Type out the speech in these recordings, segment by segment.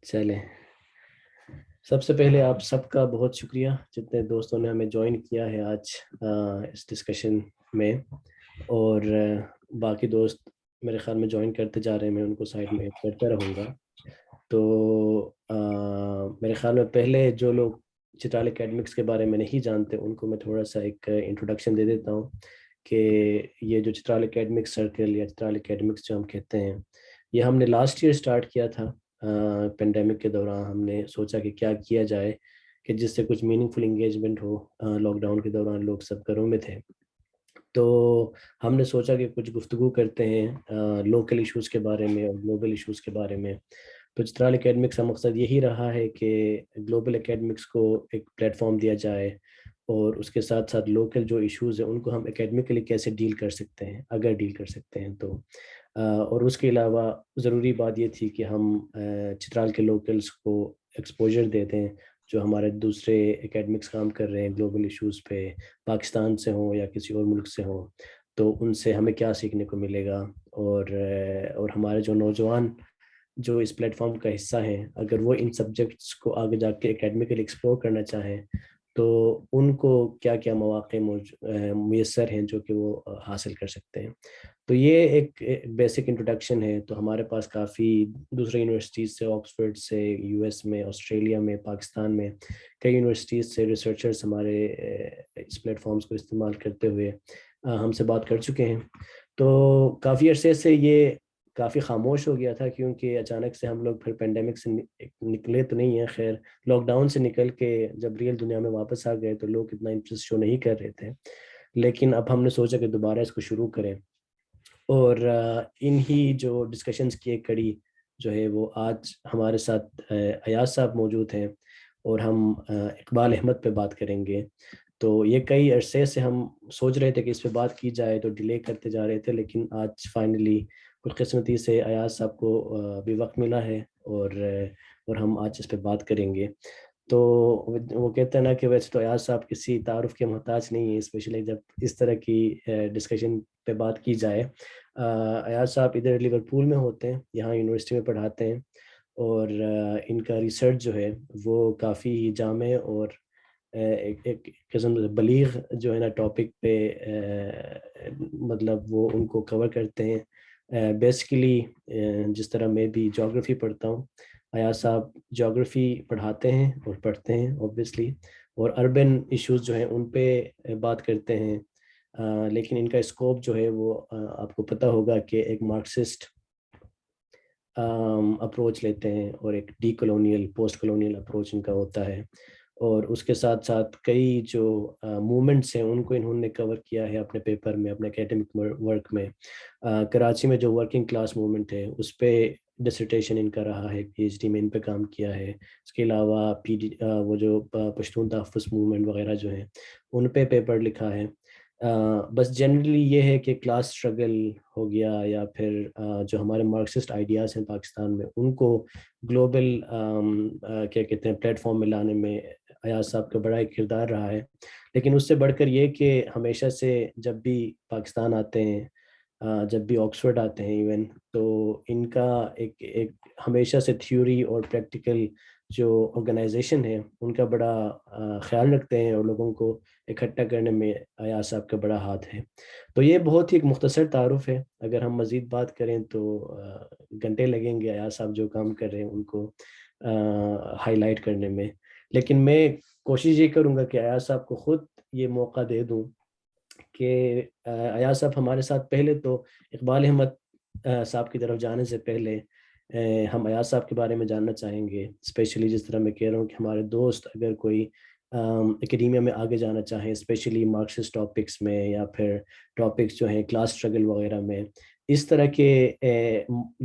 چلیں، سب سے پہلے آپ سب کا بہت شکریہ جتنے دوستوں نے ہمیں جوائن کیا ہے آج اس ڈسکشن میں، اور باقی دوست میرے خیال میں جوائن کرتے جا رہے ہیں، میں ان کو سائڈ میں کرتا رہوں گا۔ تو میرے خیال میں پہلے جو لوگ چترال اکیڈمکس کے بارے میں نہیں جانتے ان کو میں تھوڑا سا ایک انٹروڈکشن دے دیتا ہوں کہ یہ جو چترال اکیڈمکس سرکل یا چترال اکیڈمکس جو ہم کہتے ہیں، یہ ہم نے لاسٹ ایئر سٹارٹ کیا تھا۔ پینڈیمک کے دوران ہم نے سوچا کہ کیا کیا جائے کہ جس سے کچھ میننگ فل انگیجمنٹ ہو۔ لاک ڈاؤن کے دوران لوگ سب گھروں میں تھے، تو ہم نے سوچا کہ کچھ گفتگو کرتے ہیں لوکل ایشوز کے بارے میں اور گلوبل ایشوز کے بارے میں۔ تو چترال اکیڈمکس کا مقصد یہی رہا ہے کہ گلوبل اکیڈمکس کو ایک پلیٹ فارم دیا جائے، اور اس کے ساتھ ساتھ لوکل جو ایشوز ہیں ان کو ہم اکیڈمکلی کیسے ڈیل کر سکتے ہیں، اگر ڈیل کر سکتے ہیں تو۔ اور اس کے علاوہ ضروری بات یہ تھی کہ ہم چترال کے لوکلز کو ایکسپوجر دیتے ہیں جو ہمارے دوسرے اکیڈمکس کام کر رہے ہیں گلوبل ایشوز پہ، پاکستان سے ہوں یا کسی اور ملک سے ہوں، تو ان سے ہمیں کیا سیکھنے کو ملے گا۔ اور ہمارے جو نوجوان جو اس پلیٹ فارم کا حصہ ہیں، اگر وہ ان سبجیکٹس کو آگے جا کے اکیڈمیکلی ایکسپلور کرنا چاہیں تو ان کو کیا کیا مواقع میسر ہیں جو کہ وہ حاصل کر سکتے ہیں۔ تو یہ ایک بیسک انٹروڈکشن ہے۔ تو ہمارے پاس کافی دوسرے یونیورسٹیز سے، آکسفورڈ سے، یو ایس میں، آسٹریلیا میں، پاکستان میں کئی یونیورسٹیز سے ریسرچرز ہمارے اس پلیٹ فارمز کو استعمال کرتے ہوئے ہم سے بات کر چکے ہیں۔ تو کافی عرصے سے یہ کافی خاموش ہو گیا تھا، کیونکہ اچانک سے ہم لوگ پھر پینڈیمک سے نکلے تو نہیں ہیں، خیر لاک ڈاؤن سے نکل کے جب ریئل دنیا میں واپس آ گئے تو لوگ اتنا انٹرسٹ شو نہیں کر رہے تھے، لیکن اب ہم نے سوچا کہ دوبارہ اس کو شروع کریں۔ اور انہی جو ڈسکشنز کی ایک کڑی جو ہے وہ آج ہمارے ساتھ ایاز صاحب موجود ہیں، اور ہم اقبال احمد پہ بات کریں گے۔ تو یہ کئی عرصے سے ہم سوچ رہے تھے کہ اس پہ بات کی جائے، تو ڈیلے کرتے جا رہے تھے، لیکن آج فائنلی خوش قسمتی سے ایاز صاحب کو بھی وقت ملا ہے، اور ہم آج اس پہ بات کریں گے۔ تو وہ کہتے ہیں نا کہ ویسے تو ایاز صاحب کسی تعارف کے محتاج نہیں ہے، اسپیشلی جب اس طرح کی ڈسکشن پہ بات کی جائے۔ ایاز صاحب ادھر لیورپول میں ہوتے ہیں، یہاں یونیورسٹی میں پڑھاتے ہیں، اور ان کا ریسرچ جو ہے وہ کافی جامع اور ایک قسم سے بلیغ جو ہے نا ٹاپک پہ مطلب وہ ان کو کور کرتے ہیں۔ بیسیکلی جس طرح میں بھی جغرافی پڑھتا ہوں، ایاز صاحب جغرافی پڑھاتے ہیں اور پڑھتے ہیں اوبویسلی، اور اربن ایشوز جو ہیں ان پہ بات کرتے ہیں۔ لیکن ان کا اسکوپ جو ہے وہ آپ کو پتہ ہوگا کہ ایک مارکسسٹ اپروچ لیتے ہیں، اور ایک D colonial post colonial approach in کا ہوتا ہے، اور اس کے ساتھ ساتھ کئی جو موومنٹس ہیں ان کو انہوں نے کور کیا ہے اپنے پیپر میں، اپنے اکیڈمک ورک میں۔ کراچی میں جو ورکنگ کلاس موومنٹ ہے اس پہ ڈسرٹیشن ان کا رہا ہے، پی ایچ ڈی میں ان پہ کام کیا ہے۔ اس کے علاوہ وہ جو پشتون تحفظ موومنٹ وغیرہ جو ہیں ان پہ پیپر لکھا ہے۔ بس جنرلی یہ ہے کہ کلاس اسٹرگل ہو گیا، یا پھر جو ہمارے مارکسسٹ آئیڈیاز ہیں پاکستان میں ان کو گلوبل کیا کہتے ہیں پلیٹ فارم میں لانے میں ایاز صاحب کا بڑا ایک کردار رہا ہے۔ لیکن اس سے بڑھ کر یہ کہ ہمیشہ سے جب بھی پاکستان آتے ہیں، جب بھی آکسفورڈ آتے ہیں ایون، تو ان کا ایک ہمیشہ سے تھیوری اور پریکٹیکل جو آرگنائزیشن ہے ان کا بڑا خیال رکھتے ہیں، اور لوگوں کو اکٹھا کرنے میں ایاز صاحب کا بڑا ہاتھ ہے۔ تو یہ بہت ہی ایک مختصر تعارف ہے، اگر ہم مزید بات کریں تو گھنٹے لگیں گے ایاز صاحب جو کام کر رہے ہیں ان کو ہائی لائٹ کرنے میں۔ لیکن میں کوشش یہ کروں گا کہ ایاز صاحب کو خود یہ موقع دے دوں کہ ایاز صاحب ہمارے ساتھ پہلے تو اقبال احمد صاحب کی طرف جانے سے پہلے ہم ایاز صاحب کے بارے میں جاننا چاہیں گے، اسپیشلی جس طرح میں کہہ رہا ہوں کہ ہمارے دوست اگر کوئی اکیڈیمیا میں آگے جانا چاہیں، اسپیشلی مارکسسٹ ٹاپکس میں، یا پھر ٹاپکس جو ہیں کلاس اسٹرگل وغیرہ میں، اس طرح کے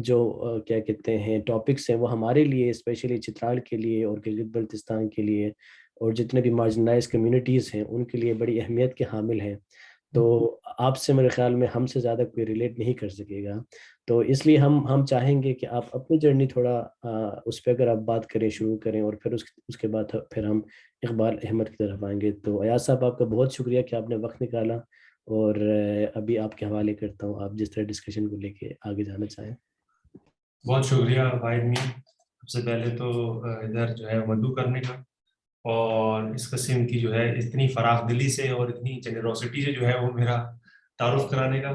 جو کیا کہتے ہیں ٹاپکس ہیں وہ ہمارے لیے، اسپیشلی چترال کے لیے اور گلگت بلتستان کے لیے اور جتنے بھی مارجنلائز کمیونٹیز ہیں ان کے لیے بڑی اہمیت کے حامل ہیں۔ تو آپ سے میرے خیال میں ہم سے زیادہ کوئی ریلیٹ نہیں کر سکے گا، تو اس لیے ہم چاہیں گے کہ آپ اپنی جرنی تھوڑا اس پہ اگر آپ بات کریں، شروع کریں، اور پھر اس کے بعد پھر ہم اقبال احمد کی طرف آئیں گے۔ تو ایاز صاحب آپ کا بہت شکریہ کہ آپ نے وقت نکالا، اور ابھی آپ کے حوالے کرتا ہوں، آپ جس طرح ڈسکشن کو لے کے آگے جانا چاہیں۔ بہت شکریہ واحد میر، سے پہلے تو ادھر جو ہے مدعو کرنے کا، اور اس قسم کی جو ہے اتنی فراخ دلی سے اور اتنی جنروسٹی سے جو ہے وہ میرا تعارف کرانے کا.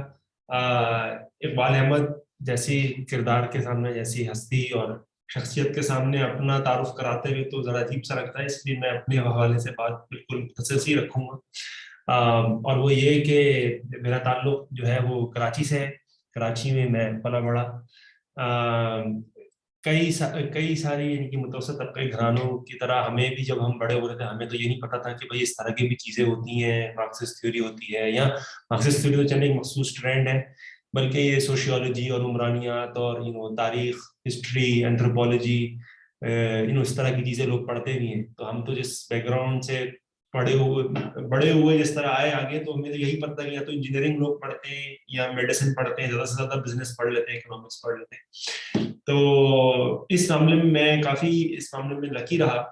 اقبال احمد جیسی کردار کے سامنے، جیسی ہستی اور شخصیت کے سامنے اپنا تعارف کراتے ہوئے تو ذرا عجیب سا لگتا ہے، اس لیے میں اپنے حوالے سے بات بالکل مختصر ہی رکھوں گا. اور وہ یہ کہ میرا تعلق جو ہے وہ کراچی سے ہے. کراچی میں میں پلا بڑھا. کئی ساری یعنی کہ متوسط طبقے گھرانوں کی طرح ہمیں بھی جب ہم بڑے ہو رہے تھے ہمیں تو یہ نہیں پتا تھا کہ بھائی اس طرح کی بھی چیزیں ہوتی ہیں، مارکسسٹ تھیوری ہوتی ہے، یا مارکسسٹ تھیوری تو چلے ایک مخصوص ٹرینڈ ہے، بلکہ یہ سوشیولوجی اور عمرانیات اور تاریخ، ہسٹری، اینتھروپولوجی، اس طرح کی چیزیں لوگ پڑھتے بھی ہیں. تو ہم تو جس بیک گراؤنڈ سے بڑے ہوئے جس طرح آئے آگے، تو ہمیں تو یہی پڑتا ہے یا تو انجینئرنگ لوگ پڑھتے ہیں یا میڈیسن پڑھتے ہیں، زیادہ سے زیادہ بزنس پڑھ لیتے ہیں، اکنامکس پڑھ لیتے ہیں. تو اس معاملے میں میں کافی اس معاملے میں لکی رہا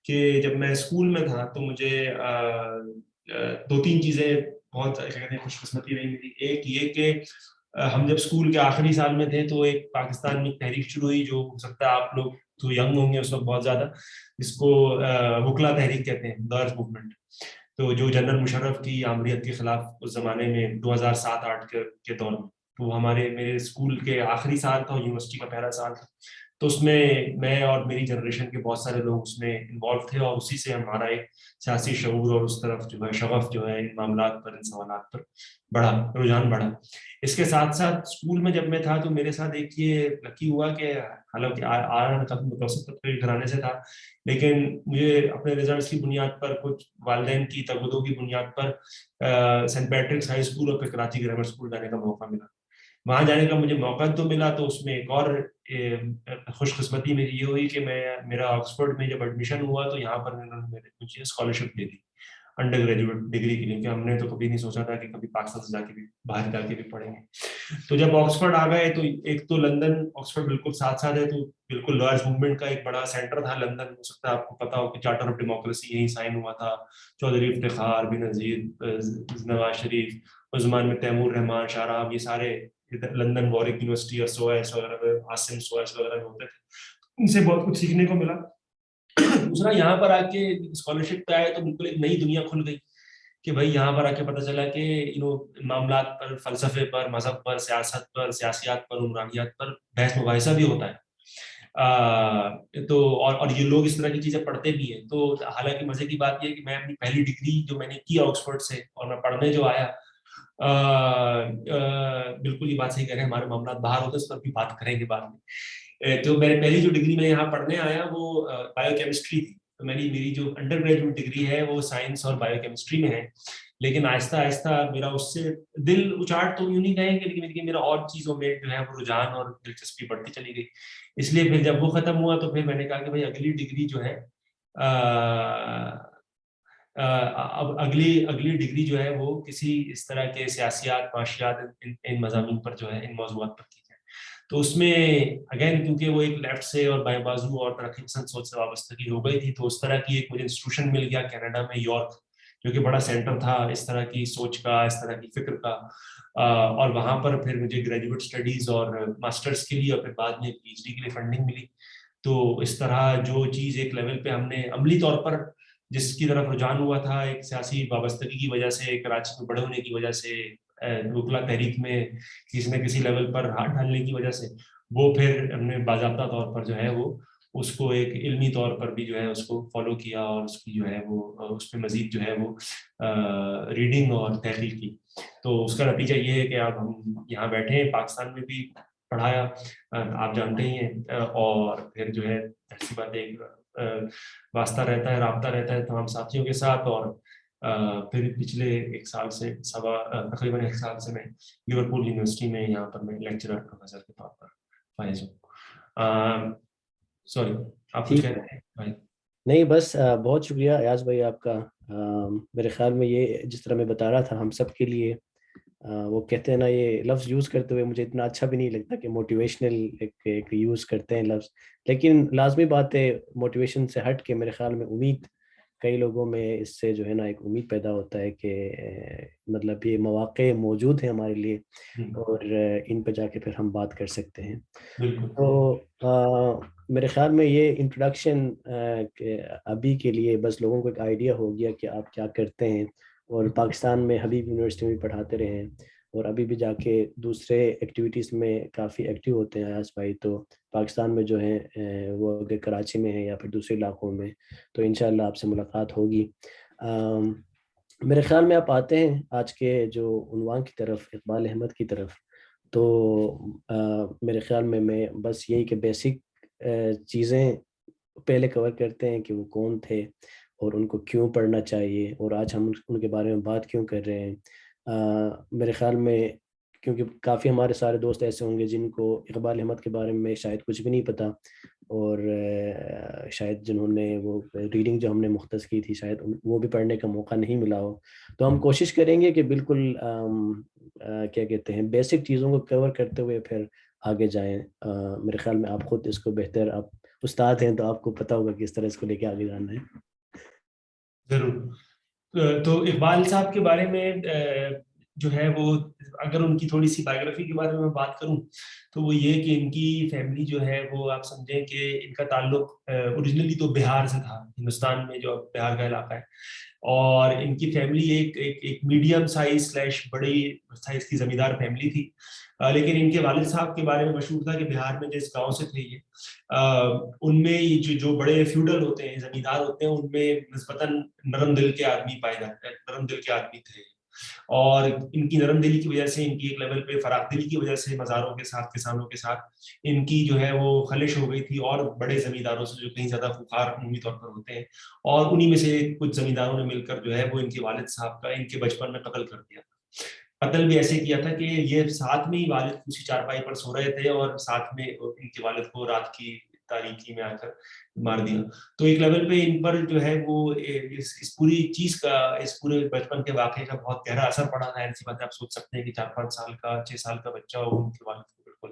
کہ جب میں اسکول میں تھا تو مجھے 2-3 چیزیں بہت کہتے ہیں خوش قسمتی رہی میری. ایک یہ کہ ہم جب اسکول کے آخری سال میں تھے تو ایک پاکستان میں تحریک شروع ہوئی، جو ہو سکتا ہے آپ لوگ تو ینگ ہوں گے اس وقت بہت زیادہ، جس کو وکلا تحریک کہتے ہیں، درز موومنٹ. تو جو جنرل مشرف کی آمریت کے خلاف اس زمانے میں 2007-8 کے دور میں، تو میرے اسکول کے آخری سال تھا، یونیورسٹی کا پہلا سال تھا. تو اس میں اور میری جنریشن کے بہت سارے لوگ اس میں انوالو تھے، اور اسی سے ہمارا ایک سیاسی شعور اور اس طرف جو ہے شغف جو ہے ان معاملات پر، ان سوالات پر بڑھا، رجحان بڑھا. اس کے ساتھ ساتھ اسکول میں جب میں تھا تو میرے ساتھ ایک یہ لکی ہوا کہ حالانکہ کافی متوسط طبقے کے گھرانے سے تھا، لیکن مجھے اپنے ریزلٹس کی بنیاد پر، کچھ والدین کی تگودوں کی بنیاد per cent Patrick's high school اور پھر کراچی گرامر اسکول جانے کا موقع ملا. وہاں جانے کا مجھے موقع تو ملا، تو اس میں ایک اور خوش قسمتی میری یہ ہوئی کہ میرا آکسفورڈ میں جب ایڈمیشن ہوا تو یہاں پر مجھے scholarship they the under graduate degree کے لیے، کہ ہم نے تو کبھی نہیں سوچا تھا کہ کبھی پاکستان سے جا کے بھی باہر جا کے بھی پڑھیں گے. تو جب آکسفورڈ آ گئے تو ایک تو لندن آکسفورڈ بالکل ساتھ ساتھ ہے، تو بالکل لارج موومنٹ کا ایک بڑا سینٹر تھا لندن. ہو سکتا ہے آپ کو پتا ہو کہ چارٹر آف ڈیموکریسی یہیں سائن ہوا تھا. چودھری افتخار، بینظیر، نواز شریف، اس زمان میں تیمور رحمان، شاہ رام، یہ سارے لندن وارک یونیورسٹی اور سوائس وغیرہ، آسم سوائس وغیرہ میں ہوتے تھے. ان سے بہت کچھ سیکھنے کو ملا. دوسرا یہاں پر آ کے اسکالرشپ پہ آئے تو بالکل ایک نئی دنیا کھل گئی کہ بھائی یہاں پر آ کے پتہ چلا کہ معاملات پر، فلسفے پر، مذہب پر، سیاست پر، سیاسیات پر، عمرانیات پر بحث مباحثہ بھی ہوتا ہے. تو اور یہ لوگ اس طرح کی چیزیں پڑھتے بھی ہیں. تو حالانکہ مزے کی بات یہ ہے کہ میں اپنی پہلی ڈگری جو میں نے کی آکسفورڈ سے اور میں پڑھنے جو آیا، بالکل یہ بات صحیح کہہ رہے ہیں، ہمارے معاملات باہر ہوتے ہیں، اس پر بھی بات کریں گے بعد میں. تو میری پہلی جو ڈگری میں یہاں پڑھنے آیا وہ بایو کیمسٹری تھی. تو میری جو انڈر گریجویٹ ڈگری ہے وہ سائنس اور بایو کیمسٹری میں ہے، لیکن آہستہ آہستہ میرا اس سے دل اچاٹ تو یوں نہیں کہیں گے، لیکن میرا اور چیزوں میں جو ہے وہ رجحان اور دلچسپی بڑھتی چلی گئی. اس لیے پھر جب وہ ختم ہوا تو پھر میں نے کہا کہ بھائی اگلی ڈگری جو ہے اب اگلی ڈگری جو ہے وہ کسی اس طرح کے سیاسیات، معاشیات، ان مضامین پر جو ہے، ان موضوعات پر کی جائے. تو اس میں اگین کیونکہ وہ ایک لیفٹ سے اور بائیں بازو اور ترقی پسند سوچ سے وابستگی ہو گئی تھی، تو اس طرح کی ایک مجھے انسٹیٹیوشن مل گیا کینیڈا میں، یارک، جو کہ بڑا سینٹر تھا اس طرح کی سوچ کا، اس طرح کی فکر کا. اور وہاں پر پھر مجھے گریجویٹ اسٹڈیز اور ماسٹرز کے لیے اور پھر بعد میں پی ایچ ڈی کے لیے فنڈنگ ملی. تو اس طرح جو چیز ایک لیول پہ ہم نے عملی طور پر جس کی طرف رجحان ہوا تھا، ایک سیاسی وابستگی کی وجہ سے، کراچی میں بڑے ہونے کی وجہ سے، وکلا تحریک میں کسی نہ کسی لیول پر ہاتھ ڈالنے کی وجہ سے، وہ پھر ہم نے باضابطہ طور پر جو ہے وہ اس کو ایک علمی طور پر بھی جو ہے اس کو فالو کیا، اور اس کی جو ہے وہ اس پہ مزید جو ہے وہ ریڈنگ اور تحقیق کی. تو اس کا نتیجہ یہ ہے کہ اب ہم یہاں بیٹھے ہیں، پاکستان میں بھی پڑھایا آپ جانتے ہی ہیں، اور پھر جو ہے ایسی بات ایک واسطہ رہتا ہے، رابطہ رہتا ہے تمام ساتھیوں کے ساتھ. اور پھر پچھلے تقریباً ایک سال سے میں لیورپول یونیورسٹی میں یہاں پر میں لیکچرر پروفیسر کے طور پر فائز ہوں. سوری، آپ کچھ کہہ رہے ہیں بھائی؟ نہیں بس بہت شکریہ ایاز بھائی آپ کا. میرے خیال میں یہ جس طرح میں بتا رہا تھا ہم سب کے لیے، وہ کہتے ہیں نا، یہ لفظ یوز کرتے ہوئے مجھے اتنا اچھا بھی نہیں لگتا کہ موٹیویشنل ایک یوز کرتے ہیں لفظ، لیکن لازمی بات ہے موٹیویشن سے ہٹ کے میرے خیال میں امید، کئی لوگوں میں اس سے جو ہے نا ایک امید پیدا ہوتا ہے کہ مطلب یہ مواقع موجود ہیں ہمارے لیے، اور ان پہ جا کے پھر ہم بات کر سکتے ہیں. بالکل. تو میرے خیال میں یہ انٹروڈکشن ابھی کے لیے بس لوگوں کو ایک آئیڈیا ہو گیا کہ آپ کیا کرتے ہیں، اور پاکستان میں حبیب یونیورسٹی میں پڑھاتے رہے ہیں، اور ابھی بھی جا کے دوسرے ایکٹیویٹیز میں کافی ایکٹیو ہوتے ہیں ایاز بھائی. تو پاکستان میں جو ہیں وہ اگر کراچی میں ہیں یا پھر دوسرے علاقوں میں، تو انشاءاللہ آپ سے ملاقات ہوگی. میرے خیال میں آپ آتے ہیں آج کے جو عنوان کی طرف، اقبال احمد کی طرف. تو میرے خیال میں بس یہی کہ بیسک چیزیں پہلے کور کرتے ہیں کہ وہ کون تھے اور ان کو کیوں پڑھنا چاہیے، اور آج ہم ان کے بارے میں بات کیوں کر رہے ہیں. میرے خیال میں کیونکہ کافی ہمارے سارے دوست ایسے ہوں گے جن کو اقبال احمد کے بارے میں شاید کچھ بھی نہیں پتہ، اور شاید جنہوں نے وہ ریڈنگ جو ہم نے مختص کی تھی شاید وہ بھی پڑھنے کا موقع نہیں ملا ہو. تو ہم کوشش کریں گے کہ بالکل کیا کہتے ہیں بیسک چیزوں کو کور کرتے ہوئے پھر آگے جائیں. میرے خیال میں آپ خود اس کو بہتر، آپ استاد ہیں تو آپ کو پتہ ہوگا کہ اس طرح اس کو لے کے آگے جانا ہے. ضرور. تو اقبال صاحب کے بارے میں جو ہے وہ اگر ان کی تھوڑی سی بایوگرافی کے بارے میں بات کروں تو وہ یہ کہ ان کی فیملی جو ہے وہ آپ سمجھیں کہ ان کا تعلق اوریجنلی تو بہار سے تھا، ہندوستان میں جو بہار کا علاقہ ہے، اور ان کی فیملی ایک میڈیم سائز / بڑی سائز کی زمیندار فیملی تھی. لیکن ان کے والد صاحب کے بارے میں مشہور تھا کہ بہار میں جس گاؤں سے تھے یہ، ان میں جو بڑے فیوڈل ہوتے ہیں، زمیندار ہوتے ہیں، ان میں نسبتاً نرم دل کے آدمی پائے جاتے ہیں، نرم دل کے آدمی تھے. اور ان کی نرم دلی کی وجہ سے، ان کی ایک لیول پہ فراخ دلی کی وجہ سے مزاروں کے ساتھ، کسانوں کے ساتھ ان کی جو ہے وہ خلش ہو گئی تھی، اور بڑے زمینداروں سے جو کہیں زیادہ خوخار عمومی طور پر ہوتے ہیں، اور انہی میں سے کچھ زمینداروں نے مل کر جو ہے وہ ان کے والد صاحب کا ان کے بچپن میں قتل کر دیا. قتل بھی ایسے کیا تھا کہ یہ ساتھ میں ہی والد اسی چارپائی پر سو رہے تھے، اور ساتھ میں ان کے والد کو رات کی تاریکی میں آ کر مار دیا. تو ایک لیول پہ ان پر جو ہے وہ اس پوری چیز کا، اس پورے بچپن کے واقعے کا بہت گہرا اثر پڑا ہے. ایسی بات آپ سوچ سکتے ہیں کہ 4-5 سال کا 6 سال کا بچہ ہو، ان کے والد کو بالکل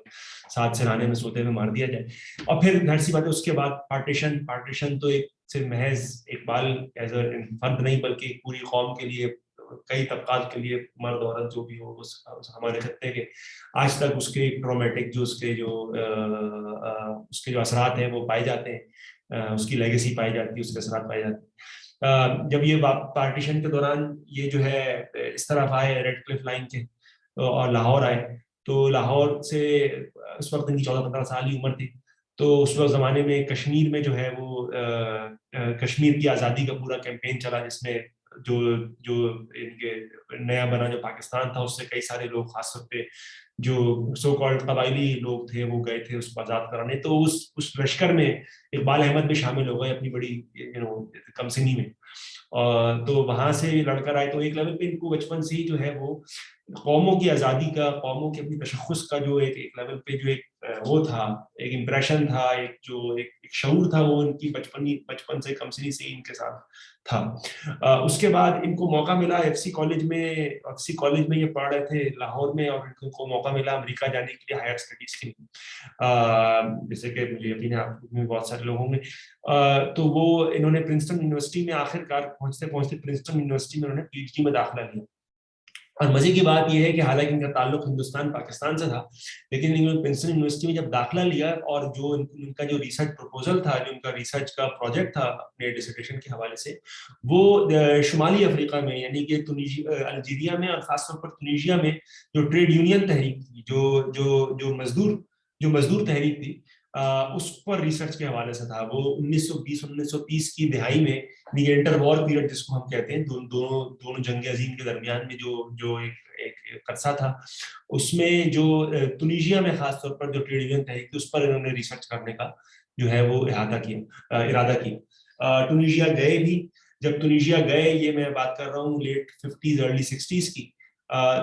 ساتھ سرانے میں سوتے ہوئے مار دیا جائے. اور پھر ظاہر سی بات ہے اس کے بعد پارٹیشن تو ایک صرف محض اقبال ایز اے فرد نہیں بلکہ ایک پوری قوم کے لیے، کئی طبقات کے لیے، مرد عورت جو بھی ہو، ہمارے خطے کے آج تک اس کے ٹرومیٹک جو اس کے جو اثرات ہیں وہ پائے جاتے ہیں، اس کی لیگیسی پائی جاتی ہے، اس کے اثرات پائے جاتے ہیں. جب یہ پارٹیشن کے دوران یہ جو ہے اس طرف آئے ریڈ کلف لائن کے اور لاہور آئے، تو لاہور سے اس وقت ان کی 14-15 سال ہی عمر تھی. تو اس وقت زمانے میں کشمیر میں جو ہے وہ کشمیر کی آزادی کا پورا کیمپین چلا، جس میں جو ان کے نیا بنا جو پاکستان تھا اس سے کئی سارے لوگ، خاص طور پہ جو سو کالڈ قبائلی لوگ تھے، وہ گئے تھے اس کو آزاد کرانے. تو اس لشکر میں اقبال احمد بھی شامل ہو گئے اپنی بڑی کم سنی میں. تو وہاں سے لڑ کر آئے. تو ایک لیول پہ ان کو بچپن سے ہی جو ہے وہ قوموں کی آزادی کا، قوموں کے اپنی تشخص کا جو ایک لیول پہ جو ایک وہ تھا، ایک امپریشن تھا، ایک شعور تھا، وہ ان کی بچپن سے کم سنی سے ان کے ساتھ تھا. اس کے بعد ان کو موقع ملا ایف سی کالج میں یہ پڑھ رہے تھے لاہور میں، اور ان کو موقع ملا امریکہ جانے کے لیے ہائر اسٹڈیز کے لیے، جیسے کہ مجھے یقین ہے آپ میں بہت سارے لوگوں میں. تو وہ انہوں نے پرنسٹن یونیورسٹی میں آخر کار پہنچتے پرنسٹن یونیورسٹی میں انہوں نے پی ایچ ڈی میں داخلہ لیا. اور مزے کی بات یہ ہے کہ حالانکہ ان کا تعلق ہندوستان پاکستان سے تھا، لیکن انہوں نے پرنسٹن یونیورسٹی میں جب داخلہ لیا، اور جو ان کا جو ریسرچ پروپوزل تھا، جو ان کا ریسرچ کا پروجیکٹ تھا اپنے ڈسرٹیشن کے حوالے سے، وہ شمالی افریقہ میں یعنی کہ الجیریا میں، اور خاص طور پر تونیشیا میں جو ٹریڈ یونین تحریک تھی، جو مزدور تحریک تھی، اس پر ریسرچ کے حوالے سے تھا. وہ 1920 کی دہائی میں انٹر وار پیریڈ جس کو ہم کہتے ہیں، دونوں جنگ عظیم کے درمیان میں جو ایک عرصہ تھا، اس میں جو تونیشیا میں خاص طور پر جو ٹریڈ یونین تحریک تھی اس پر انہوں نے ریسرچ کرنے کا جو ہے وہ ارادہ کیا. تونیشیا گئے بھی. جب تونیشیا گئے، یہ میں بات کر رہا ہوں لیٹ 50s ارلی 60s کی،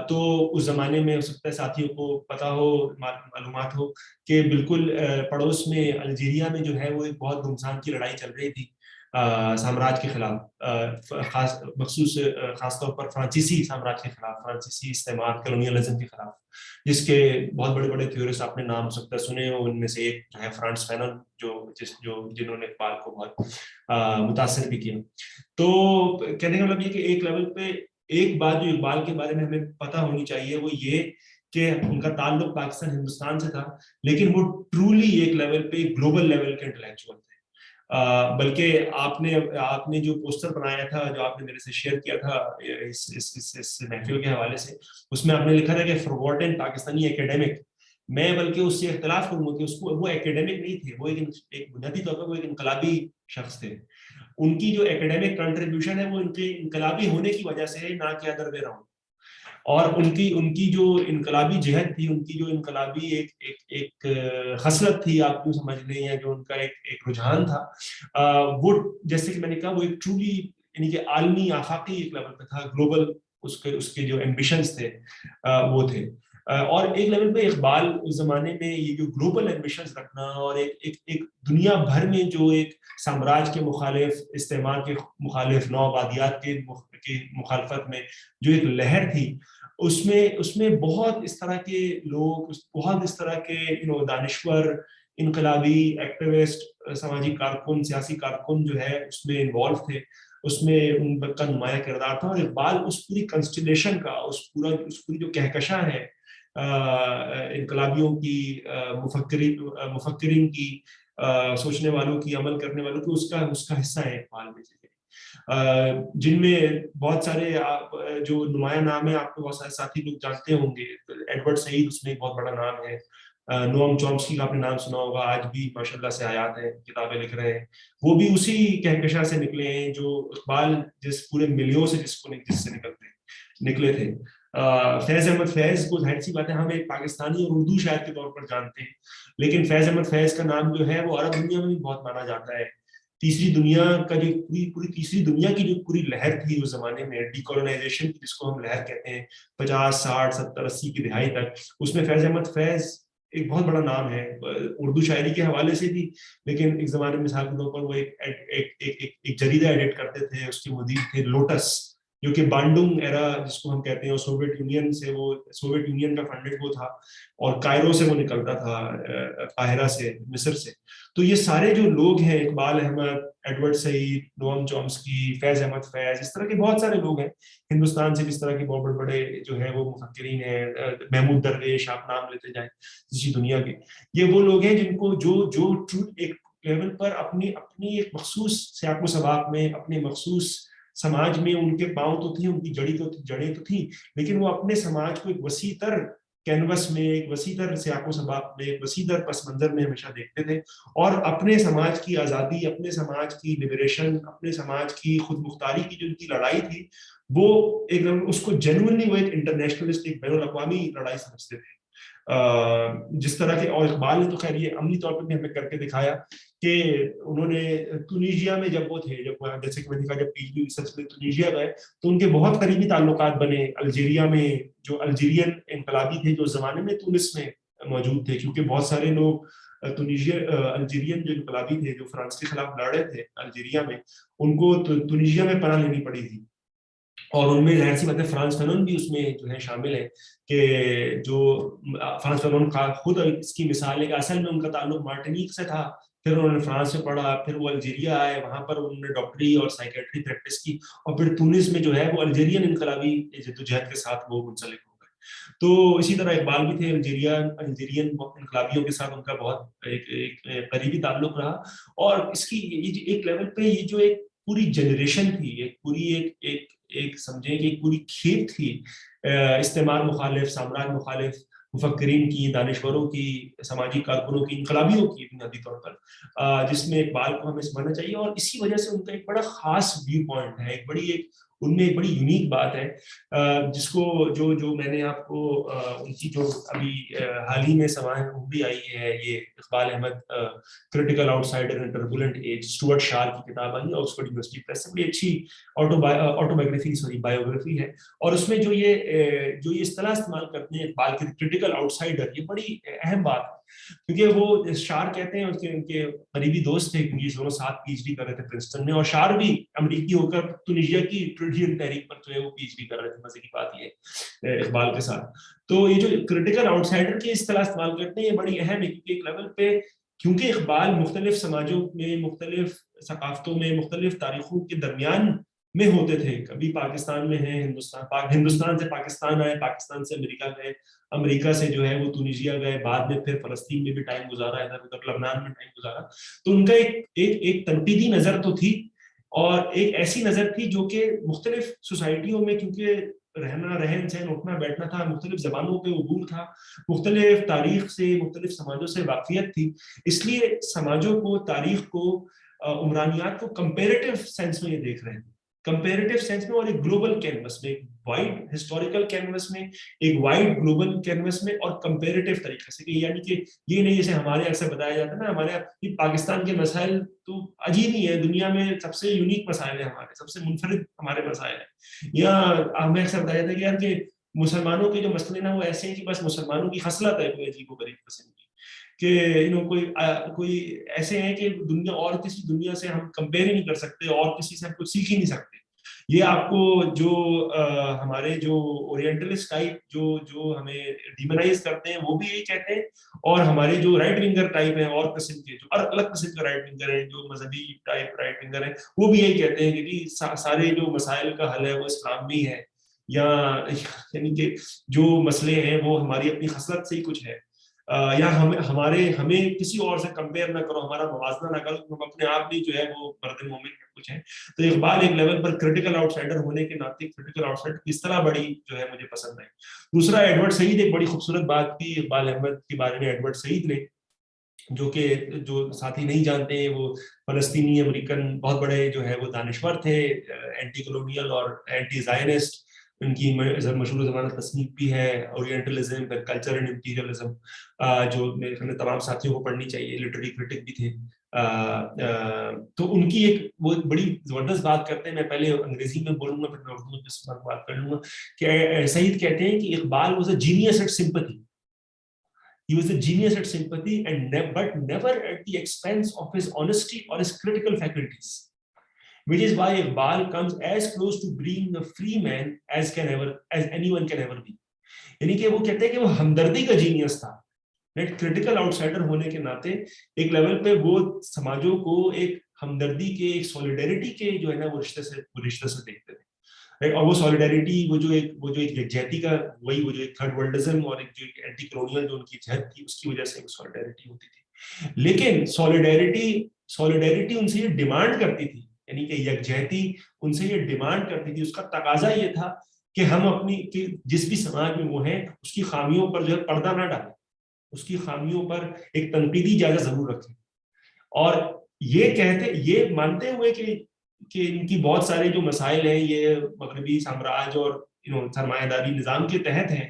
تو اس زمانے میں ہو سکتا ہے ساتھیوں کو پتا ہو، معلومات ہو کہ بالکل پڑوس میں الجیریا میں جو ہے وہ ایک بہت گھمسان کی لڑائی چل رہی تھی سامراج کے خلاف، خاص طور پر فرانسیسی سامراج کے خلاف، فرانسیسی استعمار، کولونیلزم کے خلاف، جس کے بہت بڑے بڑے تھیورسٹ آپ نے نام ہو سکتا ہے سنے ہو. ان میں سے ایک جو ہے فرانس فینن، جنہوں نے اقبال کو بہت متاثر بھی کیا. تو کہنے کا مطلب یہ کہ ایک لیول پہ ایک بات جو اقبال کے بارے میں ہمیں پتہ ہونی چاہیے وہ یہ کہ ان کا تعلق پاکستان ہندوستان سے تھا، لیکن وہ ٹرولی ایک لیول پہ گلوبل لیول کے انٹلیکچوئل تھے. بلکہ آپ نے جو پوسٹر بنایا تھا جو آپ نے میرے سے شیئر کیا تھا اس محفل کے حوالے سے، اس میں آپ نے لکھا تھا کہ فارگوٹن پاکستانی اکیڈمک. میں بلکہ اس سے اختلاف کروں گا کہ اس کو وہ اکیڈمک نہیں تھے، وہ ایک بنیادی طور پر وہ ایک انقلابی شخص تھے. ان کی جو اکیڈمک کنٹریبیوشن ہے وہ ان کے انقلابی ہونے کی وجہ سے ہے، نہ کہ ادر وے راؤنڈ. اور ان کی جو انقلابی جہد تھی، ان کی جو انقلابی ایک خصلت تھی آپ کو سمجھ لیں، یا جو ان کا ایک رجحان تھا، وہ جیسے کہ میں نے کہا وہ ایک ٹرولی یعنی کہ عالمی آفاقی ایک لیول پہ تھا، گلوبل اس کے جو ایمبیشنز تھے وہ تھے. اور ایک لیول پہ اقبال اس زمانے میں یہ جو گلوبل ایمبیشنز رکھنا اور ایک دنیا بھر میں جو ایک سامراج کے مخالف، استعمار کے مخالف، نو آبادیات کے مخالفت میں جو ایک لہر تھی، اس میں بہت اس طرح کے لوگ، بہت اس طرح کے دانشور، انقلابی ایکٹیوسٹ، سماجی کارکن، سیاسی کارکن جو ہے اس میں انوالو تھے، اس میں ان کا نمایاں کردار تھا. اور اقبال اس پوری کنسٹیلیشن کا، اس پوری جو کہکشاں ہے انقلابیوں کی، مفکرین کی، سوچنے والوں کی، عمل کرنے والوں کی، اس کا حصہ ہے اقبال میں، جن میں بہت سارے جو نمایاں نام ہے، آپ کو بہت سارے ساتھی لوگ جانتے ہوں گے. ایڈورڈ سعید اس میں ایک بہت بڑا نام ہے. نوام چومسکی کا آپ نے نام سنا ہوگا، آج بھی ماشاءاللہ سے حیات ہیں، کتابیں لکھ رہے ہیں. وہ بھی اسی کہکشاں سے نکلے ہیں جو اقبال جس پورے ملیوں سے جس سے نکلے تھے. فیض احمد فیض کو ظاہر سی بات ہے ہم ایک پاکستانی اور اردو شاعر کے طور پر جانتے ہیں، لیکن فیض احمد فیض کا نام جو ہے وہ عرب دنیا میں بھی بہت مانا جاتا ہے. تیسری دنیا کا جو پوری تیسری دنیا کی جو پوری لہر تھی اس زمانے میں، ڈی کالونائزیشن کی، جس کو ہم لہر کہتے ہیں 50 60 70 80 کی دہائی تک، اس میں فیض احمد فیض ایک بہت بڑا نام ہے اردو شاعری کے حوالے سے بھی. لیکن ایک زمانے میں مثال کے طور پر وہ ایک جریدہ ایڈٹ کرتے تھے، اس کے مدیر تھے لوٹس، جو کہ بانڈنگ ایرا جس کو ہم کہتے ہیں، سوویت یونین کا فنڈڈ وہ تھا، اور کائرو سے وہ نکلتا تھا، قاہرہ سے، مصر سے. تو یہ سارے جو لوگ ہیں، اقبال احمد، ایڈورڈ سعید، نوام چومسکی، فیض احمد فیض، اس طرح کے بہت سارے لوگ ہیں ہندوستان سے بھی، اس طرح کے بہت بڑے جو ہے وہ مفکرین ہیں. محمود درویش آپ نام لیتے جائیں اسی دنیا کے، یہ وہ لوگ ہیں جن کو جو ایک لیول پر اپنی ایک مخصوص سیاق و سباق میں، اپنے مخصوص سماج میں ان کے پاؤں تو تھیں، ان کی جڑیں تو تھیں، لیکن وہ اپنے سماج کو ایک وسیع تر کینوس میں، ایک وسیع تر سیاق و سباق میں، ایک وسیع تر پس منظر میں ہمیشہ دیکھتے تھے. اور اپنے سماج کی آزادی، اپنے سماج کی لبریشن، اپنے سماج کی خود مختاری کی جو ان کی لڑائی تھی، وہ ایک اس کو جنوینلی وہ ایک انٹرنیشنلسٹ، ایک بین الاقوامی لڑائی سمجھتے تھے. جس طرح کے، اور اقبال نے تو خیر یہ عملی طور پر بھی ہمیں کر کے دکھایا کہ انہوں نے ٹونیشیا میں جب وہ تھے، جیسے کہ میں نے کہا جب پی ایچ ڈی ریسرچ میں ٹونیشیا گئے تو ان کے بہت قریبی تعلقات بنے الجیریا میں، جو الجیرین انقلابی تھے جو اس زمانے میں تونس میں موجود تھے، کیونکہ بہت سارے لوگ الجیرین جو انقلابی تھے جو فرانس کے خلاف لڑ رہے تھے الجیریا میں، ان کو ٹونیشیا میں پناہ لینی پڑی تھی. اور ان میں ظاہر سی بات ہے فرانس فینون بھی اس میں جو ہے شامل ہے، کہ جو فرانس فینون کا خود اس کی مثال ہے کہ اصل میں ان کا تعلق مارٹینیک سے تھا، پھر انہوں نے فرانس میں پڑھا، پھر وہ الجیریا آئے، وہاں پر انہوں نے ڈاکٹری اور سائیکیٹری پریکٹس کی، اور پھر تونس میں جو ہے وہ الجیرین انقلابی جدوجہد کے ساتھ وہ منسلک ہو گئے. تو اسی طرح اقبال بھی تھے، الجیرین انقلابیوں کے ساتھ ان کا بہت ایک قریبی تعلق رہا. اور اس کی ایک لیول پہ یہ جو ایک پوری جنریشن تھی، ایک پوری ایک سمجھیں کہ ایک پوری کھیپ تھی استعمار مخالف، سامراج مخالف مفکرین کی، دانشوروں کی، سماجی کارکنوں کی، انقلابیوں کی بنیادی طور پر، جس میں اقبال کو ہمیں سمجھنا چاہیے. اور اسی وجہ سے ان کا ایک بڑا خاص ویو پوائنٹ ہے، ان میں ایک بڑی یونیک بات ہے، جس کو جو میں نے آپ کو ان کی جو ابھی حال ہی میں سماعت بھی آئی ہے، یہ Iqbal Ahmad critical outsider in turbulent age, Stuart Schaar کی کتاب آئی ہے آکسفورڈ یونیورسٹی پریس سے، بڑی اچھی بایوگرافی ہے. اور اس میں جو یہ اصطلاح استعمال کرتے ہیں اقبال کے کریٹیکل آؤٹ سائڈر، یہ بڑی اہم بات ہے، کیونکہ وہ شار کہتے ہیں ان کے قریبی دوست تھے، کیونکہ دونوں ساتھ پی ایچ ڈی کر رہے تھے پرنسٹن میں، اور شار بھی امریکی ہو کر تونیشیا کی ٹریڈیشن تحریک پر جو ہے وہ پی ایچ ڈی کر رہے تھے. مزے کی بات یہ اقبال کے ساتھ. تو یہ جو کریٹیکل آؤٹ سائڈر کی اصطلاح استعمال کرتے ہیں یہ بڑی اہم ہے، کیونکہ ایک لیول پہ، کیونکہ اقبال مختلف سماجوں میں، مختلف ثقافتوں میں، مختلف تاریخوں کے درمیان میں ہوتے تھے. کبھی پاکستان میں ہیں, ہندوستان سے پاکستان آئے, پاکستان سے امریکہ گئے, امریکہ سے جو ہے وہ تونیزیا گئے, بعد میں پھر فلسطین میں بھی ٹائم گزارا, ادھر ادھر لبنان میں ٹائم گزارا. تو ان کا ایک تنقیدی نظر تو تھی, اور ایک ایسی نظر تھی جو کہ مختلف سوسائٹیوں میں, کیونکہ رہنا, رہن سہن, اٹھنا بیٹھنا تھا, مختلف زبانوں پہ عبور تھا, مختلف تاریخ سے, مختلف سماجوں سے واقفیت تھی, اس لیے سماجوں کو, تاریخ کو, عمرانیات کو کمپیریٹیو سینس میں یہ دیکھ رہے ہیں, کمپیریٹیو سینس میں, اور ایک گلوبل کینوس میں, ایک وائڈ ہسٹوریکل کینوس میں, ایک وائڈ گلوبل کینوس میں, اور کمپیریٹیو طریقے سے, کہ یعنی کہ یہ نہیں جیسے ہمارے اکثر بتایا جاتا ہے نا, ہمارے پاکستان کے مسائل تو عجیب ہی ہے, دنیا میں سب سے یونیک مسائل ہیں ہمارے, سب سے منفرد ہمارے مسائل ہیں, یا ہمیں اکثر بتایا جاتا ہے کہ یار کہ مسلمانوں کے جو مسئلے نا وہ ایسے ہیں کہ بس مسلمانوں کی خصلت ہے کوئی عجیب و غریب قسم کی, کہ کوئی ایسے ہیں کہ دنیا, اور کسی دنیا سے ہم کمپیئر ہی نہیں کر سکتے, اور کسی سے ہم کچھ سیکھ ہی نہیں سکتے. یہ آپ کو جو ہمارے جو اورینٹلسٹ ٹائپ جو ہمیں ڈیمونائز کرتے ہیں وہ بھی یہی کہتے ہیں, اور ہمارے جو رائٹ ونگر ٹائپ ہیں اور قسم کے, جو الگ قسم کے رائٹ ونگر ہیں, جو مذہبی ٹائپ رائٹ ونگر ہیں, وہ بھی یہی کہتے ہیں کہ سارے جو مسائل کا حل ہے وہ اسلام میں ہی ہے, یا یعنی کہ جو مسئلے ہیں وہ ہماری اپنی خصلت سے ہی کچھ ہے, یا ہمیں کسی اور سے کمپیئر نہ کرو, ہمارا موازنہ نہ کرو, ہم اپنے آپ بھی جو ہے وہ مرد مومن میں کچھ ہے. تو اقبال ایک لیول پر کریٹیکل آؤٹ سائڈر ہونے کے ناطے کریٹیکل آؤٹ سائڈر کس طرح بڑی جو ہے مجھے پسند ہے. دوسرا, ایڈورڈ سعید, ایک بڑی خوبصورت بات کی اقبال احمد کے بارے میں ایڈورڈ سعید نے, جو ساتھی نہیں جانتے ہیں, وہ فلسطینی امریکن بہت بڑے جو ہے وہ دانشور تھے, اینٹی کولونیل اور اینٹی زائنسٹ. ان کی مشہور زمانہ تصنیف بھی ہے, اورینٹلزم, کلچر اینڈ امپیریلزم, جو میرے خیال میں تمام ساتھیوں کو پڑھنی چاہیے, لٹریری کرٹک بھی تھے. تو ان کی ایک وہ بڑی زبردست بات کرتے ہیں, میں پہلے انگریزی میں بولوں گا پھر میں اردو میں بات کر لوں گا, کہ سعید کہتے ہیں کہ Iqbal was a genius at sympathy. He was a genius at sympathy, but never at the expense of his honesty or his critical faculties, which is why Iqbal comes as close to being a free man as anyone can ever be. یعنی کہ وہ کہتے ہیں کہ وہ ہمدردی کا genius تھا, کریٹیکل آؤٹ سائڈر ہونے کے ناطے ایک لیول پہ وہ سماجوں کو ایک ہمدردی کے, ایک سولیڈیرٹی کے جو ہے نا وہ رشتے سے دیکھتے تھے. اور وہ سولیڈیرٹی, وہ جو ایک یکجہتی کا, وہی وہ جو ایک تھرڈ ورلڈزم اور ایک جو ایک اینٹی کولونیل جو ان کی جہد تھی, اس کی وجہ سے وہ سولیڈیرٹی ہوتی تھی. لیکن سولیڈیرٹی ان سے یہ ڈیمانڈ کرتی تھی, یعنی کہ یکجہتی ان سے یہ ڈیمانڈ کرتی تھی, اس کا تقاضا یہ تھا کہ ہم اپنی, کہ جس بھی سماج میں وہ ہیں اس کی خامیوں پر جو ہے پردہ نہ ڈالیں, اس کی خامیوں پر ایک تنقیدی جائزہ ضرور رکھیں, اور یہ مانتے ہوئے کہ ان کی بہت سارے جو مسائل ہیں یہ مغربی سامراج اور سرمایہ داری نظام کے تحت ہیں,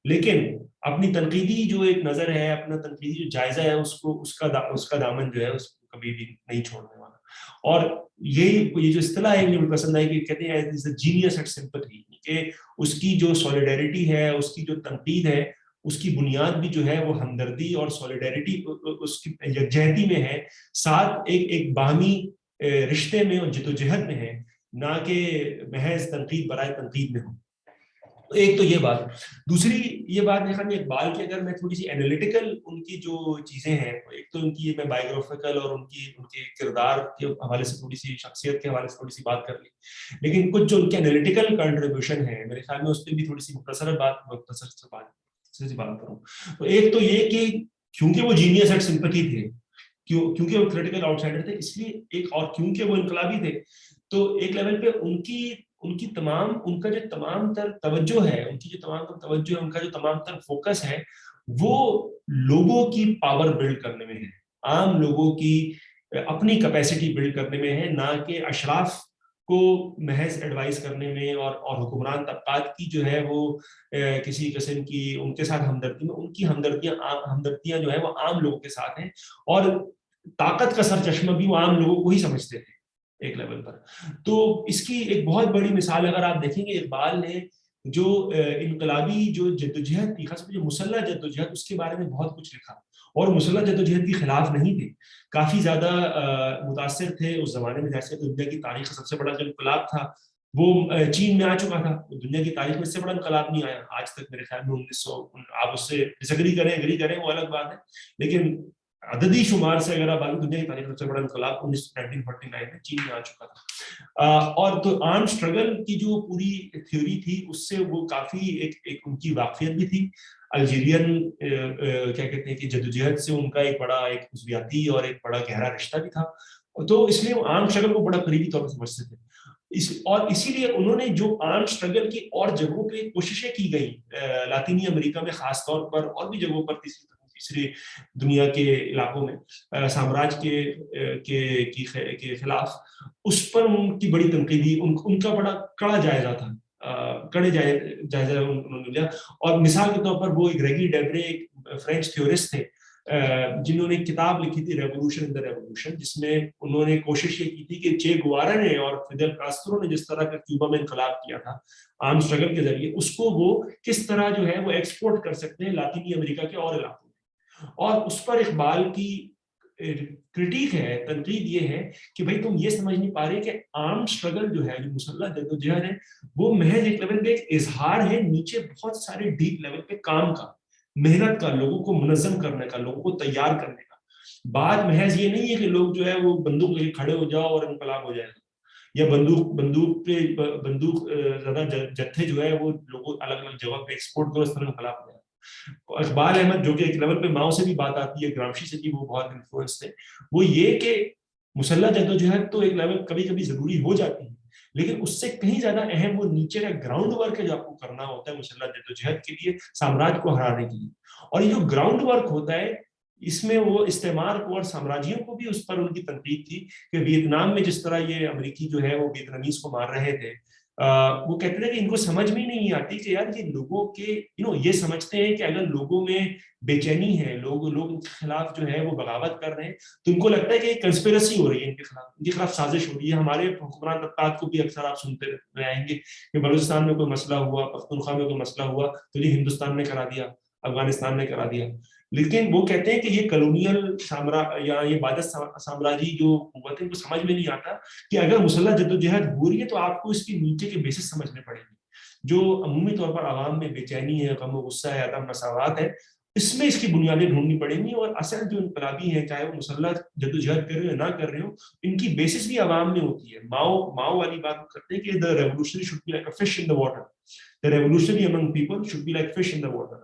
لیکن اپنی تنقیدی جو ایک نظر ہے, اپنا تنقیدی جو جائزہ ہے, اس کا دامن جو ہے اس کو کبھی بھی نہیں چھوڑنے والا. اور یہ جو اصطلاح ہے مجھے پسند آئی, کہ کہتے ہیں جینیس ایٹ سمپتھی, کہ اس کی جو سولیڈیرٹی ہے, اس کی جو تنقید ہے, اس کی بنیاد بھی جو ہے وہ ہمدردی اور سولیڈیرٹی, اس کی یکجہتی میں ہے, ساتھ ایک باہمی رشتے میں اور جدوجہد میں ہے, نہ کہ محض تنقید برائے تنقید میں ہو. ایک تو یہ بات. دوسری یہ بات دیکھا میں اقبال کی, اگر میں تھوڑی سی انالیٹیکل ان کی جو چیزیں ہیں, ایک تو ان کی میں بایوگرافیکل اور ان کے کردار کے حوالے سے تھوڑی سی, شخصیت کے حوالے سے تھوڑی سی بات کر لی, لیکن کچھ جو ان کے انالیٹیکل کنٹریبیوشن ہے میرے خیال میں اس پہ بھی تھوڑی سی مختصر بات کروں. تو ایک تو یہ کہ کیونکہ وہ جینیس ایٹ سمپتھی تھے, کیونکہ وہ کریٹیکل آؤٹ سائڈر تھے, اس لیے ایک, اور کیونکہ وہ انقلابی تھے, تو ایک لیول پہ ان کا جو تمام تر توجہ ہے, ان کا جو تمام تر فوکس ہے, وہ لوگوں کی پاور بلڈ کرنے میں ہے, عام لوگوں کی اپنی کیپیسٹی بلڈ کرنے میں ہے, نہ کہ اشراف کو محض ایڈوائز کرنے میں, اور حکمران طبقات کی جو ہے وہ کسی قسم کی ان کے ساتھ ہمدردی میں, ان کی ہمدردیاں جو ہے وہ عام لوگوں کے ساتھ ہیں, اور طاقت کا سر چشمہ بھی وہ عام لوگوں کو ہی سمجھتے تھے ایک لیول پر. تو اس کی ایک بہت بڑی مثال اگر آپ دیکھیں گے, اقبال نے جو انقلابی جو جدوجہد تھی, خاص طور جو مسلح جدوجہد, اس کے بارے میں بہت کچھ لکھا, اور مسلح جدوجہد کے خلاف نہیں تھے, کافی زیادہ متاثر تھے اس زمانے میں. جیسے دنیا کی تاریخ کا سب سے بڑا جو انقلاب تھا وہ چین میں آ چکا تھا, دنیا کی تاریخ میں اس سے بڑا انقلاب نہیں آیا آج تک میرے خیال میں 1900. آپ اس سے ڈس ایگری کریں, ایگری کریں, وہ الگ بات ہے, لیکن عددی شمار سے اگر آپ باقی دنیا کی تاریخ سب سے بڑا انقلاب 1949 میں چین میں آ چکا تھا. اور تو آرم اسٹرگل کی جو پوری تھیوری تھی اس سے وہ کافی ایک ان کی واقفیت بھی تھی. الجیرین کیا کہتے ہیں کہ جدوجہد سے ان کا ایک بڑا ایک عضویاتی اور ایک بڑا گہرا رشتہ بھی تھا, تو اس لیے وہ آرم اسٹرگل کو بڑا قریبی طور پر سمجھتے تھے. اور اسی لیے انہوں نے جو آرم اسٹرگل کی اور جگہوں پہ کوششیں کی گئی لاطینی امریکہ میں خاص طور پر, اور بھی جگہوں پر تیسری دنیا کے علاقوں میں سامراج کے خلاف, اس پر ان کی بڑی تنقیدی, ان کا بڑا کڑا جائزہ تھا, کڑے جائزہ انہوں نے لیا. اور مثال کے طور پر وہ ایک ریگی ڈیبرے ایک فرینچ تھیورسٹ تھے جنہوں نے کتاب لکھی تھی ریولوشن ان دا ریولوشن, جس میں انہوں نے کوشش یہ کی تھی کہ چے گوارا نے اور فیڈل کاسترو نے جس طرح کا کیوبا میں انقلاب کیا تھا آرم اسٹرگل کے ذریعے, اس کو وہ کس طرح جو ہے وہ ایکسپورٹ کر سکتے ہیں لاطینی امریکہ کے اور علاقوں میں. اور اس پر اقبال کی کرٹیک ہے, تنقید یہ ہے کہ بھائی تم یہ سمجھ نہیں پا رہے کہ آرم اسٹرگل جو ہے, جو مسلح جدوجہد ہے, وہ محض ایک لیول پہ ایک اظہار ہے نیچے بہت سارے ڈیپ لیول پہ کام کا, محنت کا, لوگوں کو منظم کرنے کا, لوگوں کو تیار کرنے کا. بات محض یہ نہیں ہے کہ لوگ جو ہے وہ بندوق لے کے کھڑے ہو جاؤ اور انقلاب ہو جائے, یا بندوق زیادہ جتھے جو ہے وہ لوگوں الگ الگ جگہ پہ ایکسپورٹ کرو, اس طرح انقلاب ہو جائے. اقبال احمد جو کہ ایک لیول پہ ماؤ سے بھی بات آتی ہے, گرامشی سے بھی وہ بہت انفلوئنس تھے, وہ یہ کہ مسلح جدوجہد تو ایک لیول کبھی کبھی ضروری ہو جاتی ہے, لیکن اس سے کہیں زیادہ اہم وہ نیچے کا گراؤنڈ ورک ہے جو آپ کو کرنا ہوتا ہے مسلح جدوجہد کے لیے, سامراج کو ہرانے کے لیے. اور یہ جو گراؤنڈ ورک ہوتا ہے اس میں وہ استعمار کو اور سامراجیوں کو بھی اس پر ان کی تنقید تھی کہ ویتنام میں جس طرح یہ امریکی جو ہے وہ ویتنامیز کو مار رہے تھے, وہ کہتے تھے کہ ان کو سمجھ میں نہیں آتی کہ یار یہ لوگوں کے یہ سمجھتے ہیں کہ اگر لوگوں میں بے چینی ہے, لوگ ان کے خلاف جو ہے وہ بغاوت کر رہے ہیں, تو ان کو لگتا ہے کہ ایک کنسپیرسی ہو رہی ہے ان کے خلاف سازش ہو رہی ہے. ہمارے حکمران طبقات کو بھی اکثر آپ سنتے رہے آئیں گے کہ بلوچستان میں کوئی مسئلہ ہوا, پختونخوا میں کوئی مسئلہ ہوا تو یہ ہندوستان نے کرا دیا, افغانستان نے کرا دیا. لیکن وہ کہتے ہیں کہ یہ کلونیل یا یہ بادت سامراجی جو قوت ہے, وہ سمجھ میں نہیں آتا کہ اگر مسلح جدوجہد ہو رہی ہے تو آپ کو اس کی نیچے کے بیسس سمجھنے پڑیں گے. جو عمومی طور پر عوام میں بے چینی ہے, غم و غصہ ہے, عدم مساوات ہے, اس میں اس کی بنیادیں ڈھونڈنی پڑیں گی. اور اصل جو انقلابی ہیں, چاہے وہ مسلح جدوجہد کر رہے ہو یا نہ کر رہے ہو, ان کی بیسس بھی عوام میں ہوتی ہے. ماؤ والی بات کرتے ہیں کہ the revolutionary should be like a fish in the water. The revolutionary among people should be like fish in the water.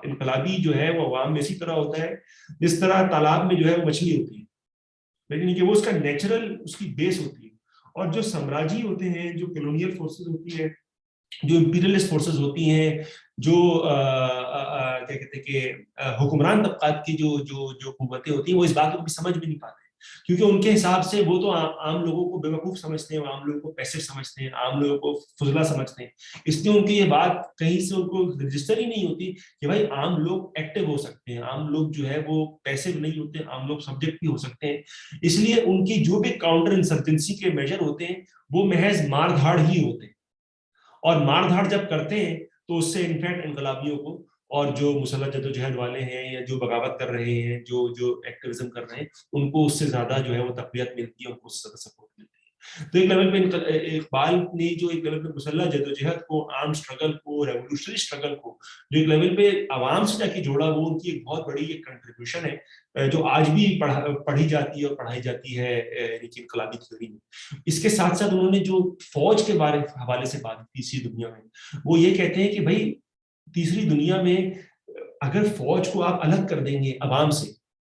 انقلابی جو ہے وہ عوام میں اسی طرح ہوتا ہے جس طرح تالاب میں جو ہے وہ مچھلی ہوتی ہے, لیکن کہ وہ اس کا نیچرل اس کی بیس ہوتی ہے. اور جو سامراجی ہوتے ہیں, جو کلونیل فورسز ہوتی ہیں, جو امپیریلسٹ فورسز ہوتی ہیں, جو کیا کہتے ہیں کہ حکمران طبقات کی جو قوتیں ہوتی ہیں, وہ اس بات کو بھی سمجھ میں نہیں پاتے, کیونکہ ان کے حساب سے وہ تو عام لوگوں کو بیوقوف سمجھتے ہیں, عام لوگوں کو پیسے سمجھتے ہیں, عام لوگوں کو فضلہ سمجھتے ہیں. اس لیے ان کی یہ بات کہیں سے ان کو رجسٹر ہی نہیں ہوتی کہ بھائی عام لوگ ایکٹیو ہو سکتے ہیں, عام لوگ جو ہے وہ پیسے نہیں ہوتے, عام لوگ سبجیکٹ بھی ہو سکتے ہیں. اس لیے ان کی جو بھی کاؤنٹر انسرجنسی کے میجر ہوتے ہیں وہ محض مار دھاڑ ہی ہوتے ہیں. اور مار دھاڑ جب کرتے ہیں تو اس سے انفیکٹ انقلابیوں کو اور جو مسلح جدوجہد والے ہیں یا جو بغاوت کر رہے ہیں, جو ایکٹیویزم کر رہے ہیں, ان کو اس سے زیادہ جو ہے وہ تقویت ملتی ہے, ان کو اس سے زیادہ سپورٹ ملتی ہے. تو ایک لیول پہ اقبال نے جو ایک لیول پہ مسلح جدوجہد کو, آرم اسٹرگل کو, ریولوشنری اسٹرگل کو جو ایک لیول پہ عوام سے جا کے جوڑا, وہ ان کی ایک بہت بڑی ایک کنٹریبیوشن ہے جو آج بھی پڑھی جاتی ہے اور پڑھائی جاتی ہے انقلابی تھیوری میں. اس کے ساتھ ساتھ انہوں نے جو فوج کے حوالے سے بات کی تیسری دنیا میں, وہ یہ کہتے ہیں کہ بھائی تیسری دنیا میں اگر فوج کو آپ الگ کر دیں گے عوام سے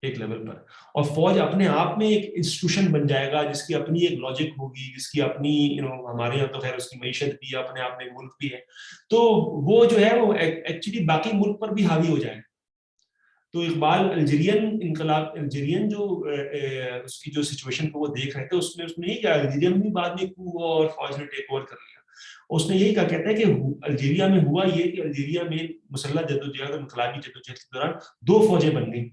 ایک لیول پر, اور فوج اپنے آپ میں ایک انسٹیٹیوشن بن جائے گا جس کی اپنی ایک لاجک ہوگی, جس کی اپنی ہمارے یہاں تو خیر اس کی معیشت بھی ہے, اپنے آپ میں ملک بھی ہے, تو وہ جو ہے وہ ایکچولی باقی ملک پر بھی حاوی ہو جائے گا. تو اقبال الجیرین جو اس کی جو سچویشن کو وہ دیکھ رہے تھے, اس نے یہی کہا, الجیریا میں بعد میں کو ہوا اور فوج نے ٹیک اوور کر لیا. اس نے یہی کہا, کہتا ہے کہ الجیریا میں ہوا یہ کہ الجیریا میں مسلح جدوجہد اور انقلابی جدوجہد کے دوران دو فوجیں بن گئی.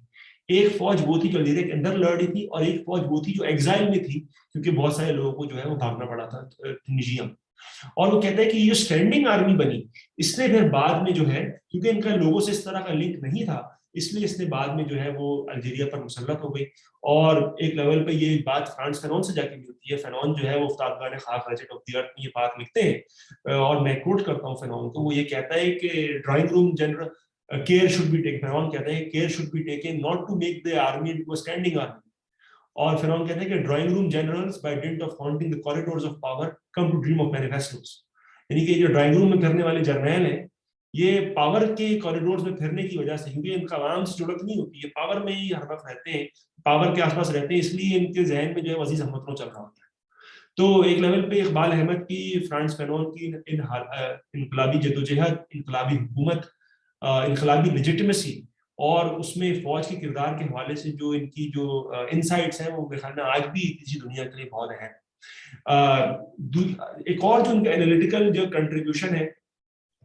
ایک فوج وہ تھی جو الجیریا کے اندر لڑ رہی تھی, اور ایک فوج وہ تھی جو ایگزائل میں تھی, کیونکہ بہت سارے لوگوں کو جو ہے وہ بھاگنا پڑا تھا ٹونیشیا میں. اور وہ کہتا ہے کہ یہ جو اسٹینڈنگ آرمی بنی, اس نے پھر بعد میں جو ہے, کیونکہ ان کا لوگوں سے اس طرح کا لنک نہیں تھا, اس لیے اس نے بعد میں جو ہے وہ الجیریا پر مسلط ہو گئی. اور ایک لیول پہ یہ بات فرانس فینون سے جا کے ملتی ہے. فینون جو ہے وہ افتادگان خاک رجٹ آف دی ارتھ میں یہ بات لکھتے ہیں, اور میں کوٹ کرتا ہوں فینون کو. وہ یہ کہتا ہے کہ drawing room general care should be taken. فرعون کہتے ہیں care should be taken not to make the army into a standing army. اور فرعون کہتے ہیں کہ drawing room generals by dint of haunting the corridors of power come to dream of manifestos. یعنی کہ جو ڈرائنگ روم میں پھرنے والے جرنیل ہیں یہ پاور کے کوریڈورز میں پھرنے کی وجہ سے، کیونکہ ان کا عوام سے جڑت نہیں ہوتی، یہ پاور میں ہی ہر وقت رہتے ہیں، پاور کے آس پاس رہتے ہیں، اس لیے ان کے ذہن میں جو ہے عزیز ہم وطنوں چل رہا ہوتا ہے. تو ایک لیول پہ اقبال احمد کی، فرانس فینون کی انقلابی جدوجہد، انقلابی حکومت، انقلابی لیجیٹمیسی اور اس میں فوج کے کردار کے حوالے سے جو ان کی جو انسائٹس ہیں وہ میرے خیال میں آج بھی کسی دنیا کے لیے بہت اہم. ایک اور جو ان کا انالیٹیکل جو کنٹریبیوشن ہے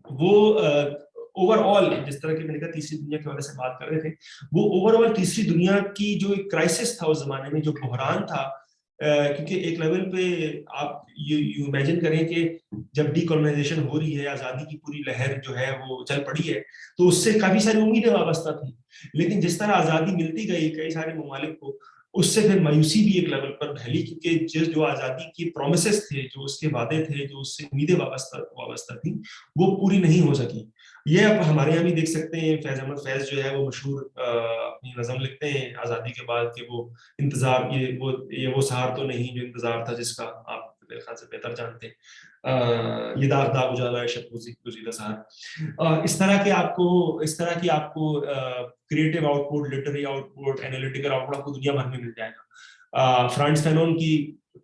وہ اوور آل، جس طرح کہ میں نے کہا تیسری دنیا کے حوالے سے بات کر رہے تھے، وہ اوور آل تیسری دنیا کی جو ایک کرائسس تھا اس زمانے میں، جو بحران تھا، کیونکہ ایک لیول پہ آپ یو امیجن کریں کہ جب ڈی کولونائزیشن ہو رہی ہے، آزادی کی پوری لہر جو ہے وہ چل پڑی ہے، تو اس سے کافی ساری امیدیں وابستہ تھیں، لیکن جس طرح آزادی ملتی گئی کئی سارے ممالک کو، اس سے پھر مایوسی بھی ایک لیول پر پھیلی، کیونکہ جو آزادی کی پرومسز تھے، جو اس کے وعدے تھے، جو اس سے امیدیں وابستہ تھیں، وہ پوری نہیں ہو سکی. یہ آپ ہمارے یہاں بھی دیکھ سکتے ہیں. فیض احمد فیض جو ہے وہ مشہور اپنی نظم لکھتے ہیں آزادی کے بعد کہ وہ انتظار، یہ وہ سہار تو نہیں جو انتظار تھا جس کا آپ میرے خیال سے بہتر جانتے ہیں، یہ داغ داغ اجالا ہے شب گزیدہ سہار. اس طرح کی آپ کو creative output, literary output, analytical output آپ کو دنیا بھر میں مل جائے گا. فرانس فینون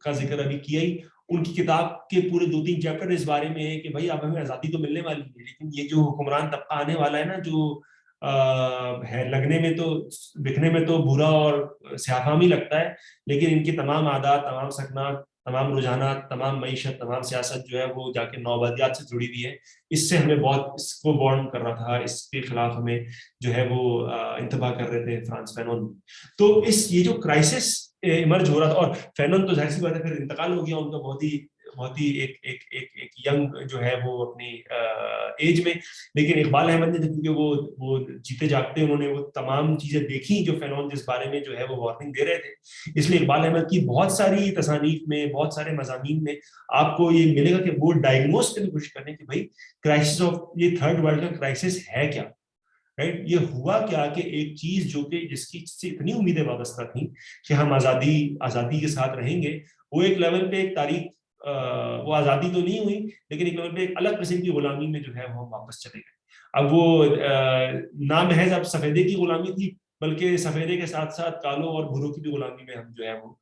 کا ذکر ابھی کیا ہی، ان کی کتاب کے پورے 2-3 چیپٹر اس بارے میں ہے کہ بھائی اب ہمیں آزادی تو ملنے والی ہے، لیکن یہ جو حکمران طبقہ آنے والا ہے نا، جو ہے لگنے میں تو، دکھنے میں تو برا اور سیاہ فہمی لگتا ہے، لیکن ان کی تمام عادات، تمام سکنات، تمام رجحانات، تمام معیشت، تمام سیاست جو ہے وہ جا کے نوآبادیات سے جڑی ہوئی ہے. اس سے ہمیں بہت، اس کو وارن کر رہا تھا، اس کے خلاف ہمیں جو ہے وہ انتباہ کر رہے تھے فرانس فینون. تو یہ جو کرائسس ایمرج ہو رہا تھا، اور فینون تو ظاہر سی بات ہے پھر انتقال ہو گیا ان کا بہت ہی ایک ینگ جو ہے وہ اپنی ایج میں. لیکن اقبال احمد نے، کیونکہ وہ جیتے جاگتے، انہوں نے وہ تمام چیزیں دیکھی جو فینون جس بارے میں جو ہے وہ وارننگ دے رہے تھے، اس لیے اقبال احمد کی بہت ساری تصانیف میں، بہت سارے مضامین میں آپ کو یہ ملے گا کہ وہ ڈائگنوز کرنے کی کوشش کریں کہ بھائی کرائسس آف یہ تھرڈ ورلڈ کا کرائسس ہے کیا، رائٹ؟ یہ ہوا کیا کہ ایک چیز جو کہ جس کی سے اتنی امیدیں وابستہ تھیں کہ ہم آزادی کے ساتھ رہیں گے، وہ ایک لیول پہ ایک تاریخ، وہ آزادی تو نہیں ہوئی، لیکن ایک لیول پہ ایک الگ قسم کی غلامی میں جو ہے وہ واپس چلے گئے. اب وہ نہ محض اب سفیدے کی غلامی تھی، بلکہ سفیدے کے ساتھ ساتھ کالوں اور بھوروں کی بھی غلامی میں ہم جو ہے وہ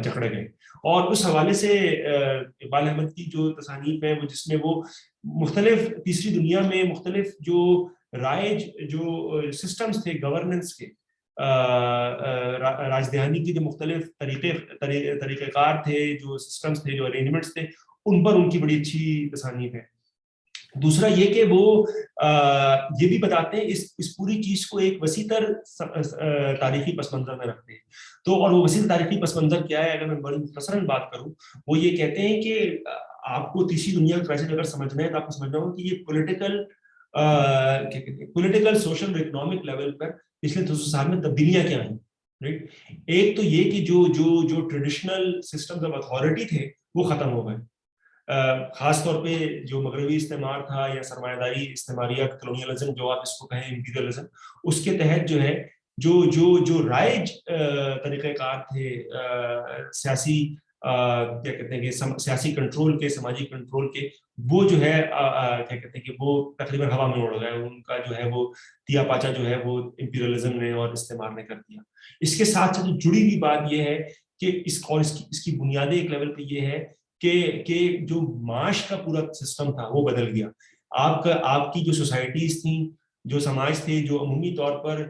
جکڑے گئے. اور اس حوالے سے اقبال احمد کی جو تصانیف ہے وہ، جس میں وہ مختلف تیسری دنیا میں مختلف جو رائج جو سسٹمز تھے گورننس کے، راجدھانی کی جو مختلف طریقہ کار تھے، جو سسٹمز تھے، جو ارینجمنٹس تھے، ان پر ان کی بڑی اچھی تصانیف ہے. دوسرا یہ کہ وہ یہ بھی بتاتے ہیں اس پوری چیز کو ایک وسیع تر تاریخی پس منظر میں رکھتے ہیں. تو اور وہ وسیع تاریخی پس منظر کیا ہے، اگر میں بڑی مختصراً بات کروں، وہ یہ کہتے ہیں کہ آپ کو تیسری دنیا کا کرائسس اگر سمجھنا ہے تو آپ کو سمجھنا ہوگا کہ یہ پولیٹیکل، سوشل اور اکنامک لیول پر پچھلے 200 سال میں تبدیلیاں کیا ہیں، رائٹ؟ ایک تو یہ کہ جو ٹریڈیشنل سسٹمز آف اتھارٹی تھے وہ ختم ہو گئے، خاص طور پہ جو مغربی استعمار تھا یا سرمایہ داری استعماریت، کلونیلزم جو آپ اس کو کہیں، امپیریلزم، اس کے تحت جو ہے جو رائج طریقہ کار تھے سیاسی، کیا کہتے ہیں کہ سیاسی کنٹرول کے، سماجی کنٹرول کے، وہ جو ہے کیا کہتے ہیں کہ وہ تقریباً ہوا میں اڑ گئے. ان کا جو ہے وہ تیا پاچا جو ہے وہ امپیریلزم نے اور استعمار نے کر دیا. اس کے ساتھ ساتھ جڑی ہوئی بات یہ ہے کہ اس کی بنیادی ایک لیول پہ یہ ہے کہ جو معاش کا پورا سسٹم تھا وہ بدل گیا. آپ کی جو سوسائٹیز تھیں، جو سماج تھے، جو عمومی طور پر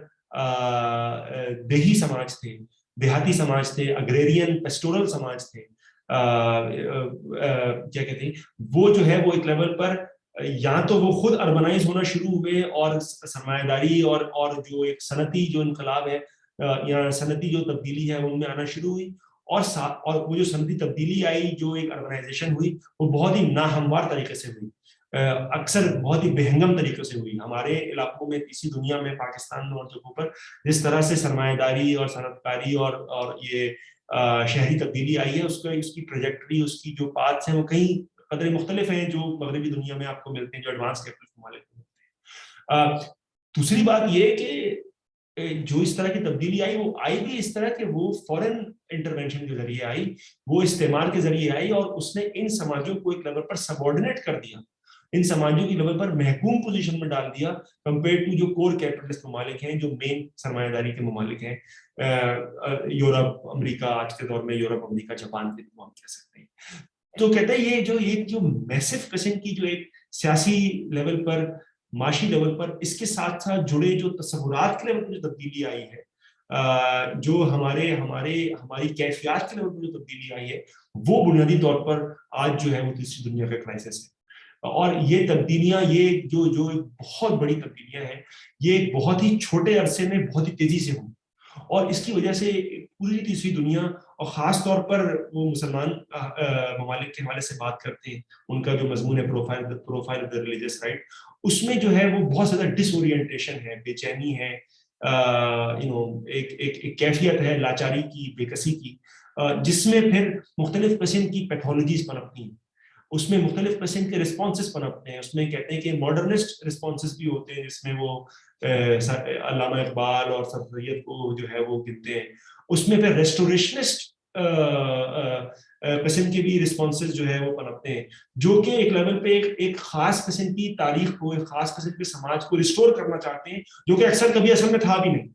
دیہی سماج تھے، دیہاتی سماج تھے، اگریرین پیسٹورل سماج تھے، کیا کہتے ہیں، وہ جو ہے وہ ایک لیول پر یا تو وہ خود اربنائز ہونا شروع ہوئے اور سرمایہ داری اور جو ایک صنعتی جو انقلاب ہے یا صنعتی جو تبدیلی ہے ان میں آنا شروع ہوئی، اور وہ جو صنعتی تبدیلی آئی، جو ایک اربنائزیشن ہوئی، وہ بہت ہی ناہموار طریقے سے ہوئی، اکثر بہت ہی بہنگم طریقے سے ہوئی. ہمارے علاقوں میں، تیسری دنیا میں، پاکستان میں اور جگہوں پر جس طرح سے سرمایہ داری اور صنعت کاری اور یہ شہری تبدیلی آئی ہے، اس کی ٹریجیکٹری، اس کی جو پاتھ ہیں وہ کئی قدرے مختلف ہیں جو مغربی دنیا میں آپ کو ملتے ہیں، جو ایڈوانس کیپٹل ممالک میں ملتے ہیں. دوسری بات یہ کہ جو اس طرح کی تبدیلی آئی وہ آئی بھی اس طرح کہ وہ فورن انٹرونشن کے ذریعے آئی, وہ استعمار کے ذریعے آئی, اور اس نے ان سماجوں کو ایک لیول پر سبارڈینیٹ کر دیا, ان سماجوں کی لیول پر محکوم پوزیشن میں ڈال دیا کمپیئر ٹو جو کور کیپٹلسٹ ممالک ہیں, جو مین سرمایہ داری کے ممالک ہیں, یورپ, امریکہ, آج کے دور میں یورپ, امریکہ, جاپان کے ہم کہہ سکتے ہیں. تو کہتے ہیں یہ جو میسو قسم کی جو ایک سیاسی لیول پر, معاشی لیول پر, اس کے ساتھ ساتھ جڑے جو تصورات کے لیول پر جو تبدیلی آئی ہے, جو ہماری کیفیات کے لیول پر جو تبدیلی آئی ہے, وہ بنیادی طور پر آج جو ہے وہ تیسری دنیا کا کرائسس ہے. اور یہ تبدیلیاں, یہ جو بہت بڑی تبدیلیاں ہیں, یہ بہت ہی چھوٹے عرصے میں بہت ہی تیزی سے ہوں, اور اس کی وجہ سے پوری تیسری دنیا, اور خاص طور پر وہ مسلمان ممالک کے حوالے سے بات کرتے ہیں, ان کا جو مضمون ہے profile of the religious right, اس میں جو ہے وہ بہت زیادہ ڈس اورینٹیشن ہے, بے چینی ہے, ایک کیفیت ہے لاچاری کی, بے کسی کی, جس میں پھر مختلف قسم کی پیتھولوجیز پنپتی ہیں, اس میں مختلف قسم کے رسپانسز پنپتے ہیں. اس میں کہتے ہیں کہ ماڈرنسٹ رسپانسز بھی ہوتے ہیں, جس میں وہ علامہ اقبال اور سر سید کو جو ہے وہ گنتے ہیں. اس میں پھر ریسٹوریشنسٹ قسم کے بھی رسپانسز جو ہے وہ پنپتے ہیں, جو کہ ایک لیول پہ ایک خاص قسم کی تاریخ کو, ایک خاص قسم کے سماج کو ریسٹور کرنا چاہتے ہیں, جو کہ اکثر کبھی اصل میں تھا بھی نہیں.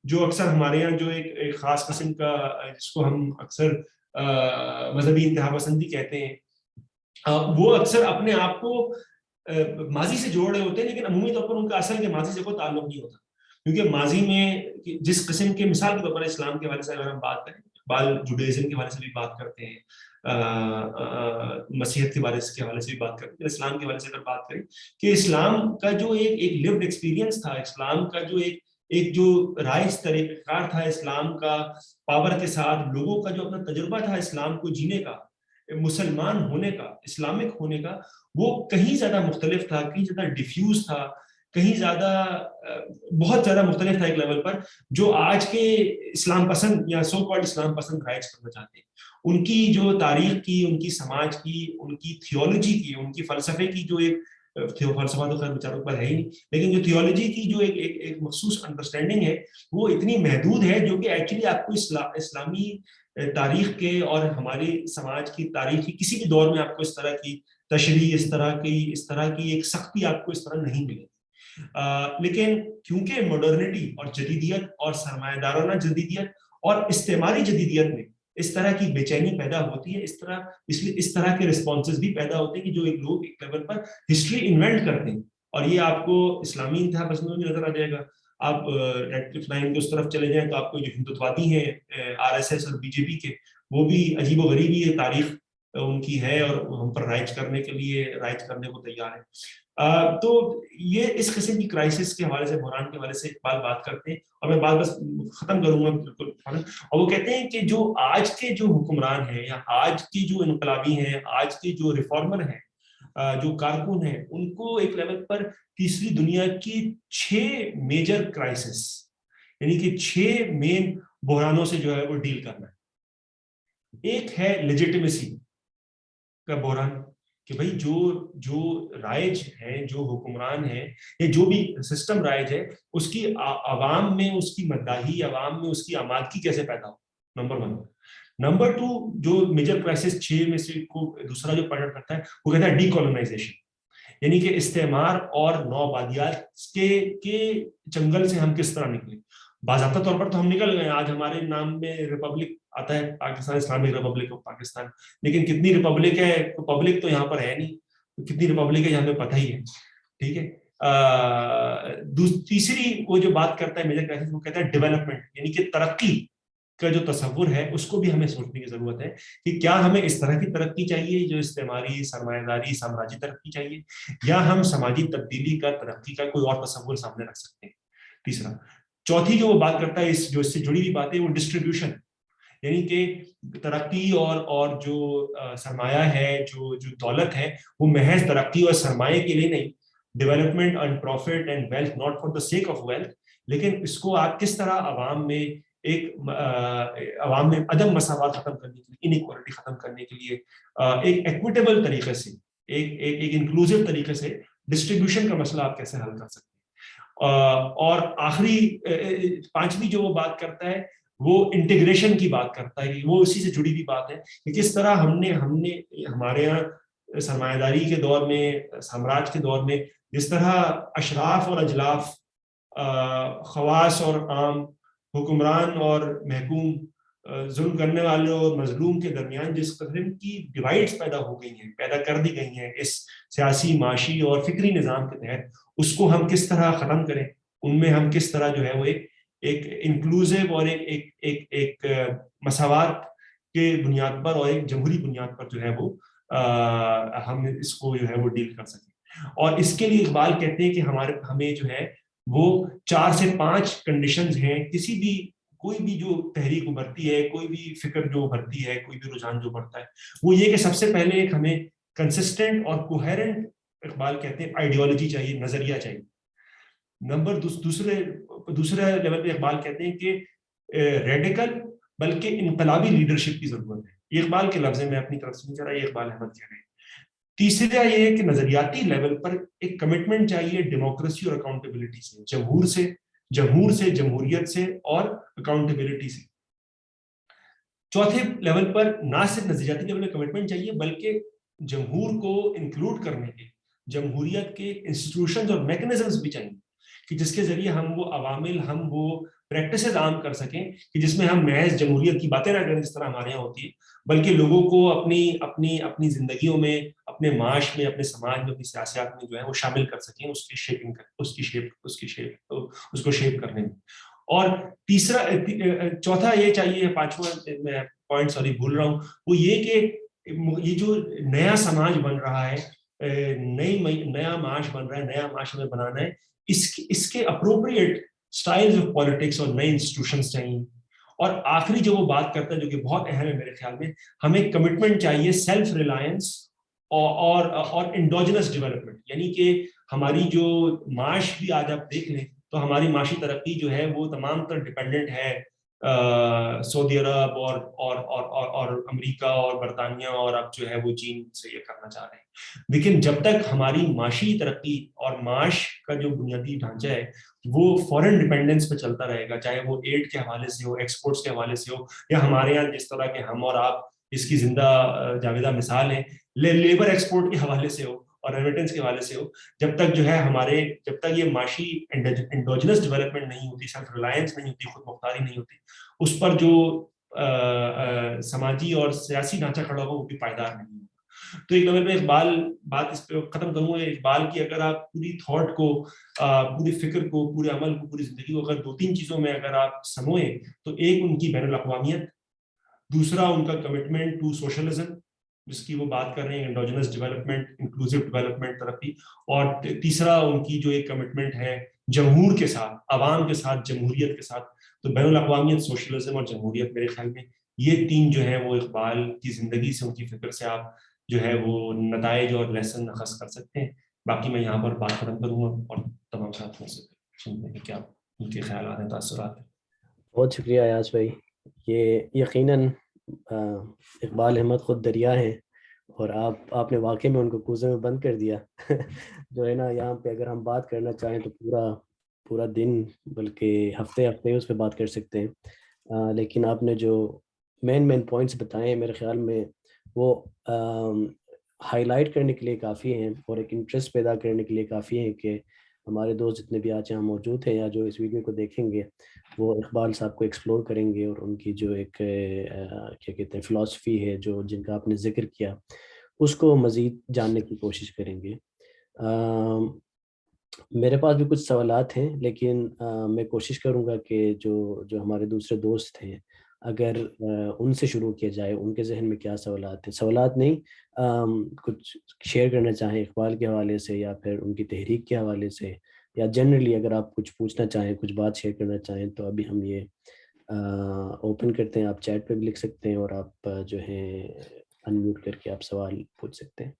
جو اکثر ہمارے یہاں جو ایک خاص قسم کا, جس کو ہم اکثر مذہبی انتہا پسندی کہتے ہیں, وہ اکثر اپنے آپ کو ماضی سے جوڑ رہے ہوتے ہیں, لیکن عمومی طور پر ان کا اصل کے ماضی سے کوئی تعلق نہیں ہوتا. کیونکہ ماضی میں جس قسم کے, مثال کے طور پر اسلام کے حوالے سے اگر ہم بات کریں, اقبال جوڈیزم کے حوالے سے بھی بات کرتے ہیں, مسیحیت کے حوالے سے بھی بات کرتے ہیں, اسلام کے حوالے سے اگر بات کریں کہ اسلام کا جو ایک لیوڈ ایکسپیرینس تھا, اسلام کا جو ایک جو رائج طریقہ کار تھا, اسلام کا پاور کے ساتھ لوگوں کا جو اپنا تجربہ تھا اسلام کو جینے کا, مسلمان ہونے کا, اسلامک ہونے کا, وہ کہیں زیادہ مختلف تھا, کہیں زیادہ ڈیفیوز تھا, کہیں زیادہ بہت زیادہ مختلف تھا ایک لیول پر, جو آج کے اسلام پسند یا سو کالڈ اسلام پسند رائج کرنا چاہتے ہیں. ان کی جو تاریخ کی, ان کی سماج کی, ان کی تھیولوجی کی, ان کی فلسفے کی جو ایک فلسفہ تو خیر بیچاروں پر ہے ہی نہیں, لیکن جو تھیولوجی کی جو ایک مخصوص انڈرسٹینڈنگ ہے, وہ اتنی محدود ہے, جو کہ ایکچولی آپ کو اسلامی تاریخ کے اور ہماری سماج کی تاریخ کی کسی بھی دور میں آپ کو اس طرح کی تشریح, اس طرح کی ایک سختی آپ کو اس طرح نہیں ملے. لیکن کیونکہ ماڈرنٹی اور جدیدیت اور سرمایہ دارانہ جدیدیت اور استعماری جدیدیت میں اس طرح کی بے چینی پیدا ہوتی ہے, اس طرح کے رسپانسز بھی پیدا ہوتے ہیں کہ جو ایک لوگ ایک لیول پر ہسٹری انوینٹ کرتے ہیں. اور یہ آپ کو اسلامی انتہا پسندوں میں نظر آ جائے گا. آپ ریڈ کلف لائن کے اس طرف چلے جائیں تو آپ کو جو ہندوتوادی ہیں RSS اور BJP کے, وہ بھی عجیب و غریب یہ تاریخ ان کی ہے, اور ہم پر رائج کرنے کو تیار ہے. تو یہ اس قسم کی کرائسس کے حوالے سے, بحران کے حوالے سے اقبال بات کرتے ہیں, اور میں بات بس ختم کروں گا بالکل. اور وہ کہتے ہیں کہ جو آج کے جو حکمران ہیں, یا آج کے جو انقلابی ہیں, آج کے جو ریفارمر ہیں, جو کارکن ہیں, ان کو ایک لیول پر تیسری دنیا کی 6 میجر کرائسس, یعنی کہ 6 مین بحرانوں سے جو ہے وہ ڈیل کرنا ہے. ایک ہے لیجیٹمیسی کا بحران, کہ بھئی جو رائج ہیں, جو حکمران ہیں, یا جو بھی سسٹم رائج ہے, اس کی عوام میں اس کی مداحی, عوام میں اس کی آمادگی کیسے پیدا ہو, نمبر 1. نمبر 2, جو میجر کرائسس 6 میں سے کو دوسرا جو پارٹ کرتا ہے, وہ کہتا ہے ڈی کالونائزیشن, یعنی کہ استعمار اور نوآبادیات کے چنگل سے ہم کس طرح نکلیں. باضابطہ طور پر تو ہم نکل گئے, آج ہمارے نام میں ریپبلک آتا ہے Pakistan, Islamic republic of Pakistan, لیکن کتنی ریپبلک ہے, پبلک تو یہاں پر ہے نہیں, کتنی ریپبلک ہے یہاں پہ پتہ ہی ہے. ٹھیک ہے. تیسری وہ جو بات کرتا ہے میجر کرائسس, وہ کہتا ہے ڈیولپمنٹ, یعنی کہ ترقی کا جو تصور ہے, اس کو بھی ہمیں سوچنے کی ضرورت ہے کہ کیا ہمیں اس طرح کی ترقی چاہیے جو استعماری, سرمایہ داری, سامراجی ترقی چاہیے, یا ہم سماجی تبدیلی کا, ترقی کا کوئی اور تصور سامنے رکھ سکتے ہیں. تیسرا. چوتھی جو وہ بات کرتا ہے, جو اس سے جڑی ہوئی باتیں, وہ ڈسٹریبیوشن, یعنی کہ ترقی اور جو سرمایہ ہے, جو دولت ہے, وہ محض ترقی اور سرمایہ کے لیے نہیں, development and profit and wealth not for the sake of wealth, لیکن اس کو آپ کس طرح عوام میں عدم مساوات ختم کرنے کے لیے, انیکوالٹی ختم کرنے کے لیے, ایک ایکویٹیبل طریقے سے, ایک انکلوسیو طریقے سے ڈسٹریبیوشن کا مسئلہ آپ کیسے حل کر سکتے ہیں. اور آخری پانچویں جو وہ بات کرتا ہے وہ انٹیگریشن کی بات کرتا ہے، وہ اسی سے جڑی ہوئی بات ہے کہ کس طرح ہم نے ہمارے یہاں سرمایہ داری کے دور میں، سامراج کے دور میں، جس طرح اشراف اور اجلاف، خواص اور عام، حکمران اور محکوم، ظلم کرنے والے اور مظلوم کے درمیان جس قسم کی ڈیوائڈز پیدا ہو گئی ہیں، پیدا کر دی گئی ہیں اس سیاسی، معاشی اور فکری نظام کے تحت، اس کو ہم کس طرح ختم کریں، ان میں ہم کس طرح جو ہے وہ ایک انکلوزیو اور ایک مساوات کے بنیاد پر اور ایک جمہوری بنیاد پر جو ہے وہ ہم اس کو جو ہے وہ ڈیل کر سکیں. اور اس کے لیے اقبال کہتے ہیں کہ ہمیں جو ہے وہ 4 سے 5 کنڈیشنز ہیں کسی بھی، کوئی بھی جو تحریک ابھرتی ہے، کوئی بھی فکر جو ابھرتی ہے، کوئی بھی رجحان جو بڑھتا ہے، وہ یہ کہ سب سے پہلے ایک ہمیں کنسسٹنٹ اور کوہیرنٹ، اقبال کہتے ہیں آئیڈیالوجی چاہیے، نظریہ چاہیے. نمبر دوسرے لیول پہ اقبال کہتے ہیں کہ ریڈیکل بلکہ انقلابی لیڈرشپ کی ضرورت ہے. یہ اقبال کے لفظ میں اپنی طرف سے نہیں کہہ رہا، یہ اقبال احمد کہہ رہے ہیں. تیسرا یہ ہے کہ نظریاتی لیول پر ایک کمٹمنٹ چاہیے ڈیموکریسی اور اکاؤنٹیبلٹی سے، جمہور سے، جمہوریت سے اور اکاؤنٹیبلٹی سے. چوتھے لیول پر نہ صرف نظریاتی لیول میں کمٹمنٹ چاہیے بلکہ جمہور کو انکلوڈ کرنے کے جمہوریت کے انسٹیٹیوشنز اور میکنزمز بھی چاہیے کہ جس کے ذریعے ہم وہ عوامل، ہم وہ پریکٹسز عام کر سکیں کہ جس میں ہم محض جمہوریت کی باتیں نہ کریں جس طرح ہمارے یہاں ہوتی ہے، بلکہ لوگوں کو اپنی زندگیوں میں، اپنے معاش میں، اپنے سماج میں، اپنی سیاست میں جو ہے وہ شامل کر سکیں، اس کی شیپنگ اس کو شیپ کرنے میں. اور چوتھا یہ چاہیے، پانچواں میں پوائنٹ سوری بھول رہا ہوں، وہ یہ کہ یہ جو نیا سماج بن رہا ہے، نیا معاش بن رہا ہے، نیا معاش ہمیں بنانا ہے، اس کے اپروپریٹ سٹائلز آف پالیٹکس اور نئے انسٹیٹیوشنز چاہیے. اور آخری جو وہ بات کرتا ہے جو کہ بہت اہم ہے میرے خیال میں، ہمیں کمٹمنٹ چاہیے سیلف ریلائنس اور انڈوجنس ڈیولپمنٹ، یعنی کہ ہماری جو معاش بھی آج آپ دیکھ لیں تو ہماری معاشی ترقی جو ہے وہ تمام تر ڈیپینڈنٹ ہے سعودی عرب اور امریکہ اور برطانیہ، اور اب جو ہے وہ چین سے یہ کرنا چاہ رہے ہیں. لیکن جب تک ہماری معاشی ترقی اور معاش کا جو بنیادی ڈھانچہ ہے وہ فورن ڈیپینڈنس پہ چلتا رہے گا، چاہے وہ ایڈ کے حوالے سے ہو، ایکسپورٹس کے حوالے سے ہو، یا ہمارے یہاں جس طرح کے ہم اور آپ اس کی زندہ جاویدہ مثال ہیں لیبر ایکسپورٹ کے حوالے سے ہو اور ریمیٹنس کے حوالے سے ہو، جب تک جو ہے جب تک یہ معاشی انڈوجنس ڈیولپمنٹ نہیں ہوتی، سیلف ریلائنس نہیں ہوتی، خود مختاری نہیں ہوتی، اس پر جو سماجی اور سیاسی ڈھانچہ کھڑا ہو وہ بھی پائیدار نہیں ہوگا. تو ایک لیول میں اقبال بات اس پہ ختم کروں گا. اقبال کی اگر آپ پوری تھاٹ کو، پوری فکر کو، پورے عمل کو، پوری زندگی کو اگر 2-3 چیزوں میں اگر آپ سموئیں تو ایک ان کی بین الاقوامیت، دوسرا ان کا کمٹمنٹ ٹو سوشلزم جس کی وہ بات کر رہے ہیں، انڈوجنس ڈیولپمنٹ، انکلوسیو ڈیولپمنٹ، ترقی، اور تیسرا ان کی جو ایک کمٹمنٹ ہے جمہور کے ساتھ، عوام کے ساتھ، جمہوریت کے ساتھ. تو بین الاقوامیت، سوشلزم اور جمہوریت، میرے خیال میں یہ 3 جو ہے وہ اقبال کی زندگی سے، ان کی فکر سے آپ جو ہے وہ نتائج اور لیسن اخذ کر سکتے ہیں. باقی میں یہاں پر بات ختم کروں گا اور تمام ساتھیوں سے سنتے ہیں کیا ان کے خیالات ہیں، تاثرات ہیں. بہت شکریہ ایاز بھائی. یہ یقیناً اقبال احمد خود دریا ہیں، اور آپ نے واقعی میں ان کو کوزے میں بند کر دیا. جو ہے نا، یہاں پہ اگر ہم بات کرنا چاہیں تو پورا دن بلکہ ہفتے اس پہ بات کر سکتے ہیں. لیکن آپ نے جو مین پوائنٹس بتائے ہیں میرے خیال میں وہ ہائی لائٹ کرنے کے لیے کافی ہیں اور ایک انٹرسٹ پیدا کرنے کے لیے کافی ہیں کہ ہمارے دوست جتنے بھی آج یہاں موجود ہیں یا جو اس ویڈیو کو دیکھیں گے وہ اقبال صاحب کو ایکسپلور کریں گے، اور ان کی جو ایک کیا کہتے ہیں فلاسفی ہے جو جن کا آپ نے ذکر کیا اس کو مزید جاننے کی کوشش کریں گے. میرے پاس بھی کچھ سوالات ہیں، لیکن میں کوشش کروں گا کہ جو ہمارے دوسرے دوست ہیں اگر ان سے شروع کیا جائے، ان کے ذہن میں کیا سوالات ہیں، سوالات نہیں کچھ شیئر کرنا چاہیں اقبال کے حوالے سے یا پھر ان کی تحریک کے حوالے سے، یا جنرلی اگر آپ کچھ پوچھنا چاہیں، کچھ بات شیئر کرنا چاہیں تو ابھی ہم یہ اوپن کرتے ہیں. آپ چیٹ پہ بھی لکھ سکتے ہیں اور آپ جو ہیں انمیوٹ کر کے آپ سوال پوچھ سکتے ہیں.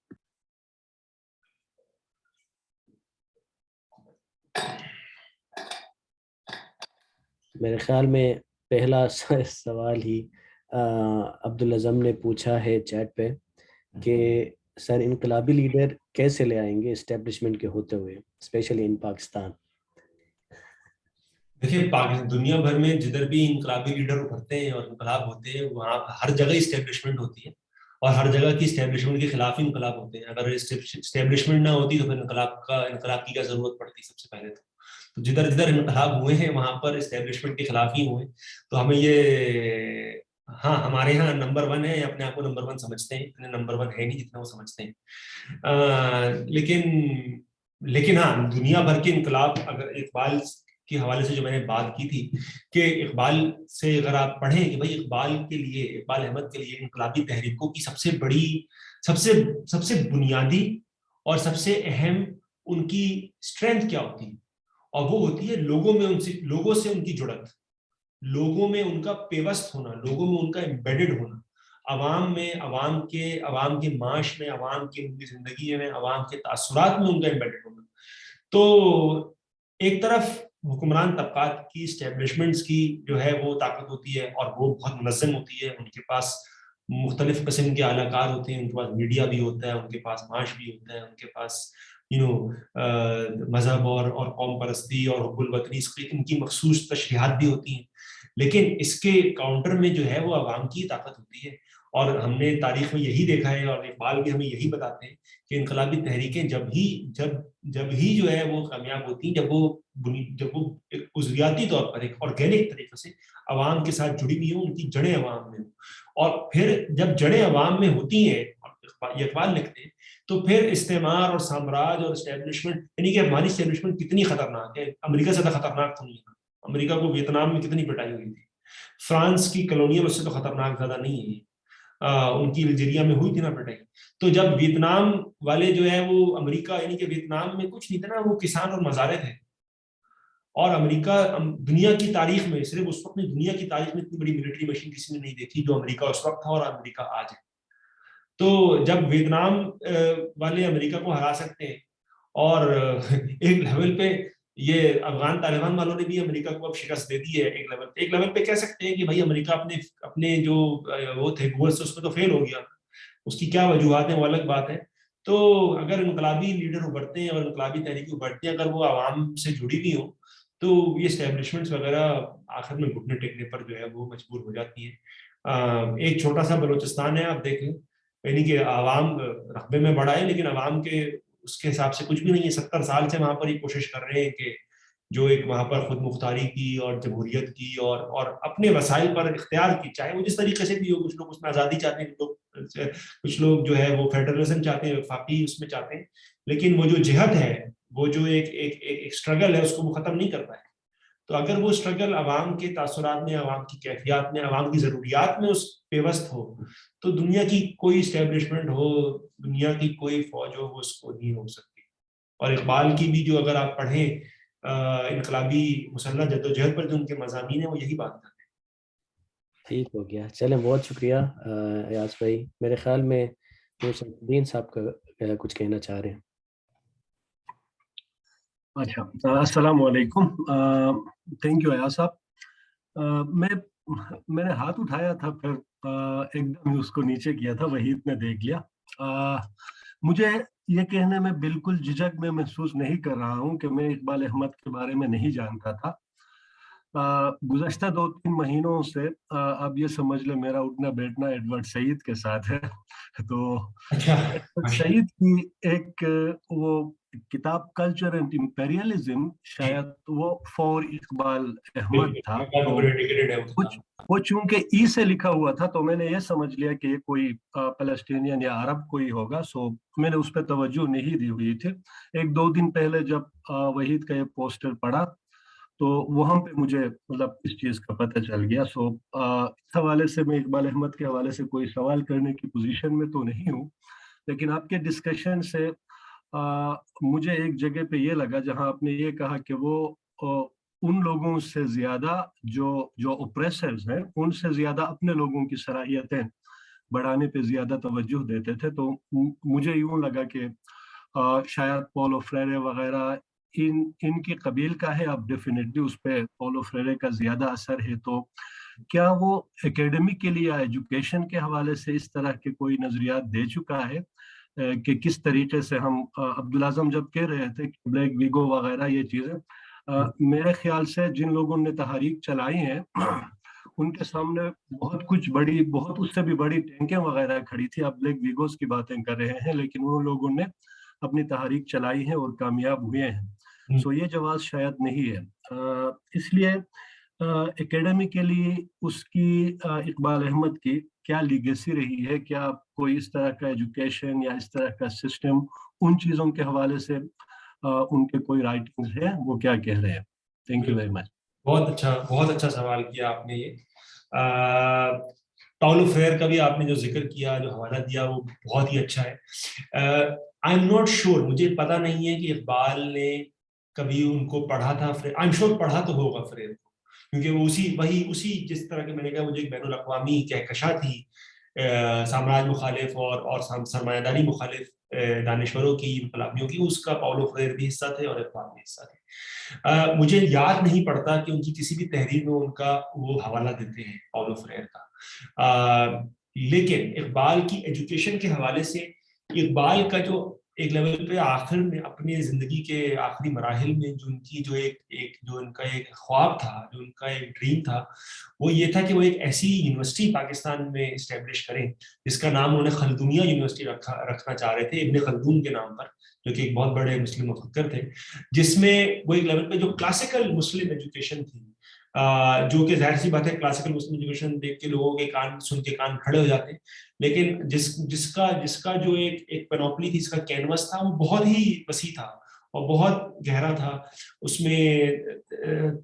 میرے خیال میں پہلا سوال ہی عبدالعظم نے پوچھا ہے چیٹ پہ کہ سر انقلابی لیڈر کیسے لے آئیں گے اسٹیبلشمنٹ کے ہوتے ہوئے، اسپیشلی ان پاکستان. دیکھیے پاکستان دنیا بھر میں جدھر بھی انقلابی لیڈر ابھرتے ہیں اور انقلاب ہوتے ہیں وہاں ہر جگہ اسٹیبلشمنٹ ہوتی ہے اور ہر جگہ کی اسٹیبلشمنٹ کے خلاف انقلاب ہوتے ہیں. اگر اسٹیبلشمنٹ نہ ہوتی تو پھر انقلاب کی کیا ضرورت پڑتی سب سے پہلے تو جدھر جدھر انقلاب ہوئے ہیں وہاں پر اسٹیبلشمنٹ کے خلاف ہی ہوئے. تو ہمیں یہ ہاں ہمارے یہاں نمبر 1 ہے, اپنے آپ کو نمبر 1 سمجھتے ہیں, اتنے نمبر 1 ہے نہیں جتنا وہ سمجھتے ہیں. لیکن ہاں دنیا بھر کے انقلاب, اگر اقبال کے حوالے سے جو میں نے بات کی تھی کہ اقبال سے اگر آپ پڑھیں کہ بھائی اقبال کے لیے, اقبال احمد کے لیے انقلابی تحریکوں کی سب سے بڑی, سب سے بنیادی اور سب سے اہم ان کی اسٹرینتھ کیا ہوتی ہے, اور وہ ہوتی ہے لوگوں سے ان کی جڑت, لوگوں میں ان کا پیوست ہونا, لوگوں میں ان کا امبیڈڈ ہونا, عوام میں, عوام کے معاش میں, عوام کی ان کی زندگی میں, عوام کے تاثرات میں ان کا امبیڈڈ ہونا. تو ایک طرف حکمران طبقات کی, اسٹیبلشمنٹس کی جو ہے وہ طاقت ہوتی ہے اور وہ بہت منظم ہوتی ہے, ان کے پاس مختلف قسم کے اعلی کار ہوتے ہیں, ان کے پاس میڈیا بھی ہوتا ہے, ان کے پاس معاش بھی ہوتا ہے, ان کے پاس مذہب اور قوم پرستی اور حب الوطنی ان کی مخصوص تشریحات بھی ہوتی ہیں. لیکن اس کے کاؤنٹر میں جو ہے وہ عوام کی طاقت ہوتی ہے, اور ہم نے تاریخ میں یہی دیکھا ہے اور اقبال بھی ہمیں یہی بتاتے ہیں کہ انقلابی تحریکیں جب ہی جو ہے وہ کامیاب ہوتی ہیں جب وہ عضویاتی طور پر ایک آرگینک طریقے سے عوام کے ساتھ جڑی ہوئی ہوں, ان کی جڑیں عوام میں ہوں. اور پھر جب جڑیں عوام میں ہوتی ہیں, یہ اقبال لکھتے ہیں, تو پھر استعمار اور سامراج اور اسٹیبلشمنٹ, یعنی کہ ہماری اسٹیبلشمنٹ کتنی خطرناک ہے, امریکہ سے زیادہ خطرناک تو نہیں ہے. امریکہ کو ویتنام میں کتنی پٹائی ہوئی تھی, فرانس کی کالونیل اس سے تو خطرناک زیادہ نہیں ہے, ان کی الجیریا میں ہوئی تھی نا پٹائی. تو جب ویتنام والے جو ہے وہ امریکہ, یعنی کہ ویتنام میں کچھ نہیں تھا نا, وہ کسان اور مزارع تھے, اور امریکہ دنیا کی تاریخ میں, صرف اس وقت میں دنیا کی تاریخ میں اتنی بڑی ملٹری مشین کسی نے نہیں دیکھی جو امریکہ اس وقت تھا اور امریکہ آج ہے. تو جب ویتنام والے امریکہ کو ہرا سکتے ہیں, اور ایک لیول پہ یہ افغان طالبان والوں نے بھی امریکہ کو اب شکست دے دی ہے, ایک لیول پہ کہہ سکتے ہیں کہ بھائی امریکہ اپنے جو وہ تھے گولز اس میں تو فیل ہو گیا. اس کی کیا وجوہات ہیں وہ الگ بات ہے. تو اگر انقلابی لیڈر ابھرتے ہیں اور انقلابی تحریک ابھرتے ہیں, اگر وہ عوام سے جڑی ہوئی ہوں, تو یہ اسٹیبلشمنٹس وغیرہ آخر میں گھٹنے ٹیکنے پر جو ہے وہ مجبور ہو جاتی ہیں. ایک چھوٹا سا بلوچستان ہے, آپ دیکھ لیں, یعنی کہ عوام رقبے میں بڑا ہے لیکن عوام کے اس کے حساب سے کچھ بھی نہیں ہے. 70 سال سے وہاں پر یہ کوشش کر رہے ہیں کہ جو ایک وہاں پر خود مختاری کی اور جمہوریت کی اور اپنے وسائل پر اختیار کی, چاہے وہ جس طریقے سے بھی ہو. کچھ لوگ اس میں آزادی چاہتے ہیں, کچھ لوگ جو ہے وہ فیڈرلزم چاہتے ہیں, وفاقی اس میں چاہتے ہیں, لیکن وہ جو جہد ہے, وہ جو ایک اسٹرگل ہے, اس کو وہ ختم نہیں کر پائے. تو اگر وہ اسٹرگل عوام کے تاثرات میں, عوام کی کیفیات میں, عوام کی ضروریات میں اس پیوست ہو, تو دنیا کی کوئی اسٹیبلشمنٹ ہو, دنیا کی کوئی فوج ہو, وہ اس کو نہیں ہو سکتی. اور اقبال کی بھی جو اگر آپ پڑھیں انقلابی مسلح جدوجہد پر جو ان کے مضامین ہیں, وہ یہی بات کرتے ہیں. ٹھیک ہو گیا, چلیں بہت شکریہ ایاز بھائی. میرے خیال میں الدین صاحب کا کچھ کہنا چاہ رہے ہیں. اچھا, السلام علیکم. تھینک یو ایاز صاحب. میں نے ہاتھ اٹھایا تھا, پھر ایک دم اس کو نیچے کیا تھا, وحید نے دیکھ لیا. مجھے یہ کہنے میں بالکل جھجک میں محسوس نہیں کر رہا ہوں کہ میں اقبال احمد کے بارے میں نہیں جانتا تھا. گزشتہ 2-3 مہینوں سے اب یہ سمجھ لیں میرا اٹھنا بیٹھنا ایڈورڈ سعید کے ساتھ ہے. تو ایڈورڈ سعید کی ایک وہ کتاب کلچر اینڈ امپیریلزم, شاید وہ فور اقبال احمد تھا. وہ چونکہ ای سے لکھا ہوا تھا تو میں نے یہ سمجھ لیا کہ یہ کوئی فلسطینین یا عرب کوئی ہوگا, سو میں نے اس پہ توجہ نہیں دی ہوئی تھی. 1-2 دن پہلے جب وحید کا یہ پوسٹر پڑھا تو وہاں پہ مجھے مطلب اس چیز کا پتہ چل گیا. سو اس حوالے سے میں اقبال احمد کے حوالے سے کوئی سوال کرنے کی پوزیشن میں تو نہیں ہوں, لیکن آپ کے ڈسکشن سے مجھے ایک جگہ پہ یہ لگا جہاں آپ نے یہ کہا کہ وہ ان لوگوں سے زیادہ جو اوپریسرز ہیں, ان سے زیادہ اپنے لوگوں کی صلاحیتیں بڑھانے پہ زیادہ توجہ دیتے تھے. تو مجھے یوں لگا کہ شاید پولو فریرے وغیرہ ان کی قبیل کا ہے. اب ڈیفینیٹلی اس پہ پولو فریرے کا زیادہ اثر ہے. تو کیا وہ اکیڈمی یا ایجوکیشن کے حوالے سے اس طرح کے کوئی نظریات دے چکا ہے کہ کس طریقے سے ہم عبدالعظم جب کہہ رہے تھے کہ بلیک ویگو وغیرہ یہ چیزیں, میرے خیال سے جن لوگوں نے تحریک چلائی ہیں ان کے سامنے بہت اس سے بھی بڑی ٹینکیں وغیرہ کھڑی تھی. آپ بلیک ویگوز کی باتیں کر رہے ہیں, لیکن ان لوگوں نے اپنی تحریک چلائی ہے اور کامیاب ہوئے ہیں. سو یہ جواز شاید نہیں ہے. اس لیے اکیڈمیکلی اس کی اقبال احمد کی کیا لیگیسی رہی ہے, کیا کوئی اس طرح کا ایجوکیشن یا اس طرح کا سسٹم, ان چیزوں کے حوالے سے ان کے کوئی رائٹنگز ہیں, وہ کیا کہہ رہے ہیں؟ Thank you very much. بہت اچھا سوال کیا آپ نے. یہ پاولو فریئر کا بھی آپ نے جو ذکر کیا, جو حوالہ دیا, وہ بہت ہی اچھا ہے. آئی ایم ناٹ شیور, مجھے پتا نہیں ہے کہ اقبال نے کبھی ان کو پڑھا تھا. آئی ایم شیور پڑھا تو ہوگا فریئر کو, کیونکہ وہ اسی جس طرح کے میں نے کہا, مجھے ایک بین الاقوامی کہکشاں تھی سامراج مخالف اور سرمایہ داری مخالف دانشوروں کی, انقلابیوں کی, اس کا پاولو فریئر بھی حصہ تھے اور اقبال بھی حصہ تھے. مجھے یاد نہیں پڑتا کہ ان کی کسی بھی تحریر میں ان کا وہ حوالہ دیتے ہیں پاولو فریئر کا. لیکن اقبال کی ایجوکیشن کے حوالے سے, اقبال کا جو ایک لیول پہ آخر میں اپنی زندگی کے آخری مراحل میں جو ان کی جو ان کا ایک خواب تھا, جو ان کا ایک ڈریم تھا, وہ یہ تھا کہ وہ ایک ایسی یونیورسٹی پاکستان میں اسٹیبلش کریں جس کا نام انہوں نے خلدونیہ یونیورسٹی رکھنا چاہ رہے تھے, ابن خلدون کے نام پر, جو کہ ایک بہت بڑے مسلم مفکر تھے, جس میں وہ ایک لیول پہ جو کلاسیکل مسلم ایجوکیشن تھی, جو کہ ظاہر سی بات ہے کلاسیکل مسلم ایجوکیشن دیکھ کے لوگوں کے کان سن کے کان کھڑے ہو جاتے ہیں, لیکن جس کا جو ایک پینوپلی تھی, اس کا کینوس تھا, وہ بہت ہی وسیع تھا اور بہت گہرا تھا. اس میں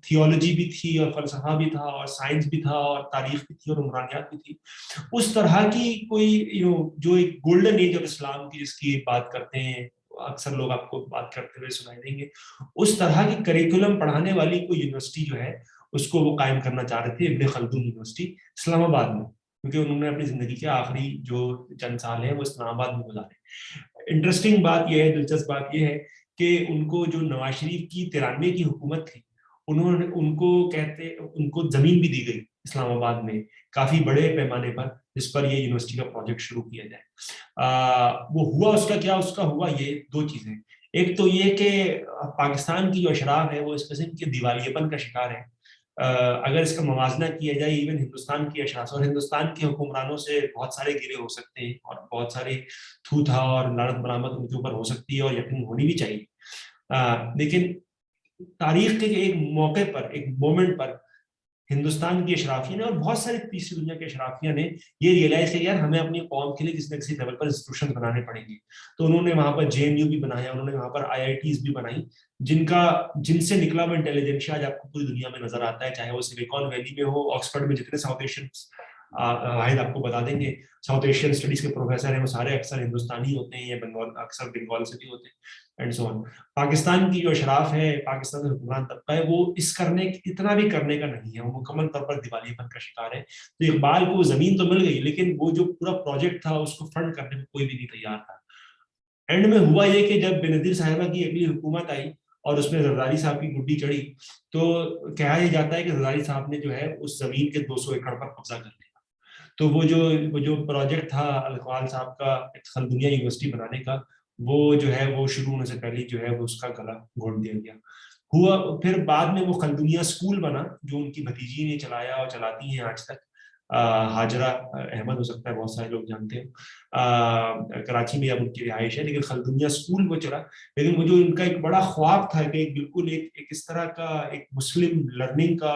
تھیولوجی بھی تھی اور فلسفہ بھی تھا اور سائنس بھی تھا اور تاریخ بھی تھی اور عمرانیات بھی تھی. اس طرح کی کوئی جو ایک گولڈن ایج آف اسلام کی جس کی بات کرتے ہیں, اکثر لوگ آپ کو بات کرتے ہوئے سنائی دیں گے, اس طرح کی کریکولم پڑھانے والی کوئی یونیورسٹی جو ہے اس کو وہ قائم کرنا چاہ رہے تھے, ابن خلدون یونیورسٹی اسلام آباد میں, کیونکہ انہوں نے اپنی زندگی کے آخری جو چند سال ہیں وہ اسلام آباد میں گزارے. انٹرسٹنگ بات یہ ہے, دلچسپ بات یہ ہے کہ ان کو جو نواز شریف کی 93 کی حکومت تھی, ان کو زمین بھی دی گئی اسلام آباد میں کافی بڑے پیمانے پر, جس پر یہ یونیورسٹی کا پروجیکٹ شروع کیا جائے. وہ ہوا اس کا ہوا یہ دو چیزیں. ایک تو یہ کہ پاکستان کی جو اشراف ہے وہ اس قسم کے دیوالیے پن کا شکار ہے. اگر اس کا موازنہ کیا جائے ایون ہندوستان کی اشراف اور ہندوستان کے حکمرانوں سے, بہت سارے گرے ہو سکتے ہیں اور بہت سارے تھو تھا اور لعنت برآمد ان کے اوپر ہو سکتی ہے اور یقین ہونی بھی چاہیے, لیکن تاریخ کے ایک موقع پر, ایک مومنٹ پر ہندوستان کی اشرافیہ نے اور بہت ساری تیسری دنیا کے اشرافیہ نے یہ ریئلائز کیا, یار ہمیں اپنی قوم کے لیے کسی نہ کسی لیول پر انسٹیٹیوشن بنانے پڑیں گے. تو انہوں نے وہاں پر JNU بھی بنایا, انہوں نے وہاں پر IITs بھی بنائی, جن سے نکلا ہوا انٹیلیجنشیا آج آپ کو پوری دنیا میں نظر آتا ہے, چاہے وہ سلیکان ویلی میں ہو, آکسفورڈ میں جتنے ساؤتھ ایشین واحد آپ کو بتا دیں گے ساؤتھ ایشین اسٹڈیز کے پروفیسر ہیں, وہ سارے اکثر ہندوستانی ہوتے ہیں یا اکثر بنگال سے بھی ہوتے ہیں اینڈ سو آن. پاکستان کی جو اشراف ہے, پاکستان کا حکمران طبقہ ہے, وہ اتنا بھی کرنے کا نہیں ہے, وہ مکمل طور پر دیوالیے پن کا شکار ہے. تو اقبال کو زمین تو مل گئی, لیکن وہ جو پورا پروجیکٹ تھا اس کو فنڈ کرنے میں کوئی بھی نہیں تیار تھا. اینڈ میں ہوا یہ کہ جب بینظیر صاحبہ کی اگلی حکومت آئی اور اس میں زرداری صاحب کی گڈی چڑھی, تو کہا یہ جاتا ہے کہ زرداری صاحب نے جو ہے اس زمین کے 200 ایکڑ پر قبضہ کر لیا. تو وہ جو پروجیکٹ تھا اقبال صاحب کا خلدونیہ یونیورسٹی بنانے کا, وہ جو ہے وہ شروع ہونے سے پہلے جو ہے وہ اس کا گلا گھونٹ دیا گیا. ہوا پھر بعد میں وہ خلدونیہ اسکول بنا, جو ان کی بھتیجی نے چلایا اور چلاتی ہیں آج تک, ہاجرہ احمد ہو سکتا ہے بہت سارے لوگ جانتے ہیں, کراچی میں اب ان کی رہائش ہے, لیکن خلدونیہ اسکول وہ چلا. لیکن وہ جو ان کا ایک بڑا خواب تھا کہ بالکل ایک اس طرح کا ایک مسلم لرننگ کا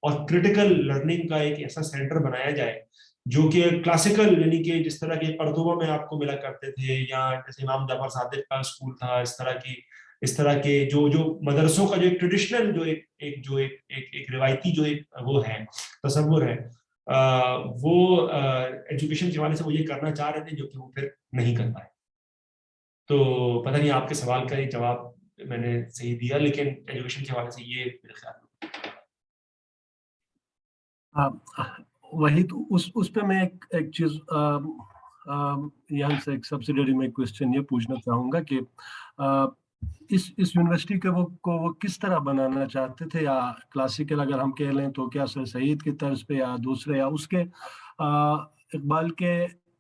اور کریٹیکل لرننگ کا ایک ایسا سینٹر بنایا جائے جو کہ کلاسیکل, یعنی کہ جس طرح کے پردوبوں میں آپ کو ملا کرتے تھے, یا جیسے امام جعفر صادق کا اسکول تھا, اس طرح کے جو مدرسوں کا جو ایک ٹریڈیشنل جو ایک روایتی جو ایک وہ ہے تصور ہے, وہ ایجوکیشن کے حوالے سے وہ یہ کرنا چاہ رہے تھے, جو کہ وہ پھر نہیں کر پائے. تو پتہ نہیں آپ کے سوال کا ایک جواب میں نے صحیح دیا, لیکن ایجوکیشن کے حوالے سے یہ میرے خیال میں. وہی تو اس پہ میں ایک چیز یہاں سے ایک سبسیڈری میں کوشچن یہ پوچھنا چاہوں گا کہ اس یونیورسٹی کے وہ کس طرح بنانا چاہتے تھے, یا کلاسیکل اگر ہم کہہ لیں تو کیا سر سید کی طرز پہ, یا دوسرے, یا اس کے اقبال کے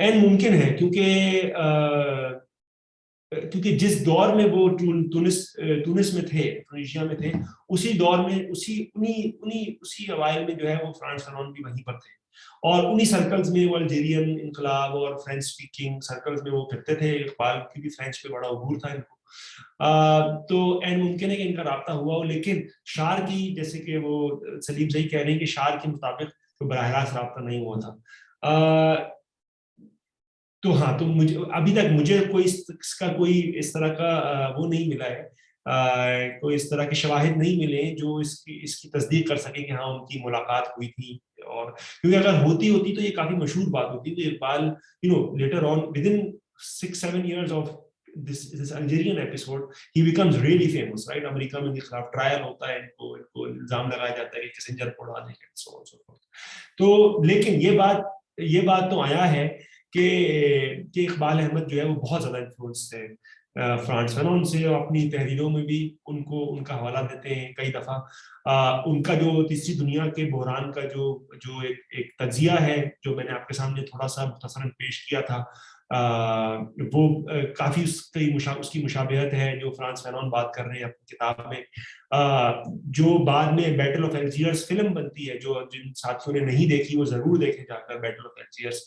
این ممکن ہے کیونکہ جس دور میں وہ تونس میں تھے، ٹونیشیا میں تھے، اسی دور میں اسی اوائل میں جو ہے وہ فرانس فینون بھی وہیں پر تھے، اور انہی سرکلز میں وہ الجیرین انقلاب اور فرینچ اسپیکنگ سرکلز میں وہ پھرتے تھے. اقبال کی بھی فرینچ پہ بڑا عبور تھا ان کو. تو این ممکن ہے کہ ان کا رابطہ ہوا ہو، لیکن شار کی، جیسے کہ وہ سلیم صحیح کہہ رہے ہیں کہ شار کے مطابق تو براہ راست رابطہ نہیں ہوا تھا. تو ہاں، تو مجھے ابھی تک کوئی اس طرح کا وہ نہیں ملا ہے، کوئی اس طرح کے شواہد نہیں ملے جو اس کی تصدیق کر سکے کہ ہاں ان کی ملاقات ہوئی تھی. اور کیونکہ اگر ہوتی تو یہ کافی مشہور بات ہوتی. تو Iqbal later on with in 6-7 years of this Algerian episode he becomes really famous, right? امریکہ میں ان کے خلاف ٹرائل ہوتا ہے، ان کو الزام لگایا جاتا ہے کہ کسنجر کو اڑانے کے so on so forth. تو لیکن یہ بات تو آیا ہے کہ اقبال احمد جو ہے وہ بہت زیادہ انفلوئنس تھے فرانس فینون سے، اور اپنی تحریروں میں بھی ان کا حوالہ دیتے ہیں کئی دفعہ. ان کا جو تیسری دنیا کے بحران کا جو ایک تجزیہ ہے، جو میں نے آپ کے سامنے تھوڑا سا مختصراً پیش کیا تھا، وہ کافی اس کی مشابہت ہے جو فرانس فینون بات کر رہے ہیں اپنی کتاب میں. جو بعد میں بیٹل آف الجیئرس فلم بنتی ہے، جو جن ساتھیوں نے نہیں دیکھی وہ ضرور دیکھیں جا کر. بیٹل آف الجیئرس،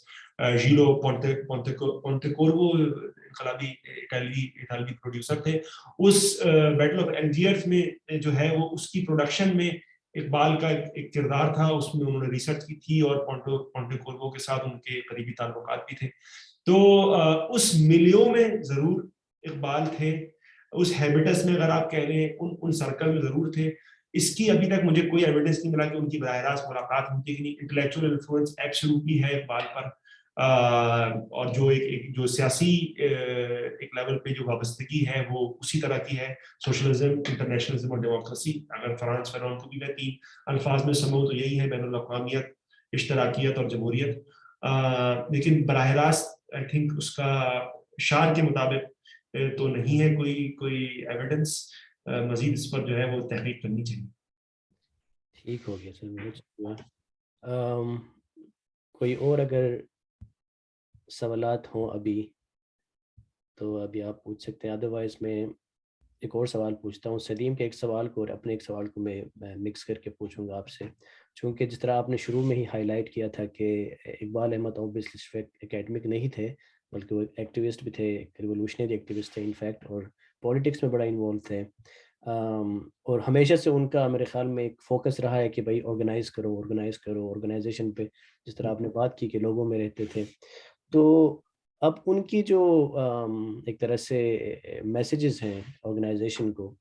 ژیلو پونتیکورو انقلابی اٹالوی پروڈیوسر تھے. اس بیٹل آف الجیئرس میں جو ہے وہ اس کی پروڈکشن میں اقبال کا ایک کردار تھا، اس میں انہوں نے ریسرچ کی تھی، اور پونتیکورو کے ساتھ ان کے قریبی تعلقات بھی تھے. تو اس ملیوں میں ضرور اقبال تھے، اس ہیبٹس میں اگر آپ کہہ لیں ان سرکل میں ضرور تھے. اس کی ابھی تک مجھے کوئی ایویڈنس نہیں ملا کہ ان کی براہ راست ملاقات ہوتی ہے. انٹلیکچوئل انفلوئنس ایبسولوٹلی ہے اقبال پر، اور جو سیاسی ایک لیول پہ جو وابستگی ہے وہ اسی طرح کی ہے، سوشلزم، انٹرنیشنلزم اور ڈیموکریسی. اگر فرانس فینون کو بھی میں 3 الفاظ میں سمجھوں تو یہی ہے: بین الاقوامیت، اشتراکیت اور جمہوریت. لیکن براہ راست آئی تھنک اس کا شار کے مطابق تو نہیں ہے کوئی ایویڈنس. مزید اس پر جو ہے وہ تحقیق کرنی چاہیے. ٹھیک ہو گیا سر، بہت شکریہ. کوئی اور اگر سوالات ہوں ابھی تو ابھی آپ پوچھ سکتے ہیں، ادروائز میں ایک اور سوال پوچھتا ہوں. سلیم کے ایک سوال کو اور اپنے ایک سوال کو میں مکس کر کے پوچھوں گا آپ سے، چونکہ جس طرح آپ نے شروع میں ہی ہائی لائٹ کیا تھا کہ اقبال احمد اوبیسلی صرف اکیڈمک نہیں تھے بلکہ وہ ایکٹیوسٹ بھی تھے، ریولوشنری ایکٹیوسٹ تھے انفیکٹ، اور پولیٹکس میں بڑا انوالو تھے. اور ہمیشہ سے ان کا میرے خیال میں ایک فوکس رہا ہے کہ بھائی آرگنائز کرو، آرگنائزیشن پہ جس طرح آپ نے بات کی کہ لوگوں میں رہتے تھے. تو اب ان کی جو ایک طرح سے میسیجز ہیں آرگنائزیشن کو،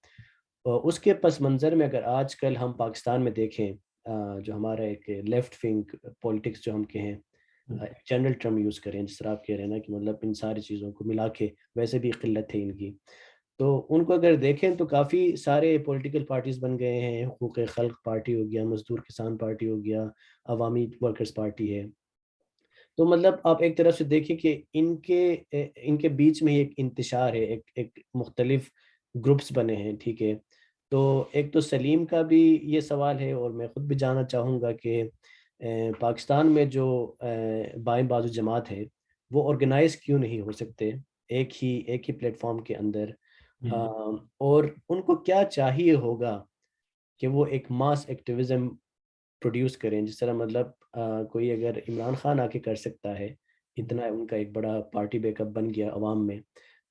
اس کے پس منظر میں اگر آج کل ہم پاکستان میں دیکھیں، جو ہمارا ایک لیفٹ ونگ پولیٹکس جو ہم کہیں جنرل ٹرم یوز کریں، جس طرح آپ کہہ رہے ہیں نا کہ مطلب ان ساری چیزوں کو ملا کے ویسے بھی قلت ہے ان کی، تو ان کو اگر دیکھیں تو کافی سارے پولیٹیکل پارٹیز بن گئے ہیں. حقوق خلق پارٹی ہو گیا، مزدور کسان پارٹی ہو گیا، عوامی ورکرز پارٹی ہے. تو مطلب آپ ایک طرف سے دیکھیں کہ ان کے بیچ میں ایک انتشار ہے، ایک مختلف گروپس بنے ہیں. ٹھیک ہے، تو ایک تو سلیم کا بھی یہ سوال ہے اور میں خود بھی جاننا چاہوں گا کہ پاکستان میں جو بائیں بازو جماعت ہے وہ آرگنائز کیوں نہیں ہو سکتے ایک ہی پلیٹ فارم کے اندر، اور ان کو کیا چاہیے ہوگا کہ وہ ایک ماس ایکٹیویزم پروڈیوس کریں. جس طرح مطلب کوئی اگر عمران خان آ کے کر سکتا ہے، اتنا ان کا ایک بڑا پارٹی بیک اپ بن گیا عوام میں،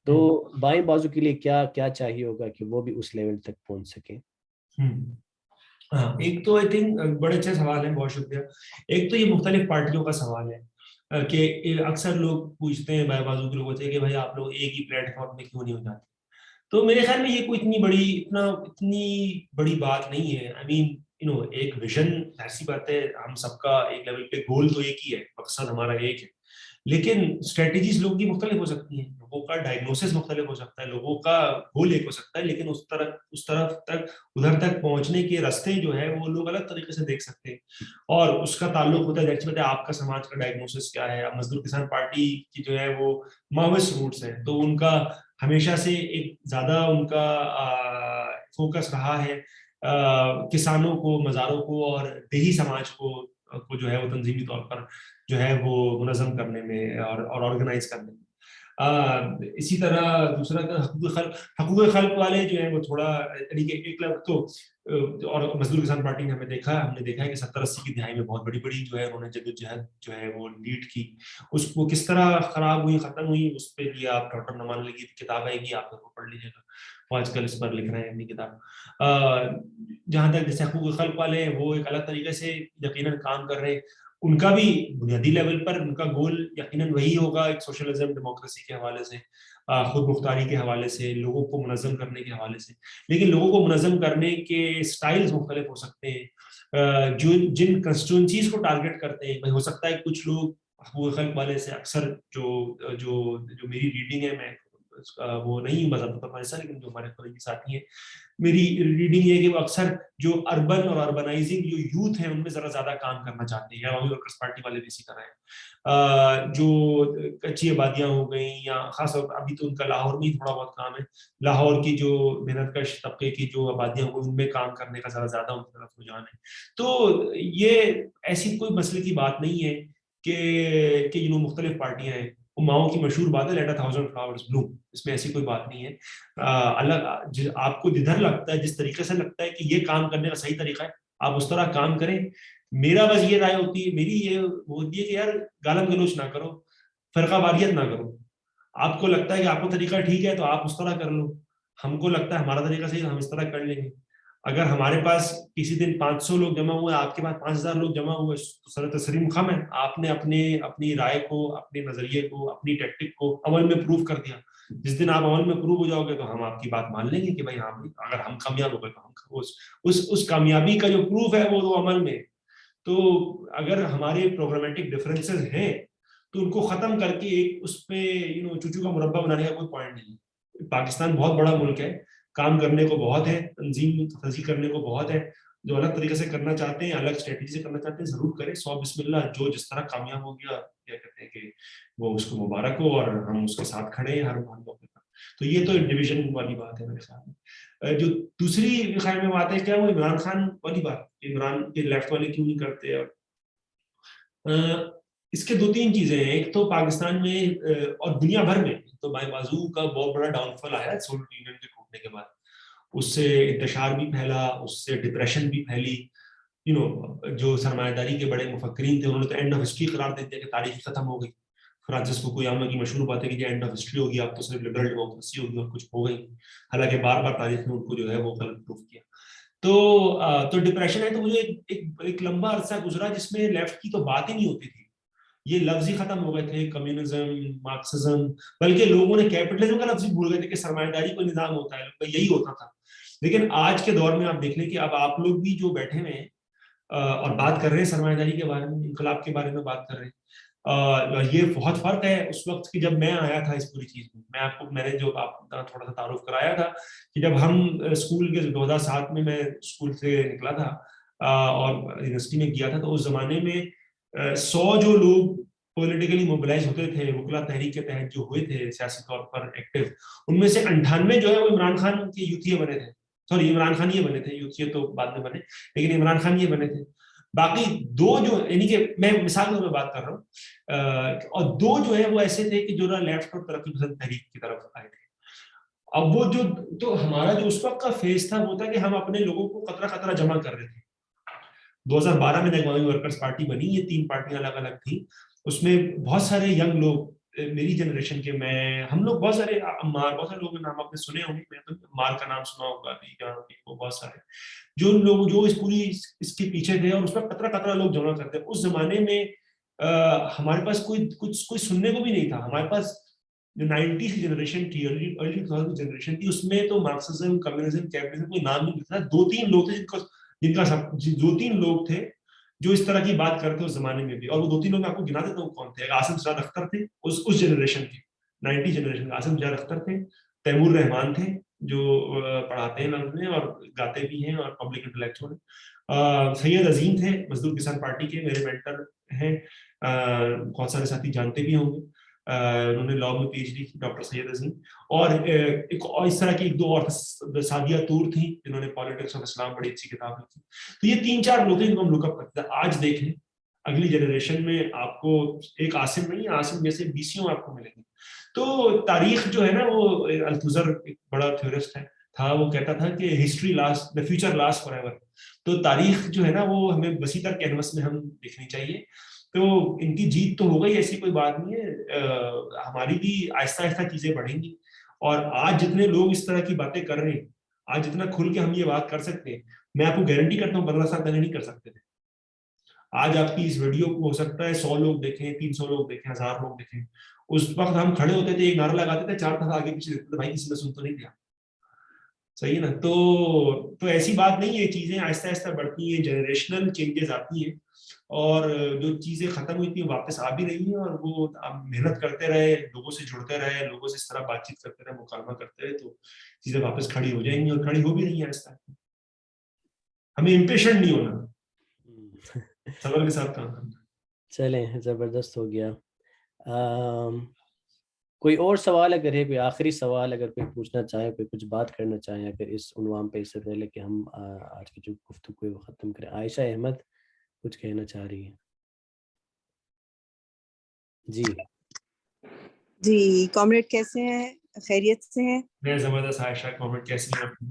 تو بائیں بازو کے لیے کیا چاہیے ہوگا کہ وہ بھی اس لیول تک پہنچ سکیں. ہاں، ایک تو آئی تھنک بڑے اچھے سوال ہیں، بہت شکریہ. ایک تو یہ مختلف پارٹیوں کا سوال ہے کہ اکثر لوگ پوچھتے ہیں بائیں بازو کے لوگوں سے کہ بھائی آپ لوگ ایک ہی پلیٹ فارم پہ کیوں نہیں ہو جاتے. تو میرے خیال میں یہ کوئی اتنی بڑی بات نہیں ہے. آئی مین ایک ویژن، ایسی بات ہے، ہم سب کا ایک لیول پہ گول تو ایک ہی ہے، مقصد ہمارا ایک ہے، لیکن اسٹریٹجیز لوگوں کی مختلف ہو سکتی ہیں، لوگوں کا ڈائگنوسس مختلف ہو سکتا ہے، لوگوں کا گول ایک ہو سکتا ہے، لیکن اس طرف تک ادھر تک پہنچنے کے راستے جو ہے وہ لوگ الگ طریقے سے دیکھ سکتے ہیں. اور اس کا تعلق ہوتا ہے آپ کا سماج کا ڈائگنوسس کیا ہے. اب مزدور کسان پارٹی کی جو ہے وہ ماویسٹ روٹس ہیں، تو ان کا ہمیشہ سے ایک زیادہ ان کا فوکس رہا ہے کسانوں کو، مزاروں کو اور دیہی سماج کو کو جو ہے وہ تنظیمی طور پر جو ہے وہ منظم کرنے میں اور آرگنائز کرنے میں. اسی طرح دوسرا حقوق خلق والے جو ہیں وہ تھوڑا یعنی کہ ایک لفظ تو اور مزدور کسان پارٹی نے ہم نے دیکھا ہے کہ 70-80 کی دہائی میں بہت بڑی جو ہے انہوں نے جدوجہد جو ہے وہ لیڈ کی. اس کو کس طرح خراب ہوئی ختم ہوئی اس پہ بھی آپ ڈاکٹر نعمان علی کی کتاب آئے گی, آپ پڑھ لیجیے گا, وہ آج کل اس پر لکھ رہے ہیں اپنی کتاب. جہاں تک جیسے حقوق خلق والے ہیں وہ ایک الگ طریقے سے یقیناً کام کر رہے ہیں, ان کا بھی بنیادی لیول پر ان کا گول یقیناً وہی ہوگا, ایک سوشلزم ڈیموکریسی کے حوالے سے, خود مختاری کے حوالے سے, لوگوں کو منظم کرنے کے حوالے سے. لیکن لوگوں کو منظم کرنے کے سٹائلز مختلف ہو سکتے ہیں, جن کنسٹیٹوئنسیز کو ٹارگٹ کرتے ہیں. ہو سکتا ہے کچھ لوگ حقوق خلق والے سے اکثر جو میری ریڈنگ ہے, میں وہ نہیں مذہب پر ایسا, لیکن جو ہمارے قریبی ساتھی ہیں میری ریڈنگ یہ ہے کہ وہ اکثر جو اربن اور اربنائزنگ جو یوتھ ہیں ان میں ذرا زیادہ کام کرنا چاہتے ہیں. عوامی ورکرز پارٹی والے بھی اسی طرح ہیں. جو کچی آبادیاں ہو گئیں یا خاص طور پر ابھی تو ان کا لاہور میں ہی تھوڑا بہت کام ہے, لاہور کی جو محنت کش طبقے کی جو آبادیاں ہو ان میں کام کرنے کا ذرا زیادہ ان کی طرف رجحان ہے. تو یہ ایسی کوئی مسئلے کی بات نہیں ہے کہ مختلف پارٹیاں ہیں. ماؤں کی مشہور بات ہے لیٹ اے تھاؤزنڈ فلاورز بلوم, اس میں ایسی کوئی بات نہیں ہے. آپ کو جدھر لگتا ہے, جس طریقے سے لگتا ہے کہ یہ کام کرنے کا صحیح طریقہ ہے, آپ اس طرح کام کریں. میرا بس یہ رائے ہوتی ہے, میری یہ ہوتی ہے کہ یار گالم گلوچ نہ کرو, فرقہ واریت نہ کرو. آپ کو لگتا ہے کہ آپ کا طریقہ ٹھیک ہے تو آپ اس طرح کر لو, ہم کو لگتا ہے ہمارا طریقہ صحیح ہے, ہم اس طرح کر لیں گے. اگر ہمارے پاس کسی دن 500 لوگ جمع ہوئے, آپ کے پاس 5000 لوگ جمع ہوئے, تو سر تسلیم خم ہے, آپ نے اپنی رائے کو, اپنے نظریے کو, اپنی ٹیکٹک کو عمل میں پروف کر دیا. جس دن آپ عمل میں پروف ہو جاؤ گے تو ہم آپ کی بات مان لیں گے کہ بھائی ہاں, اگر ہم کامیاب ہو گئے تو ہم اس کامیابی کا جو پروف ہے وہ عمل میں. تو اگر ہمارے پروگرامیٹک ڈفرینسز ہیں تو ان کو ختم کر کے ایک اس پہ چوچو کا مربع بنانے کا کوئی پوائنٹ نہیں. پاکستان بہت بڑا ملک ہے, کام کرنے کو بہت ہے, تنظیم تنظیم کرنے کو بہت ہے. جو الگ طریقے سے کرنا چاہتے ہیں, الگ اسٹریٹجی سے کرنا چاہتے ہیں, ضرور کریں. 100 بسم اللہ. جو جس طرح کامیاب ہو گیا کیا کہتے ہیں کہ وہ اس کو مبارک ہو, اور ہم اس کے ساتھ کھڑے ہیں ہر موقع پر. تو یہ تو ڈویژن والی بات ہے میرے خیال میں. جو دوسری خیال میں بات ہے کیا, وہ عمران خان والی بات, عمران کے لیفٹ والے کیوں نہیں کرتے. اس کے 2-3 چیزیں ہیں. ایک تو پاکستان میں اور دنیا بھر میں تو بائیں بازو کا بہت بڑا ڈاؤن فال آیا سوویت یونین کے ٹوٹنے کے بعد. اس سے انتشار بھی پھیلا, اس سے ڈپریشن بھی پھیلی. جو سرمایہ داری کے بڑے مفکرین تھے انہوں نے تو اینڈ آف ہسٹری قرار دیتے ہیں کہ تاریخ ختم ہو گئی. فرانسس کوکویاما کی مشہور بات ہے کہ اینڈ آف ہسٹری ہوگی, اب تو صرف لبرل ڈیموکریسی ہوگی اور کچھ ہو گئی. حالانکہ بار بار تاریخ نے ان کو جو ہے وہ غلط پروف کیا. تو ڈپریشن ہے. تو مجھے ایک لمبا عرصہ گزرا جس میں لیفٹ کی تو بات ہی نہیں ہوتی تھی. یہ لفظ ہی ختم ہو گئے تھے, کمیونزم, مارکسزم, بلکہ لوگوں نے کیپٹلزم کا لفظ بھول گئے تھے کہ سرمایہ داری کوئی نظام ہوتا ہے, یہی ہوتا تھا. لیکن آج کے دور میں آپ دیکھ لیں کہ اب آپ لوگ بھی جو بیٹھے ہوئے ہیں اور بات کر رہے ہیں سرمایہ داری کے بارے میں, انقلاب کے بارے میں بات کر رہے ہیں. یہ بہت فرق ہے اس وقت کی جب میں آیا تھا اس پوری چیز میں. میں نے جو آپ کا تھوڑا سا تعارف کرایا تھا کہ جب ہم اسکول کے 2007 میں اسکول سے نکلا تھا اور یونیورسٹی میں گیا تھا, تو اس زمانے میں 100 جو لوگ پولیٹیکلی موبلائز ہوتے تھے, وکلا تحریک کے تحت جو ہوئے تھے سیاسی طور پر ایکٹیو, ان میں سے 98 جو ہے وہ عمران خان کے یوتھیے بنے تھے. سوری, عمران خان یہ بنے تھے, یوتھیے تو بعد میں بنے, لیکن عمران خان یہ بنے تھے. باقی 2 جو یعنی کہ میں مثال کے طور پہ بات کر رہا ہوں, اور 2 جو ہے وہ ایسے تھے کہ جو نا لیفٹ اور ترقی پسند تحریک کی طرف آئے تھے. اب وہ جو تو ہمارا جو اس وقت کا فیز تھا وہ تھا کہ ہم اپنے لوگوں کو قطرہ قطرہ جمع کر رہے تھے. 2012 میں عوامی ورکرز پارٹی بنی, یہ 3 پارٹیاں الگ الگ تھیں. اس میں بہت سارے ینگ لوگ میری جنریشن کے, ہم لوگ بہت سارے, عمار, بہت سارے لوگوں کے نام آپ نے سنے ہوں گے, میں تو عمار کا نام سنا ہوگا ابھی, وہ بہت سارے جو لوگ جو اس پوری اس کے پیچھے تھے, اور اس پر قطرہ قطرہ لوگ جمع کرتے. اس زمانے میں ہمارے پاس کوئی سننے کو بھی نہیں تھا. ہمارے پاس جو 90s کی جنریشن تھی, ارلی 2000 کی جنریشن تھی, اس میں تو مارکسزم, کمیونزم, کیپٹلزم کوئی نام نہیں تھا. 2-3 لوگ تھے جن کا 2-3 لوگ تھے جو اس طرح کی بات کرتے اس زمانے میں بھی. اور وہ 2-3 لوگ میں آپ کو گنا دیتا ہوں کون تھے. عاصم سجاد اختر تھے, اس جنریشن کے 90 جنریشن کے. عاصم سجاد اختر تھے, تیمور رحمان تھے جو پڑھاتے ہیں لفظ میں اور گاتے بھی ہیں اور پبلک انٹلیکچوئل ہیں. سید عظیم تھے مزدور کسان پارٹی کے, میرے مینٹر ہیں, بہت سارے ساتھی جانتے بھی ہوں گے. انہوں نے لاء میں پی ایچ ڈی کی, ڈاکٹر سید عظیم. اور ایک اور اس طرح کی 2 اور سعدیہ طور تھیں جنہوں نے پالیٹکس آف اسلام بڑی اچھی کتاب لکھی. تو یہ 3-4 لوگ ہیں جن کو ہم لک اپ کرتے ہیں. آج دیکھیں اگلی جنریشن میں آپ کو ایک عاصم نہیں, عاصم جیسے بیسیوں آپ کو ملیں گے. تو تاریخ جو ہے نا, وہ التھزر ایک بڑا تھیورسٹ تھا, وہ کہتا تھا کہ history last, the future last for ever. تو تاریخ جو ہے نا وہ ہمیں وسیع تر کینوس میں ہم دیکھنی چاہیے. تو ان کی جیت تو ہو گئی, ایسی کوئی بات نہیں ہے, ہماری بھی آہستہ آہستہ چیزیں بڑھیں گی. اور آج جتنے لوگ اس طرح کی باتیں کر رہے ہیں, آج جتنا کھل کے ہم یہ بات کر سکتے ہیں, میں آپ کو گارنٹی کرتا ہوں 15 سال پہلے نہیں کر سکتے تھے. آج آپ کی اس ویڈیو کو ہو سکتا ہے 100 لوگ دیکھیں, 300 لوگ دیکھیں, 1000 لوگ دیکھیں. اس وقت ہم کھڑے ہوتے تھے, ایک نعرہ لگاتے تھے, 4 دفعہ آگے پیچھے دیکھتے تھے, بھائی کسی نے سن تو نہیں دیا. صحیح ہے نا. تو ایسی بات نہیں ہے, چیزیں آہستہ آہستہ بڑھتی ہیں, جنریشنل چینجز آتی ہیں, اور جو چیزیں ختم ہوئی تھیں واپس آ بھی رہی ہیں. اور وہ آپ محنت کرتے رہے, لوگوں سے جڑتے رہے, لوگوں سے اس طرح بات چیت کرتے رہے, مکالمہ کرتے رہے, تو چیزیں واپس کھڑی ہو جائیں گی, اور کھڑی ہو بھی رہی ہیں آہستہ. ہمیں امپیشنٹ نہیں ہونا, صبر کے ساتھ کام کرنا. چلیں, زبردست ہو گیا. کوئی اور سوال اگر ہے, کوئی آخری سوال اگر کوئی پوچھنا چاہے, کوئی کچھ بات کرنا چاہیں اگر اس عنوان پہ, اس سے پہلے کہ ہم آج کی جو گفتگو کو ختم کریں. عائشہ احمد کچھ کہنا چاہ رہی ہیں. جی کامریڈ کیسے ہیں, خیریت سے ہیں؟ میں زبردست. عائشہ کامریڈ کیسی ہیں آپ؟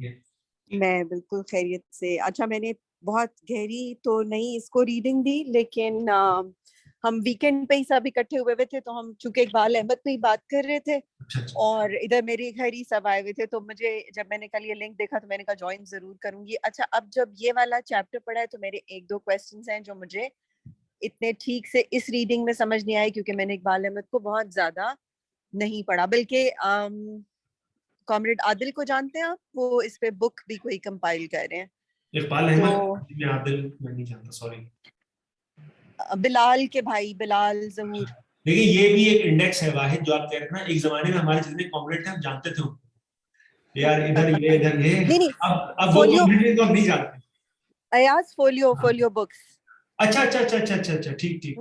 میں بالکل خیریت سے. اچھا, میں نے بہت گہری تو نہیں اس کو ریڈنگ دی, لیکن ہم ویکینڈ پہ ہی سب اکٹھے ہوئے تھے, تو ہم چونکہ اقبال احمد پہ ہی بات کر رہے تھے, اور ادھر میرے گھر ہی سب آئے ہوئے تھے, تو مجھے جب میں نے کل یہ لنک دیکھا تو میں نے کہا جوائن ضرور کروں گی. اچھا, اب جب یہ والا چیپٹر پڑھا ہے تو میرے 1-2 کویسچنس ہیں جو مجھے اتنے ٹھیک سے اس ریڈنگ میں سمجھ نہیں آئے, کیونکہ میں نے اقبال احمد کو بہت زیادہ نہیں پڑھا. بلکہ کامریڈ عادل کو جانتے ہیں آپ, وہ اس پہ بک بھی کوئی کمپائل کر رہے ہیں. اقبال احمد, میں عادل میں نہیں جانتا, سوری. بلال کے بھائی, بلال ظہور. دیکھیں, یہ بھی ایک انڈیکس ہے واحد جو آپ کہہ رہے ہیں نا. ایک زمانے میں ہمارے جتنے کامریڈ تھے ہم جانتے تھے یار, ادھر یہ ادھر یہ. نہیں, اب وہ کامریڈ کو ہم نہیں جانتے. Ayaz folio books. اچھا اچھا اچھا اچھا اچھا اچھا, ٹھیک ٹھیک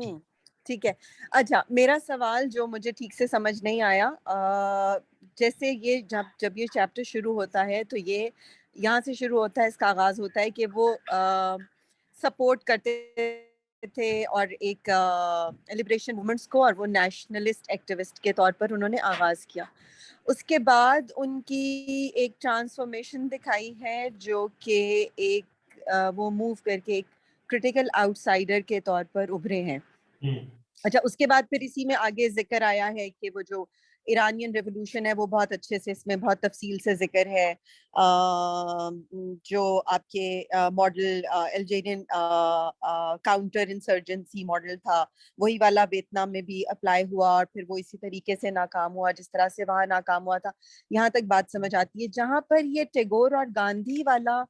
ٹھیک ہے. اچھا, میرا سوال جو مجھے ٹھیک سے سمجھ نہیں آیا, جیسے یہ جب یہ چیپٹر شروع ہوتا ہے تو یہ یہاں سے شروع ہوتا ہے, اس کا آغاز ہوتا ہے کہ وہ سپورٹ کرتے تھے اور ایک لبریشن موومنٹس کو, اور وہ نیشنلسٹ ایکٹیوسٹ کے طور پر انہوں نے آغاز کیا. اس کے بعد ان کی ایک ٹرانسفارمیشن دکھائی ہے, جو کہ ایک وہ موو کر کے ایک کرٹیکل آؤٹ سائڈر کے طور پر ابھرے ہیں. اچھا, اس کے بعد پھر اسی میں آگے ذکر آیا ہے کہ وہ جو ایرانین ریولوشن ہے وہ بہت اچھے سے اس میں بہت تفصیل سے ذکر ہے. جو آپ کے model Algerian counter insurgency model تھا, وہی والا ویتنام میں بھی اپلائی ہوا, اور پھر وہ اسی طریقے سے ناکام ہوا جس طرح سے وہاں ناکام ہوا تھا. یہاں تک بات سمجھ آتی ہے. جہاں پر یہ ٹیگور اور گاندھی والا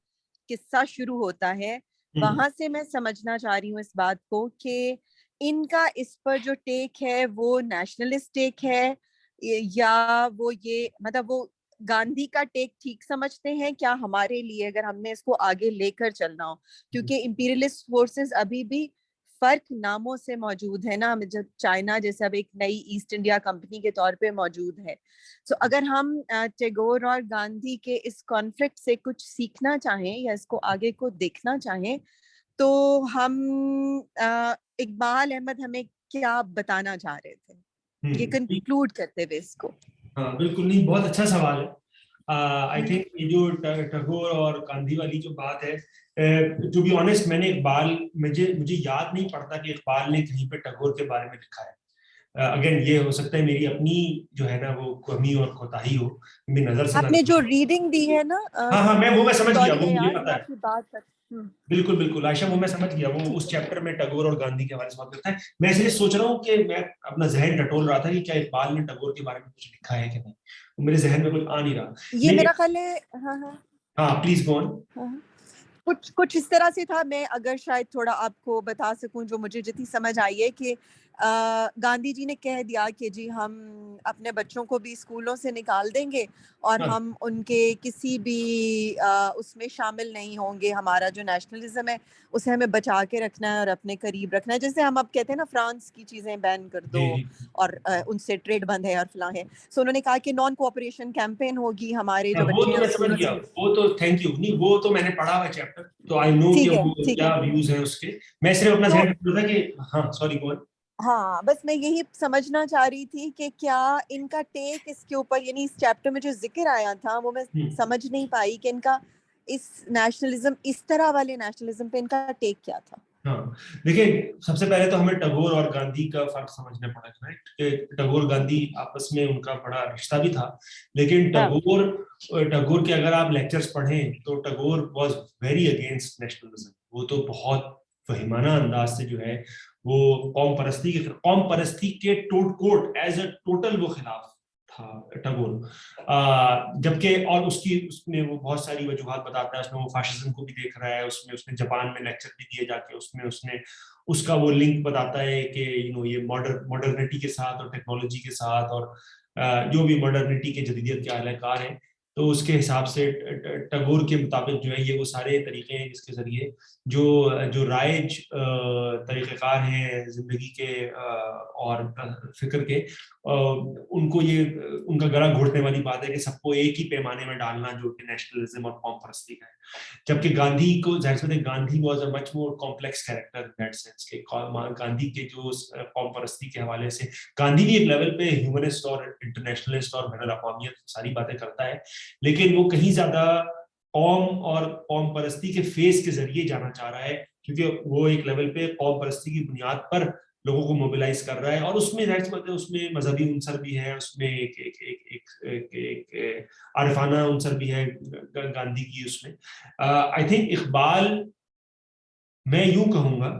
قصہ شروع ہوتا ہے, وہاں سے میں سمجھنا چاہ رہی ہوں اس بات کو کہ ان کا اس پر جو ٹیک ہے وہ نیشنلسٹ ٹیک ہے, یا وہ یہ مطلب وہ گاندھی کا ٹیک ٹھیک سمجھتے ہیں کیا ہمارے لیے, اگر ہم نے اس کو آگے لے کر چلنا ہو, کیونکہ امپیریلسٹ فورسز ابھی بھی فرق ناموں سے موجود ہے نا, جب چائنا جیسے اب ایک نئی ایسٹ انڈیا کمپنی کے طور پہ موجود ہے. سو اگر ہم ٹیگور اور گاندھی کے اس کانفلکٹ سے کچھ سیکھنا چاہیں یا اس کو آگے کو دیکھنا چاہیں, تو ہم اقبال احمد ہمیں کیا بتانا چاہ رہے تھے یہ کنکلوڈ کرتے ہوئے اس کو؟ ہاں بالکل, نہیں, بہت اچھا سوال ہے. آئی تھنک یہ جو ٹیگور اور گاندھی والی جو بات ہے, ٹو بی آنیسٹ میں نے اقبال, مجھے یاد نہیں پڑتا کہ اقبال نے کہیں پہ ٹیگور کے بارے میں لکھا ہے. اگین یہ ہو سکتا ہے میری اپنی جو ہے نا وہ کمی اور کوتاہی ہو, میری نظر سے. آپ نے جو ریڈنگ دی ہے نا, ہاں میں سمجھ گیا, وہ مجھے پتا ہے. بالکل بالکل عائشہ, وہ میں سمجھ گیا, وہ اس چیپٹر میں ٹیگور اور گاندھی کے حوالے سے بات کرتا ہے. میں اس لیے سوچ رہا ہوں کہ میں اپنا ذہن ٹٹول رہا تھا کہ کیا اقبال نے ٹیگور کے بارے میں کچھ لکھا ہے کہ نہیں, میرے ذہن میں کچھ آ نہیں رہا. یہ میرا خیال ہے. ہاں پلیز گو آن. کچھ اس طرح سے تھا. میں اگر شاید تھوڑا آپ کو بتا سکوں جو مجھے جتنی سمجھ آئی ہے کہ گاندھی جی نے کہہ دیا کہ جی ہم اپنے بچوں کو بھی اسکولوں سے نکال دیں گے اور ہم ان کے کسی بھی اس میں شامل نہیں ہوں گے. ہمارا جو نیشنلزم ہے اسے ہمیں بچا کے رکھنا ہے اور اپنے قریب رکھنا ہے. جیسے ہم اب کہتے ہیں نا فرانس کی چیزیں بین کر دو اور ان سے ٹریڈ بند ہے اور فلاں ہے. سو انہوں نے کہا کہ نان کوآپریشن کیمپین ہوگی, ہمارے جو وہ بچے تو ہیں میں سمجھ گیا, وہ تو تھینک یو, نہیں وہ تو میں نے پڑھا ہوا چیپٹر, تو آئی نو کہ وہ کیا ویوز ہیں اس کے. میں صرف اپنا ذہن تھا کہ ہاں سوری بول. ہاں بس میں یہی سمجھنا چاہ رہی تھی کہ کیا ان کا ٹیک اس کے اوپر, یعنی اس چیپٹر میں جو ذکر آیا تھا وہ میں سمجھ نہیں پائی کہ ان کا اس نیشنلزم, اس طرح والے نیشنلزم پہ ان کا ٹیک کیا تھا. ہاں دیکھیں, سب سے پہلے تو ہمیں ٹیگور اور گاندھی کا فرق سمجھنا پڑا ہے کہ ٹیگور گاندھی آپس میں ان کا بڑا رشتہ بھی تھا, لیکن ٹیگور کے اگر آپ لیکچرز پڑھیں تو Tagore was very against nationalism. وہ تو بہت فہیمانہ انداز سے جو ہے وہ قوم پرستی کے کوٹ ایز اے ٹوٹل وہ خلاف تھا ٹیگور. جبکہ اور اس میں وہ بہت ساری وجوہات بتاتا ہے, اس میں وہ فاشزم کو بھی دیکھ رہا ہے, اس نے جاپان میں لیکچر بھی دیے جا کے اس میں اس کا وہ لنک بتاتا ہے کہ یہ ماڈرنٹی کے ساتھ اور ٹیکنالوجی کے ساتھ اور جو بھی ماڈرنٹی کے جدیدیت کے اہل کار ہیں, تو اس کے حساب سے ٹیگور کے مطابق جو ہے یہ وہ سارے طریقے ہیں جس کے ذریعے جو رائج طریقہ کار ہیں زندگی کے اور فکر کے, ان کو یہ ان کا گلا گھونٹنے والی بات ہے کہ سب کو ایک ہی پیمانے میں ڈالنا جو کہ نیشنلزم اور قوم پرستی کا ہے. جبکہ گاندھی کو ظاہر سی Gandhi was a much more complex character in that sense کہ گاندھی کے جو قوم پرستی کے حوالے سے گاندھی بھی ایک لیول پہ ہیومنسٹ اور انٹرنیشنلسٹ اور بین الاقوامیت ساری باتیں کرتا ہے, لیکن وہ کہیں زیادہ قوم اور قوم پرستی کے فیس کے ذریعے جانا چاہ رہا ہے, کیونکہ وہ ایک لیول پہ قوم پرستی کی بنیاد پر لوگوں کو موبلائز کر رہا ہے. اور اس میں ظاہر سی بات ہے اس میں مذہبی عنصر بھی ہے, اس میں ایک عارفانہ عنصر بھی ہے گاندھی کی اس میں. آئی تھنک اقبال, میں یوں کہوں گا,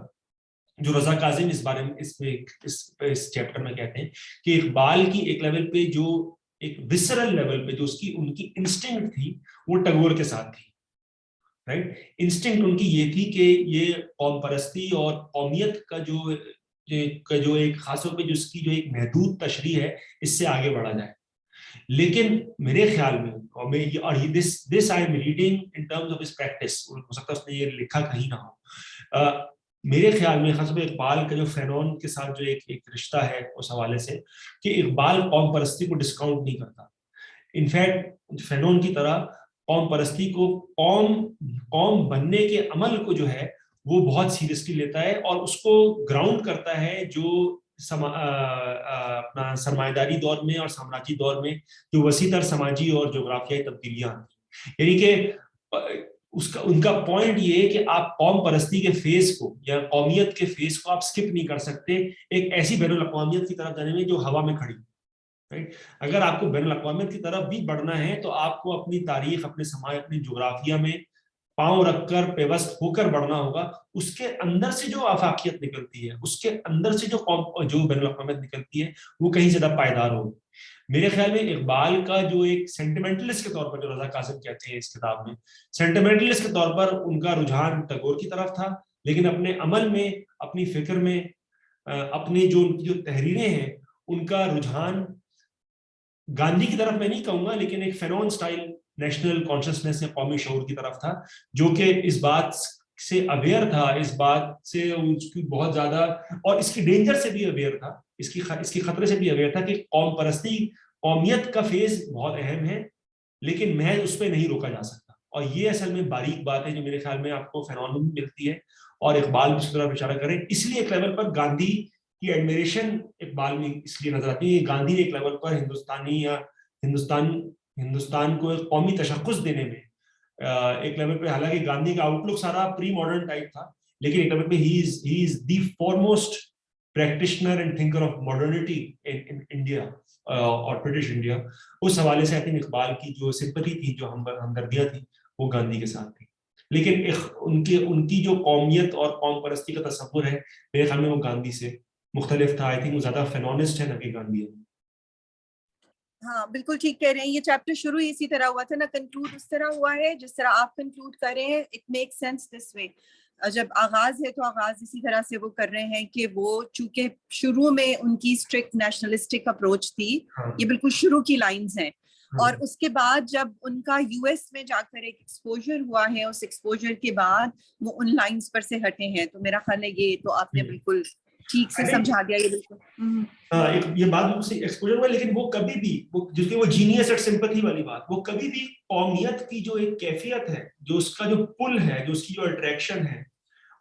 جو رضا کاظم اس بارے میں اس چیپٹر میں کہتے ہیں کہ اقبال کی ایک لیول پہ جو ایک وسرل لیول پہ جو ان کی انسٹنکٹ تھی وہ ٹیگور کے ساتھ تھی. رائٹ, انسٹنکٹ ان کی یہ تھی کہ یہ قوم پرستی اور قومیت کا جو ایک خاص طور پہ جو اس کی جو ایک محدود تشریح ہے اس سے آگے بڑھا جائے. لیکن میرے خیال میں اور this I am reading in terms of his practice, ہو سکتا ہے اس نے یہ لکھا کہیں نہ ہو, میرے خیال میں خاص طور پہ اقبال کا جو فینون کے ساتھ جو ایک رشتہ ہے اس حوالے سے کہ اقبال قوم پرستی کو ڈسکاؤنٹ نہیں کرتا. انفیکٹ فینون کی طرح قوم پرستی کو قوم بننے کے عمل کو جو ہے وہ بہت سیریسلی لیتا ہے اور اس کو گراؤنڈ کرتا ہے جو اپنا سرمایہ داری دور میں اور سامراجی دور میں جو وسیع تر سماجی اور جغرافیائی تبدیلیاں آتی, یعنی کہ ان کا پوائنٹ یہ ہے کہ آپ قوم پرستی کے فیز کو یا قومیت کے فیز کو آپ سکپ نہیں کر سکتے ایک ایسی بین الاقوامیت کی طرف جانے میں جو ہوا میں کھڑی. اگر آپ کو بین الاقوامیت کی طرف بھی بڑھنا ہے تو آپ کو اپنی تاریخ, اپنے سماج, اپنی جغرافیہ میں پاؤں رکھ کر پیوست ہو کر بڑھنا ہوگا. اس کے اندر سے جو آفاقیت نکلتی ہے, اس کے اندر سے جو بین الاقوامیت نکلتی ہے وہ کہیں زیادہ پائیدار ہوگی. میرے خیال میں اقبال کا جو ایک سینٹیمنٹلسٹ کے طور پر جو رضا کاظم کہتے ہیں اس کتاب میں, سینٹیمنٹلسٹ کے طور پر ان کا رجحان ٹیگور کی طرف تھا, لیکن اپنے عمل میں, اپنی فکر میں, اپنی جو تحریریں ہیں ان کا رجحان گاندھی کی طرف میں نہیں کہوں گا, لیکن ایک فینون سٹائل نیشنل کانشسنس یا قومی شعور کی طرف تھا, جو کہ اس بات سے اویئر تھا, اس بات سے اس کی بہت زیادہ اور اس کی ڈینجر سے بھی اویئر تھا, اس کی خطرے سے بھی اویئر تھا کہ قوم پرستی, قومیت کا فیز بہت اہم ہے لیکن محض اس پہ نہیں روکا جا سکتا. اور یہ اصل میں باریک بات ہے جو میرے خیال میں آپ کو فینون میں بھی ملتی ہے اور اقبال بھی اس طرف اشارہ کریں. اس لیے ایک لیول پر گاندھی کی ایڈمیریشن اقبال میں اس لیے نظر آتی ہے. گاندھی نے ایک لیول پر ہندوستانی یا ہندوستان کو ایک قومی تشخص دینے میں ایک لیول پہ, حالانکہ گاندھی کا آؤٹ لک سارا پری ماڈرن ٹائپ تھا, لیکن ایک لیول پہ he is the foremost practitioner and thinker of modernity in India اور برٹش انڈیا. اس حوالے سے آئی تھنک اقبال کی جو سمپتھی تھی, جو ہمدردیاں تھیں, وہ گاندھی کے ساتھ تھی. لیکن ان کی جو قومیت اور قوم پرستی کا تصور ہے میرے خیال میں وہ گاندھی سے مختلف تھا. آئی تھنک وہ زیادہ فینونسٹ ہے نہ کہ گاندھی ہے. ہاں بالکل ٹھیک کہہ رہے ہیں. یہ چیپٹر شروع اسی طرح ہوا تھا نا, کنکلوڈ اس طرح ہوا ہے جس طرح آپ کنکلوڈ کر رہے ہیں. اٹ میک سینس دس وے. جب آغاز ہے تو آغاز اسی طرح سے وہ کر رہے ہیں کہ وہ چونکہ شروع میں ان کی اسٹرکٹ نیشنلسٹک اپروچ تھی, یہ بالکل شروع کی لائنز ہیں, اور اس کے بعد جب ان کا یو ایس میں جا کر ایک ایکسپوجر ہوا ہے, اس ایکسپوجر کے بعد وہ ان لائنز پر سے ہٹے ہیں. تو میرا خیال ہے یہ تو آپ نے بالکل ٹھیک سے سمجھا دیا. یہ بالکل یہ بات بالکل صحیح ایکسپوجر ہوا, لیکن وہ کبھی بھی جس کی وہ جینیس اور سمپتھی والی بات, وہ کبھی بھی قومیت کی جو ایک کیفیت ہے, جو اس کا جو پل ہے, جو اس کی جو اٹریکشن ہے,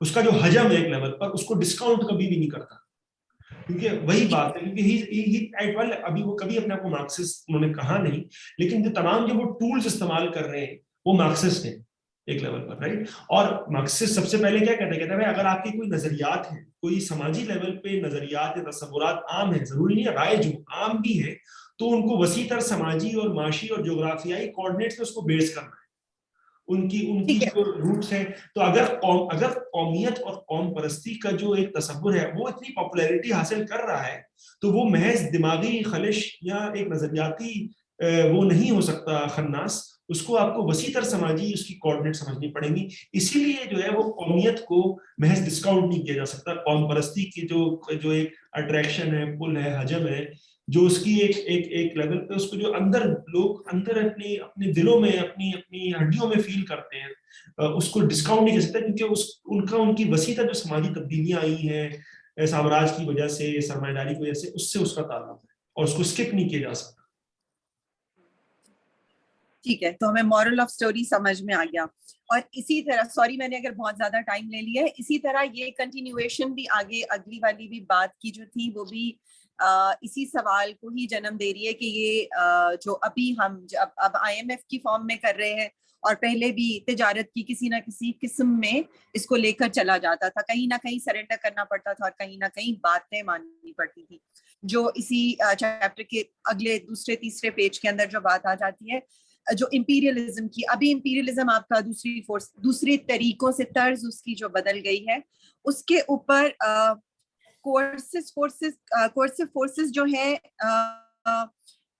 اس کا جو حجم ہے ایک لیول پر, اس کو ڈسکاؤنٹ کبھی بھی نہیں کرتا. کیونکہ وہی بات ہے, کیونکہ ابھی وہ کبھی اپنے آپ کو مارکسسٹ انہوں نے کہا نہیں, لیکن جو تمام جو وہ ٹولز استعمال کر رہے ہیں وہ مارکسسٹ ہیں ایک لیول پر, رائٹ. اور مارکسسٹ سب سے پہلے کیا کہتے ہیں اگر آپ کی کوئی نظریات ہیں, کوئی سماجی لیول پہ نظریات یا تصورات عام ہیں, ضروری نہیں ہے رائج ہوں, عام بھی ہے, تو ان کو وسیع تر سماجی اور معاشی اور جغرافیائی کوآرڈینیٹس میں اس کو بیس کرنا ہے, ان کی جو روٹس ہیں. تو اگر قومیت اور قوم پرستی کا جو ایک تصور ہے وہ اتنی پاپولیرٹی حاصل کر رہا ہے, تو وہ محض دماغی خلش یا ایک نظریاتی وہ نہیں ہو سکتا خناس, اس کو آپ کو وسیع تر سماجی اس کی کوآرڈینیٹ سمجھنی پڑیں گی. اسی لیے جو ہے وہ قومیت کو محض ڈسکاؤنٹ نہیں کیا جا سکتا. قوم پرستی کی جو ایک اٹریکشن ہے, پل ہے, حجم ہے, جو اس کی ایک لیول پہ اس کو جو لوگ اندر اپنے دلوں میں اپنی ہڈیوں میں فیل کرتے ہیں, اس کو ڈسکاؤنٹ نہیں کر سکتا, کیونکہ ان کی وسیع تر جو سماجی تبدیلیاں آئی ہیں سامراج کی وجہ سے, سرمایہ داری کی وجہ سے, اس سے اس کا تعلق ہے اور اس کو اسکپ نہیں کیا جا سکتا. ٹھیک ہے, تو ہمیں مورل آف اسٹوری سمجھ میں آ گیا. اور اسی طرح, سوری میں نے اگر بہت زیادہ ٹائم لے لیا ہے, اسی طرح یہ کنٹینیویشن بھی آگے اگلی والی بھی بات کی جو تھی وہ بھی اسی سوال کو ہی جنم دے رہی ہے کہ یہ جو ابھی ہم اب آئی ایم ایف کی فارم میں کر رہے ہیں, اور پہلے بھی تجارت کی کسی نہ کسی قسم میں اس کو لے کر چلا جاتا تھا, کہیں نہ کہیں سرنڈر کرنا پڑتا تھا اور کہیں نہ کہیں باتیں ماننی پڑتی تھی, جو اسی چیپٹر کے اگلے دوسرے تیسرے پیج کے اندر جو بات آ جاتی ہے, جو امپیریلزم کی. ابھی امپیریلزم آپ کا دوسری طریقوں سے طرز اس کی جو بدل گئی ہے, اس کے اوپر کوئرسو فورسز جو ہیں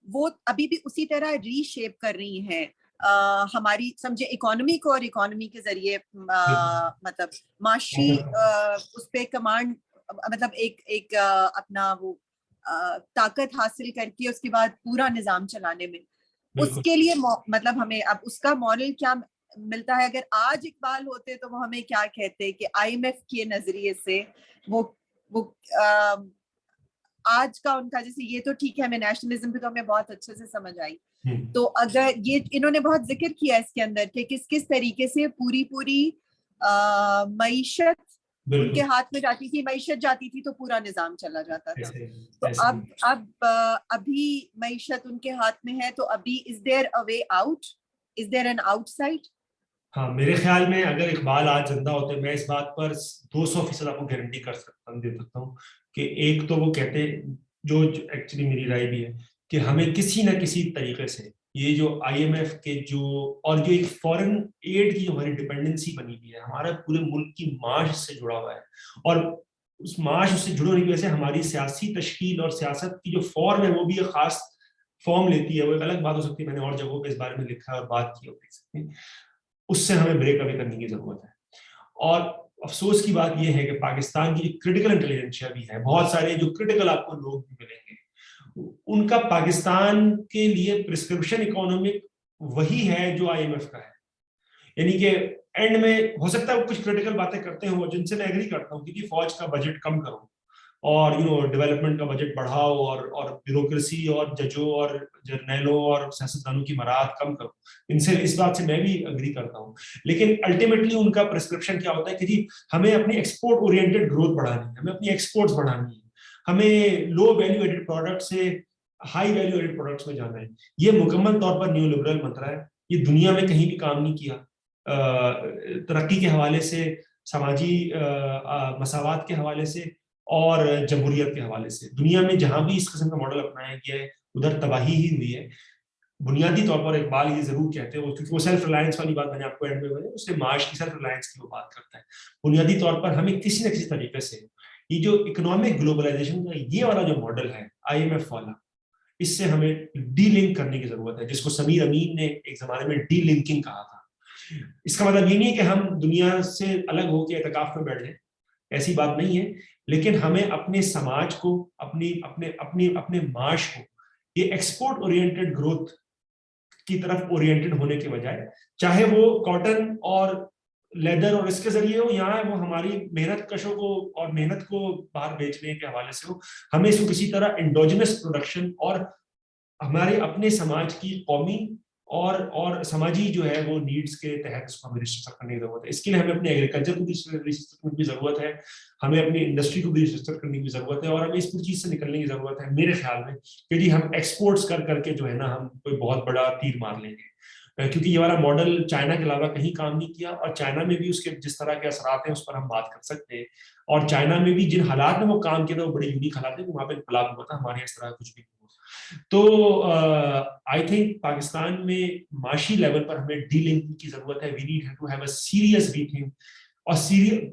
وہ ابھی بھی اسی طرح ری شیپ کر رہی ہیں ہماری سمجھے اکانومی کو, اور اکانومی کے ذریعے مطلب معاشی اس پہ کمانڈ, مطلب ایک اپنا وہ طاقت حاصل کر کے اس کے بعد پورا نظام چلانے میں. اس کے لیے مطلب ہمیں اب اس کا ماڈل کیا ملتا ہے. اگر آج اقبال ہوتے تو وہ ہمیں کیا کہتے کہ آئی ایم ایف کے نظریے سے وہ آج کا ان کا, جیسے یہ تو ٹھیک ہے ہمیں نیشنلزم پہ تو ہمیں بہت اچھے سے سمجھ آئی, تو اگر یہ انہوں نے بہت ذکر کیا اس کے اندر کہ کس طریقے سے پوری معیشت ان کے ہاتھ میں جاتی تھی, معیشت جاتی تھی تو پورا نظام چلا جاتا تھا. تو اب ابھی معیشت ان کے ہاتھ میں ہے, تو ابھی is there a way out, is there an آؤٹ سائڈ؟ ہاں, میرے خیال میں اگر اقبال آج زندہ ہوتے, میں اس بات پر 200% آپ کو گارنٹی دے سکتا ہوں کہ ایک تو وہ کہتے, جو ایکچولی میری رائے بھی ہے, کہ ہمیں کسی نہ کسی طریقے سے یہ جو آئی ایم ایف کے جو اور جو ایک فورن ایڈ کی جو ہماری ڈپینڈنسی بنی ہوئی ہے, ہمارا پورے ملک کی معاش سے جڑا ہوا ہے, اور اس معاش سے جڑے ہونے کی وجہ سے ہماری سیاسی تشکیل اور سیاست کی جو فارم ہے وہ بھی ایک خاص فارم لیتی ہے. وہ ایک الگ بات ہو سکتی ہے, میں نے اور جگہوں پہ اس بارے میں لکھا اور بات کی ہوتی, اس سے ہمیں بریک اوے کرنے کی ضرورت ہے. اور افسوس کی بات یہ ہے کہ پاکستان کی کرٹیکل انٹیلیجنسیا بھی ہے, بہت سارے جو کرٹیکل آپ کو لوگ بھی ملیں گے, ان کا پاکستان کے لیے پرسکرپشن اکانومک وہی ہے جو آئی ایم ایف کا ہے. یعنی کہ اینڈ میں ہو سکتا ہے وہ کچھ کرٹیکل باتیں کرتے ہوں جن سے میں ایگری کرتا ہوں, کیونکہ فوج کا بجٹ کم کرو اور ڈیولپمنٹ کا بجٹ بڑھاؤ اور بیوروکریسی اور ججوں اور جرنیلوں اور سیاستدانوں کی مراحت کم کرو, اس بات سے میں بھی اگری کرتا ہوں. لیکن الٹیمیٹلی ان کا پرسکرپشن کیا ہوتا ہے کہ جی ہمیں اپنی ایکسپورٹ اورینٹڈ گروتھ بڑھانی ہے, ہمیں اپنی ایکسپورٹس بڑھانی ہے, ہمیں لو ویلیو ایڈڈ پروڈکٹ سے ہائی ویلیو ایڈڈ پروڈکٹس میں جانا ہے. یہ مکمل طور پر نیو لبرل منترا ہے, یہ دنیا میں کہیں بھی کام نہیں کیا. ترقی کے حوالے سے, سماجی مساوات کے حوالے سے اور جمہوریت کے حوالے سے دنیا میں جہاں بھی اس قسم کا ماڈل اپنایا گیا ہے ادھر تباہی ہی ہوئی ہے. بنیادی طور پر اقبال یہ ضرور کہتے ہیں, کیونکہ وہ سیلف ریلائنس والی بات میں نے آپ کو اینڈ میں بتائی, اس سے معاش کی سیلف ریلائنس کی وہ بات کرتا ہے. بنیادی طور پر ہمیں کسی نہ کسی طریقے سے یہ جو اکنامک گلوبلائزیشن کا یہ والا جو ماڈل ہے آئی ایم ایف والا, اس سے ہمیں ڈی لنک کرنے کی ضرورت ہے, جس کو سمیر امین نے ایک زمانے میں ڈی لنکنگ کہا تھا. اس کا مطلب یہ نہیں ہے کہ ہم دنیا سے الگ ہو کے اعتکاف میں بیٹھ جائیں، ایسی بات نہیں ہے، لیکن ہمیں اپنے سماج کو، اپنے معاش کو یہ ایکسپورٹ اورینٹڈ گروتھ کی طرف اورینٹڈ ہونے کے بجائے، چاہے وہ کاٹن اور لیدر اور اس کے ذریعے ہو، یہاں وہ ہماری محنت کشوں کو اور محنت کو باہر بیچنے کے حوالے سے ہو، ہمیں اس کو کسی طرح انڈوجنس پروڈکشن اور ہمارے اپنے سماج کی قومی اور سماجی جو ہے وہ نیڈز کے تحت اس کو ہمیں ریسٹرکچر کرنے کی ضرورت ہے. اس کے لیے ہمیں اپنے ایگریکلچر کو بھی ریسٹرکچر کرنے کی ضرورت ہے، ہمیں اپنی انڈسٹری کو بھی ریسٹرکچر کرنے کی ضرورت ہے، اور ہمیں اس پوری چیز سے نکلنے کی ضرورت ہے میرے خیال میں کہ جی ہم ایکسپورٹس کر کے جو ہے نا ہم کوئی بہت بڑا تیر مار لیں گے، کیونکہ یہ والا ماڈل چائنا کے علاوہ کہیں کام نہیں کیا، اور چائنا میں بھی اس کے جس طرح کے اثرات ہیں اس پر ہم بات کر سکتے ہیں، اور چائنا میں بھی جن حالات میں وہ کام کیا تھا وہ بڑے یونیک حالات ہیں، وہاں پہ انقلاب ہوا تھا، ہمارے اس طرح کچھ بھی نہیں ہوا. تو آئی تھنک پاکستان میں معاشی لیول پر ہمیں ڈی لنکنگ کی ضرورت ہے. We need to have a serious rethink, اور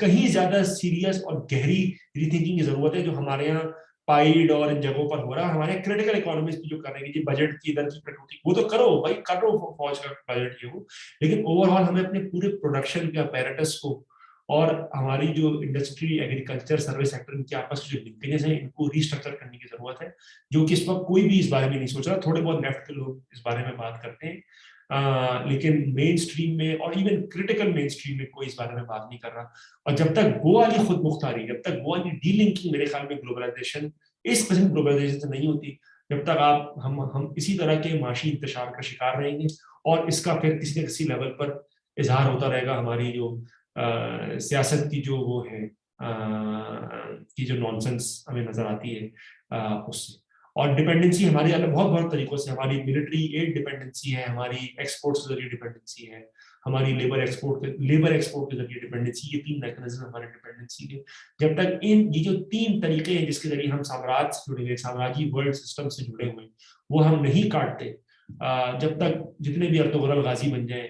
کہیں زیادہ سیریس اور گہری ری تھنکنگ کی ضرورت ہے جو ہمارے یہاں پائیڈ اور ان جگہوں پر ہو رہا ہے. ہمارے کریٹیکل اکانومیز جو کر رہے ہیں جی بجٹ کی ادھر کی کٹوتی، وہ تو کرو بھائی، کرو فوج کا بجٹ یہ ہو، لیکن اوور آل ہمیں اپنے پورے پروڈکشن کے اپیرٹس کو اور ہماری جو انڈسٹری، ایگریکلچر، سروس سیکٹر، ان کے آپس کی جو لنکیجز ہیں ان کو ریسٹرکچر کرنے کی ضرورت ہے، جو کہ اس وقت کوئی بھی اس بارے میں نہیں سوچ رہا. تھوڑے بہت لیفٹ کے لوگ اس بارے میں بات کرتے ہیں، لیکن مین اسٹریم میں اور ایون کریٹیکل مین اسٹریم میں کوئی اس بارے میں بات نہیں کر رہا. اور جب تک وہ والی خود مختاری، جب تک وہ والی ڈی لنکنگ میرے خیال میں گلوبلائزیشن، اس قسم گلوبلائزیشن سے نہیں ہوتی، جب تک ہم اسی طرح کے معاشی انتشار کا شکار رہیں گے، اور اس کا پھر کسی نہ کسی لیول پر اظہار ہوتا رہے گا ہماری جو سیاست کی جو وہ ہے کی جو نانسنس ہمیں نظر آتی ہے اس سے. اور ڈپینڈنسی ہماری بہت طریقوں سے، ہماری ملٹری ایڈ ڈپینڈنسی ہے، ہماری ایکسپورٹس کے ذریعے ڈپینڈنسی ہے، ہماری لیبر ایکسپورٹ کے ذریعے ڈپینڈنسی، یہ تین میکنزم ہمارے ڈپینڈنسی کے. جب تک یہ جو تین طریقے ہیں جس کے ذریعے ہم سامراج سے جڑے ہوئے، سامراجی ورلڈ سسٹم سے جڑے ہوئے، وہ ہم نہیں کاٹتے، جب تک جتنے بھی ارطغرل غازی بن جائیں،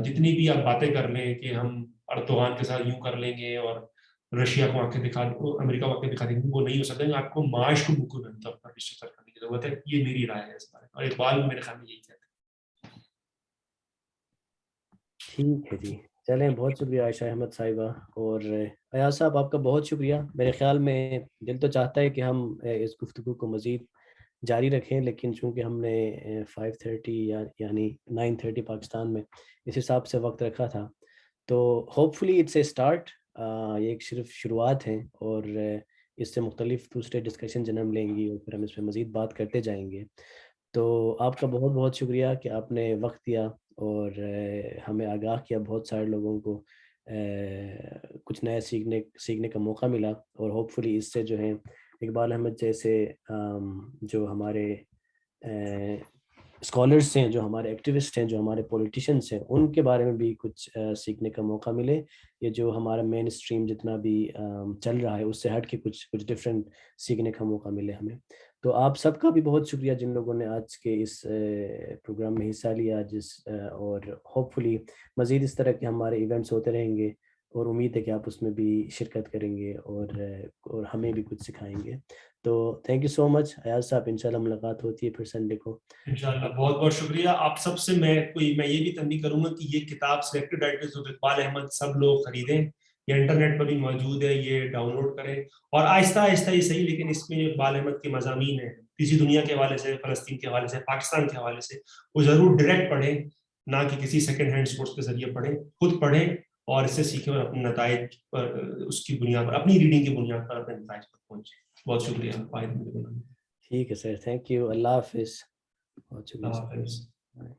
جتنی بھی آپ باتیں کر لیں کہ ہم اردوغان کے ساتھ یوں کر لیں گے اور رشیا کو آنکھیں دکھا، امریکہ کو آنکھیں دکھا دیں گے، وہ نہیں ہو سکتا. آپ کو معاش کو مکمل طور پر ریسٹرکچر کرنے کی ضرورت ہے. یہ میری رائے ہے اس بارے میں، اور اقبال میرے خیال میں یہی کہتے ہیں. ٹھیک ہے جی، چلیں، بہت شکریہ عائشہ احمد صاحبہ. اور ایاز صاحب آپ کا بہت شکریہ. میرے خیال میں دل تو چاہتا ہے کہ ہم اس گفتگو کو مزید جاری رکھیں، لیکن چونکہ ہم نے 5:30 یعنی 9:30 پاکستان میں اس حساب سے وقت رکھا تھا، تو hopefully it's a start. یہ ایک صرف شروعات ہیں، اور اس سے مختلف دوسرے ڈسکشن جنم لیں گی، اور پھر ہم اس پہ مزید بات کرتے جائیں گے. تو آپ کا بہت بہت شکریہ کہ آپ نے وقت دیا اور ہمیں آگاہ کیا. بہت سارے لوگوں کو کچھ نیا سیکھنے کا موقع ملا، اور ہوپ فلی اس سے جو ہے اقبال احمد جیسے جو ہمارے اسکالرس ہیں، جو ہمارے ایکٹیوسٹ ہیں، جو ہمارے پولیٹیشنس ہیں، ان کے بارے میں بھی کچھ سیکھنے کا موقع ملے. یہ جو ہمارا مین اسٹریم جتنا بھی چل رہا ہے اس سے ہٹ کے کچھ ڈفرینٹ سیکھنے کا موقع ملے ہمیں. تو آپ سب کا بھی بہت شکریہ جن لوگوں نے آج کے اس پروگرام میں حصہ لیا، اور ہوپ فلی مزید اس طرح کے ہمارے ایونٹس ہوتے رہیں گے، اور امید ہے کہ آپ اس میں بھی شرکت کریں گے اور ہمیں بھی کچھ سکھائیں گے. تو تھینک یو سو مچ ایاز صاحب. انشاءاللہ ملاقات ہوتی ہے پھر سنڈے کو انشاءاللہ. بہت بہت شکریہ آپ سب سے. میں یہ بھی تنبیہ کروں گا کہ یہ کتاب selected writers of Iqbal Ahmad سب لوگ خریدیں، یہ انٹرنیٹ پر بھی موجود ہے، یہ ڈاؤن لوڈ کریں، اور آہستہ آہستہ ہی صحیح لیکن اس میں اقبال احمد کے مضامین ہیں کسی دنیا کے حوالے سے، فلسطین کے حوالے سے، پاکستان کے حوالے سے، وہ ضرور ڈائریکٹ پڑھیں، نہ کہ کسی سیکنڈ ہینڈ سورس کے ذریعے پڑھیں. خود پڑھیں اور اس سے سیکھیں، اور اپنے نتائج پر، اس کی بنیاد پر، اپنی ریڈنگ کی بنیاد پر اپنے نتائج پر پہنچیں. بہت شکریہ. ٹھیک ہے سر، تھینک یو. اللہ حافظ. بہت شکریہ. اللہ حافظ.